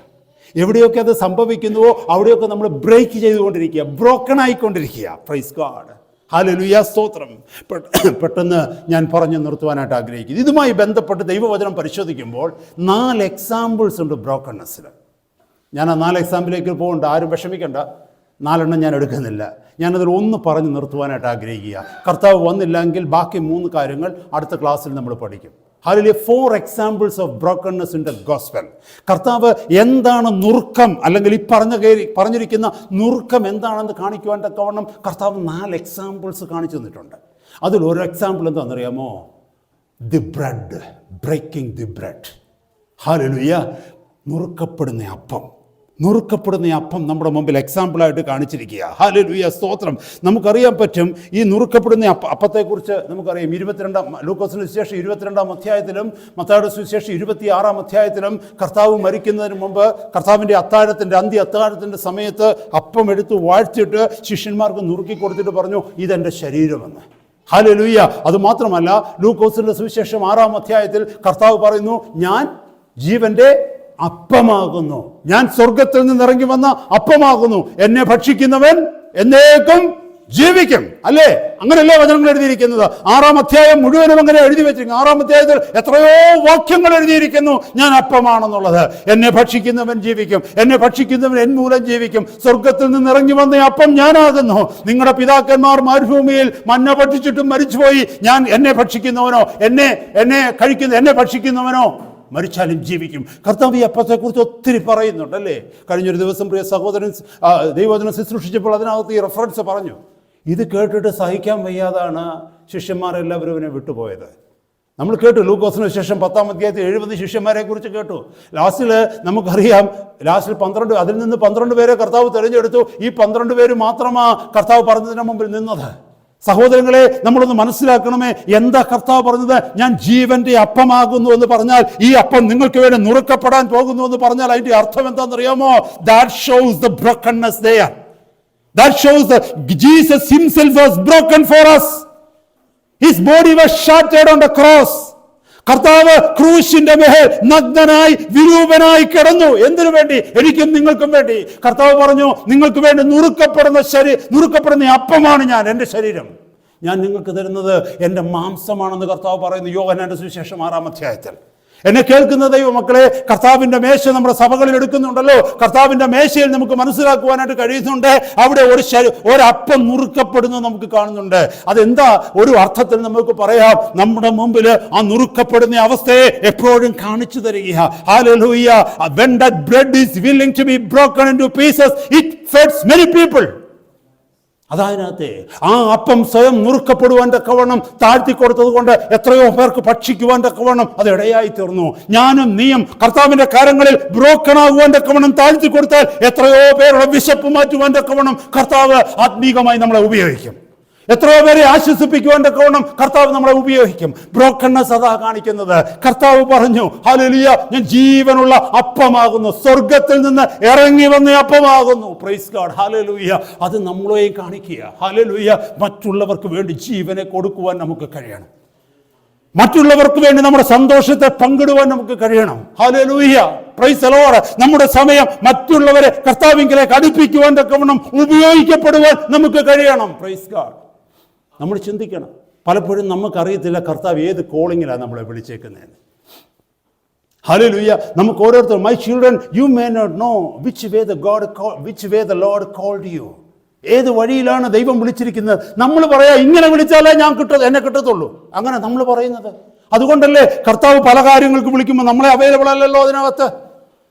എവിടെയൊക്കെ അത് സംഭവിക്കുന്നുവോ അവിടെയൊക്കെ നമ്മൾ ബ്രേക്ക് ചെയ്തുകൊണ്ടിരിക്കുക, ബ്രോക്കൺ ആയിക്കൊണ്ടിരിക്കുക. Praise God. ഹല്ലേലൂയ. സ്തോത്രം. പെട്ടെന്ന് ഞാൻ പറഞ്ഞു നിർത്തുവാനായിട്ട് ആഗ്രഹിക്കുന്നു. ഇതുമായി ബന്ധപ്പെട്ട് ദൈവവചനം പരിശോധിക്കുമ്പോൾ 4 എക്സാമ്പിൾസ് ഉണ്ട് ബ്രോക്കൺനെസ്സിൽ. ഞാൻ ആ 4 എക്സാമ്പിളിലേക്ക് പോകണ്ട, ആരും വിഷമിക്കണ്ട. 4 എണ്ണം ഞാൻ എടുക്കുന്നില്ല. ഞാനതിൽ ഒന്ന് പറഞ്ഞ് നിർത്തുവാനായിട്ട് ആഗ്രഹിക്കുക. കർത്താവ് വന്നില്ലെങ്കിൽ ബാക്കി 3 കാര്യങ്ങൾ അടുത്ത ക്ലാസ്സിൽ നമ്മൾ പഠിക്കും. Hallelujah. 4 examples of brokenness in the gospel. കർത്താവ് എന്താണ് നുറുക്കം, അല്ലെങ്കിൽ ഈ പറഞ്ഞിരിക്കുന്ന നുറുക്കം എന്താണെന്ന് കാണിക്കുവാൻ തക്കവണ്ണം കർത്താവ് 4 എക്സാമ്പിൾസ് കാണിച്ചു തന്നിട്ടുണ്ട്. അതിലൊരു എക്സാമ്പിൾ എന്താണെന്നറിയാമോ? The bread, breaking the bread. Hallelujah. നുറുക്കപ്പെടുന്ന അപ്പം നമ്മുടെ മുമ്പിൽ എക്സാമ്പിളായിട്ട് കാണിച്ചിരിക്കുക. ഹല്ലേലൂയ. സ്തോത്രം. നമുക്കറിയാൻ പറ്റും ഈ നുറുക്കപ്പെടുന്ന അപ്പത്തെക്കുറിച്ച്. നമുക്കറിയാം 22 ലൂക്കോസിന്റെ സുവിശേഷം 22-ാം അധ്യായത്തിലും മത്തായിയുടെ സുവിശേഷം 26-ാം അധ്യായത്തിലും കർത്താവ് മരിക്കുന്നതിന് മുമ്പ് കർത്താവിൻ്റെ അന്ത്യ അത്താഴത്തിൻ്റെ സമയത്ത് അപ്പം എടുത്ത് വാഴ്ത്തിയിട്ട് ശിഷ്യന്മാർക്ക് നുറുക്കി കൊടുത്തിട്ട് പറഞ്ഞു, ഇതെൻ്റെ ശരീരമെന്ന്. ഹല്ലേലൂയ. അതുമാത്രമല്ല, ലൂക്കോസിന്റെ സുവിശേഷം 6-ാം അധ്യായത്തിൽ കർത്താവ് പറയുന്നു, ഞാൻ ജീവന്റെ അപ്പമാകുന്നു, ഞാൻ സ്വർഗത്തിൽ നിന്ന് ഇറങ്ങി വന്ന അപ്പമാകുന്നു, എന്നെ ഭക്ഷിക്കുന്നവൻ എന്നേക്കും ജീവിക്കും. അല്ലേ? അങ്ങനെയല്ലേ വചനങ്ങൾ എഴുതിയിരിക്കുന്നത്? 6-ാം അധ്യായം മുഴുവനും അങ്ങനെ എഴുതി വെച്ചിരിക്കുന്നു. 6-ാം അധ്യായത്തിൽ എത്രയോ വാക്യങ്ങൾ എഴുതിയിരിക്കുന്നു, ഞാൻ അപ്പമാണെന്നുള്ളത്. എന്നെ ഭക്ഷിക്കുന്നവൻ ജീവിക്കും, എന്നെ ഭക്ഷിക്കുന്നവൻ എൻ മൂലം ജീവിക്കും, സ്വർഗത്തിൽ നിന്ന് ഇറങ്ങി വന്ന അപ്പം ഞാനാകുന്നു. നിങ്ങളുടെ പിതാക്കന്മാർ മരുഭൂമിയിൽ മന്ന ഭക്ഷിച്ചിട്ടും മരിച്ചുപോയി. എന്നെ ഭക്ഷിക്കുന്നവനോ എന്നെ ഭക്ഷിക്കുന്നവനോ മരിച്ചാലും ജീവിക്കും. കർത്താവ് ഈ അപ്പത്തെക്കുറിച്ച് ഒത്തിരി പറയുന്നുണ്ട്. അല്ലേ? കഴിഞ്ഞൊരു ദിവസം പ്രിയ സഹോദരൻ ദൈവവചനം ശുശ്രൂഷിച്ചപ്പോൾ അതിനകത്ത് ഈ റെഫറൻസ് പറഞ്ഞു. ഇത് കേട്ടിട്ട് സഹിക്കാൻ വയ്യാതാണ് ശിഷ്യന്മാരെല്ലാവരും ഇവനെ വിട്ടുപോയത്. നമ്മൾ കേട്ടു ലൂക്കോസിന് ശേഷം 10-ാം അധ്യായത്തിൽ 70 ശിഷ്യന്മാരെ കുറിച്ച് കേട്ടു. ലാസ്റ്റിൽ നമുക്കറിയാം, ലാസ്റ്റിൽ 12, അതിൽ നിന്ന് 12 പേരെ കർത്താവ് തിരഞ്ഞെടുത്തു. ഈ 12 പേര് മാത്രമാണ് കർത്താവ് പറഞ്ഞതിന് മുമ്പിൽ നിന്നത്. സഹോദരങ്ങളെ, നമ്മളൊന്ന് മനസ്സിലാക്കണമേ, എന്താ കർത്താവ് പറഞ്ഞത്? ഞാൻ ജീവന്റെ അപ്പമാകുന്നു എന്ന് പറഞ്ഞാൽ, ഈ അപ്പം നിങ്ങൾക്ക് വേണ്ടി നുറുക്കപ്പെടാൻ പോകുന്നു എന്ന് പറഞ്ഞാൽ അതിന്റെ അർത്ഥം എന്താണെന്നറിയാമോ? That shows the brokenness there. That shows that Jesus himself was broken for us. His body was shattered on the cross. കർത്താവ് ക്രൂശിന്റെ മേൽ നഗ്നനായി വിരൂപനായി കിടന്നു. എന്തിനു വേണ്ടി? എനിക്കും നിങ്ങൾക്കും വേണ്ടി. കർത്താവ് പറഞ്ഞു, നിങ്ങൾക്ക് വേണ്ടി നുറുക്കപ്പെടുന്ന അപ്പമാണ് ഞാൻ, എൻ്റെ ശരീരം. ഞാൻ നിങ്ങൾക്ക് തരുന്നത് എൻ്റെ മാംസമാണെന്ന് കർത്താവ് പറയുന്നു യോഹന്നാന്റെ സുവിശേഷം 6-ാം അധ്യായത്തിൽ. എന്നെ കേൾക്കുന്ന ദൈവമക്കളെ, കർത്താവിൻ്റെ മേശ നമ്മുടെ സഭകളിൽ എടുക്കുന്നുണ്ടല്ലോ. കർത്താവിൻ്റെ മേശയിൽ നമുക്ക് മനസ്സിലാക്കുവാനായിട്ട് കഴിയുന്നുണ്ട്, അവിടെ ഒരപ്പം നുറുക്കപ്പെടുന്നത് നമുക്ക് കാണുന്നുണ്ട്. അതെന്താ? ഒരു അർത്ഥത്തിൽ നമുക്ക് പറയാം, നമ്മുടെ മുമ്പിൽ ആ നുറുക്കപ്പെടുന്ന അവസ്ഥയെ എപ്പോഴും കാണിച്ചു തരിക. Hallelujah. When that bread is willing to be broken into pieces, it feeds many people. അതതിനകത്തെ ആ അപ്പം സ്വയം നുറുക്കപ്പെടുവാൻ തക്കവണ്ണം താഴ്ത്തി കൊടുത്തത് കൊണ്ട് എത്രയോ പേർക്ക് ഭക്ഷിക്കുവാൻ തക്കവണ്ണം അത് ഇടയായി തീർന്നു. ഞാനും നീയും കർത്താവിന്റെ കാര്യങ്ങളിൽ ബ്രോക്കണാകുവാൻ തക്കവണ്ണം താഴ്ത്തി കൊടുത്താൽ എത്രയോ പേരുടെ വിശപ്പ് മാറ്റുവാൻ തക്കവണ്ണം കർത്താവ് ആത്മീകമായി നമ്മളെ ഉപയോഗിക്കും. എത്രയോ പേരെ ആശ്വസിപ്പിക്കുവാൻ തക്കവണ്ണം കർത്താവ് നമ്മളെ ഉപയോഗിക്കും. ബ്രോക്കൺനെസ് അതാ കാണിക്കുന്നത്. കർത്താവ് പറഞ്ഞു, ഹല്ലേലൂയ, ഞാൻ ജീവനുള്ള അപ്പമാകുന്നു, സ്വർഗത്തിൽ നിന്ന് ഇറങ്ങി വന്ന അപ്പമാകുന്നു. Price God. ഹല്ലേലൂയ. അത് നമ്മളെയും കാണിക്കുക. ഹല്ലേലൂയ. മറ്റുള്ളവർക്ക് വേണ്ടി ജീവനെ കൊടുക്കുവാൻ നമുക്ക് കഴിയണം. മറ്റുള്ളവർക്ക് വേണ്ടി നമ്മുടെ സന്തോഷത്തെ പങ്കിടുവാൻ നമുക്ക് കഴിയണം. Hallelujah, praise the Lord. നമ്മുടെ സമയം മറ്റുള്ളവരെ കർത്താവിലേക്ക് അടുപ്പിക്കുവാൻ തക്കവണ്ണം ഉപയോഗിക്കപ്പെടുവാൻ നമുക്ക് കഴിയണം. Praise God. നമ്മൾ ചിന്തിക്കണം, പലപ്പോഴും നമുക്കറിയത്തില്ല കർത്താവ് ഏത് കോളിങ്ങിലാണ് നമ്മളെ വിളിച്ചേക്കുന്നതെന്ന്. ഹല്ലേലൂയ. നമുക്ക് ഓരോരുത്തരും, my children, you may not know which way the lord called you. ഏത് വഴിയിലാണ് ദൈവം വിളിച്ചിരിക്കുന്നത്. നമ്മൾ പറയാ ഇങ്ങനെ വിളിച്ചാലേ എന്നെ കിട്ടത്തുള്ളൂ, അങ്ങനെ നമ്മൾ പറയുന്നത്. അതുകൊണ്ടല്ലേ കർത്താവ് പല കാര്യങ്ങൾക്ക് വിളിക്കുമ്പോൾ നമ്മളെ അവൈലബിൾ അല്ലല്ലോ അതിനകത്ത്.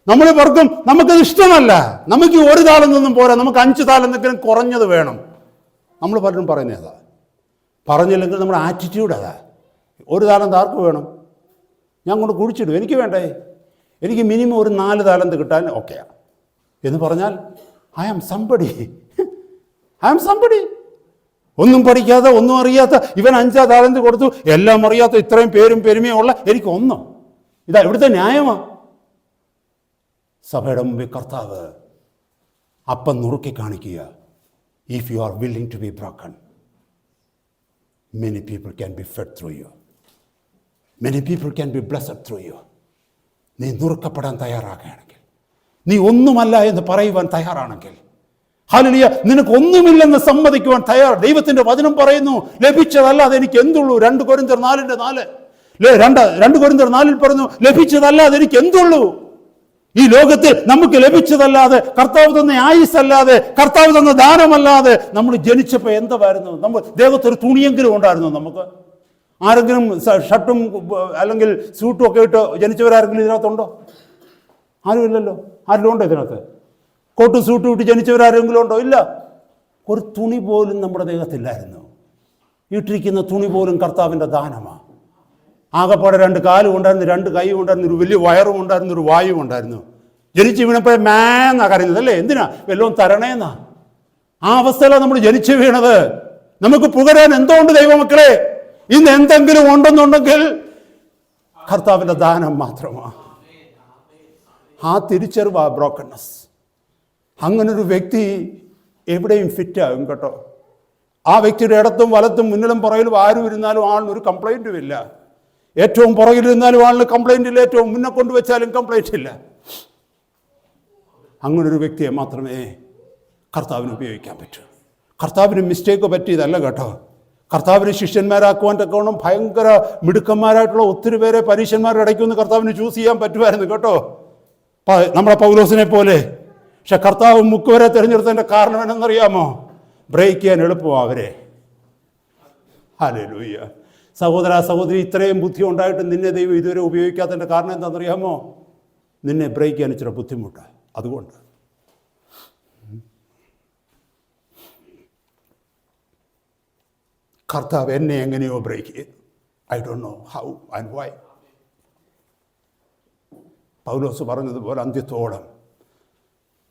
നമ്മൾ പറക്കും, നമുക്കത് ഇഷ്ടമല്ല, നമുക്ക് 1 താലന്തൊന്നും പോരാ, നമുക്ക് 5 താലന്തെങ്കിലും കുറഞ്ഞത് വേണം. നമ്മൾ പലരും പറയുന്നത് അതാ. പറഞ്ഞില്ലെങ്കിൽ നമ്മുടെ ആറ്റിറ്റ്യൂഡ് അതാ. 1 താലന്ത് ആർക്ക് വേണം? ഞാൻ കൊണ്ട് കുഴിച്ചിടും, എനിക്ക് വേണ്ടേ, എനിക്ക് മിനിമം ഒരു 4 താലന്ത് കിട്ടാൻ ഓക്കെയാണ് എന്ന് പറഞ്ഞാൽ ഐ ആം സംബഡി. ഒന്നും പഠിക്കാത്ത, ഒന്നും അറിയാത്ത ഇവൻ 5 താലന്ത് കൊടുത്തു, എല്ലാം അറിയാത്ത, ഇത്രയും പേരും പെരുമയുള്ള എനിക്ക് ഒന്നും. ഇതാ ഇവിടുത്തെ ന്യായമാണ്. സഭയുടെ മുമ്പിൽ കർത്താവ് അപ്പം നുറുക്കി കാണിക്കുക. If you are willing to be broken, many people can be fed through you. Many people can be blessed through you. നീ നുറുക്കപ്പെടാൻ തയ്യാറാക്കുകയാണെങ്കിൽ, നീ ഒന്നുമല്ല എന്ന് പറയുവാൻ തയ്യാറാണെങ്കിൽ, ഹല്ലേലൂയ, നിനക്കൊന്നുമില്ലെന്ന് സമ്മതിക്കുവാൻ തയ്യാർ. ദൈവത്തിന്റെ വചനം പറയുന്നു, ലഭിച്ചതല്ലാതെ എനിക്ക് എന്തുള്ളൂ. 2 കൊരിന്ത്യർ 4:4. 2 കൊരിന്ത്യർ 4 പറയുന്നു, ലഭിച്ചതല്ലാതെ എനിക്ക് എന്തുള്ളൂ. ഈ ലോകത്തിൽ നമുക്ക് ലഭിച്ചതല്ലാതെ, കർത്താവ് തന്ന ആയുസ്സല്ലാതെ, കർത്താവ് തന്ന ദാനമല്ലാതെ, നമ്മൾ ജനിച്ചപ്പോൾ എന്തായിരുന്നു? നമ്മൾ ദേഹത്തൊരു തുണിയെങ്കിലും ഉണ്ടായിരുന്നു നമുക്ക്? ആരെങ്കിലും ഷർട്ടും അല്ലെങ്കിൽ സ്യൂട്ടും ഒക്കെ ഇട്ട് ജനിച്ചവരാരെങ്കിലും ഇതിനകത്തുണ്ടോ? ആരുമില്ലല്ലോ. ആരെങ്കിലും ഉണ്ടോ ഇതിനകത്ത്? കോട്ടും സൂട്ടും ഇട്ട് ജനിച്ചവരാരെങ്കിലും ഉണ്ടോ? ഇല്ല. ഒരു തുണി പോലും നമ്മുടെ ദേഹത്തില്ലായിരുന്നു. ഇട്ടിരിക്കുന്ന തുണി പോലും കർത്താവിൻ്റെ ദാനമാണ്. ആകെപ്പാടെ 2 കാലും ഉണ്ടായിരുന്നു, 2 കൈയും ഉണ്ടായിരുന്നു, ഒരു വലിയ വയറും ഉണ്ടായിരുന്നു, ഒരു വായും ഉണ്ടായിരുന്നു. ജനിച്ച് വീണപ്പോഴേ മേന്നാ കരയുന്നത് അല്ലേ? എന്തിനാ? വല്ലതും തരണേന്നാ. ആ അവസ്ഥയിലാണ് നമ്മൾ ജനിച്ചു വീണത്. നമുക്ക് പുകരാൻ എന്തോണ്ട് ദൈവമക്കളെ? ഇന്ന് എന്തെങ്കിലും ഉണ്ടെന്നുണ്ടെങ്കിൽ കർത്താവിൻ്റെ ദാനം മാത്രമാണ്. ആ തിരിച്ചറിവ്, ആ ബ്രോക്കൺനെസ്. അങ്ങനൊരു വ്യക്തി എവിടെയും ഫിറ്റാകും കേട്ടോ. ആ വ്യക്തിയുടെ ഇടത്തും വലത്തും മുന്നിലും പുറകിലും ആരും ഇരുന്നാലും ആളിനൊരു കംപ്ലൈൻറ്റും ഇല്ല. ഏറ്റവും പുറകിലിരുന്നാലും ആളിന് കംപ്ലൈൻ്റ് ഇല്ല, ഏറ്റവും മുന്നേ കൊണ്ടുവച്ചാലും കംപ്ലൈൻ്റ് ഇല്ല. അങ്ങനൊരു വ്യക്തിയെ മാത്രമേ കർത്താവിന് ഉപയോഗിക്കാൻ പറ്റൂ. കർത്താവിന് മിസ്റ്റേക്ക് പറ്റിയതല്ല കേട്ടോ. കർത്താവിനെ ശിഷ്യന്മാരാക്കുവാൻ തക്കവണ്ണം ഭയങ്കര മിടുക്കന്മാരായിട്ടുള്ള ഒത്തിരി പേരെ പരീക്ഷന്മാരുടെ ഇടയ്ക്കൊന്ന് കർത്താവിന് ചൂസ് ചെയ്യാൻ പറ്റുമായിരുന്നു കേട്ടോ, നമ്മുടെ പൗലോസിനെ പോലെ. പക്ഷെ കർത്താവ് മുക്കുവരെ തിരഞ്ഞെടുത്തതിൻ്റെ കാരണം എന്നറിയാമോ? ബ്രേക്ക് ചെയ്യാൻ എളുപ്പമാണ് അവരെ. ഹല്ലേലൂയ. സഹോദര സഹോദരി, ഇത്രയും ബുദ്ധി ഉണ്ടായിട്ട് നിന്നെ ദൈവം ഇതുവരെ ഉപയോഗിക്കാത്തതിൻ്റെ കാരണം എന്താണെന്നറിയാമോ? നിന്നെ ബ്രേക്ക് ചെയ്യാൻ ഇച്ചിരി ബുദ്ധിമുട്ടാണ്. അതുകൊണ്ട് കർത്താവ് എന്നെ എങ്ങനെയോ ബ്രേക്ക് ചെയ്തു. I don't know how and why. പൗലോസ് പറഞ്ഞതുപോലെ അന്ത്യത്തോളം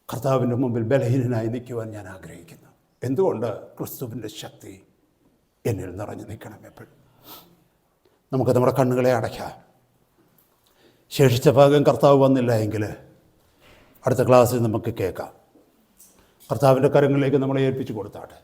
കർത്താവിൻ്റെ മുമ്പിൽ ബലഹീനനായി നിൽക്കുവാൻ ഞാൻ ആഗ്രഹിക്കുന്നു. എന്തുകൊണ്ട്? ക്രിസ്തുവിൻ്റെ ശക്തി എന്നിൽ നിറഞ്ഞു നിൽക്കണം എപ്പോഴും. നമുക്ക് നമ്മുടെ കണ്ണുകളെ അടയ്ക്കാം. ശേഷിച്ച ഭാഗം കർത്താവ് വന്നില്ല എങ്കിൽ അടുത്ത ക്ലാസ്സിൽ നമുക്ക് കേൾക്കാം. കർത്താവിൻ്റെ കരങ്ങളിലേക്ക് നമ്മളെ ഏൽപ്പിച്ചു കൊടുത്താട്ടെ.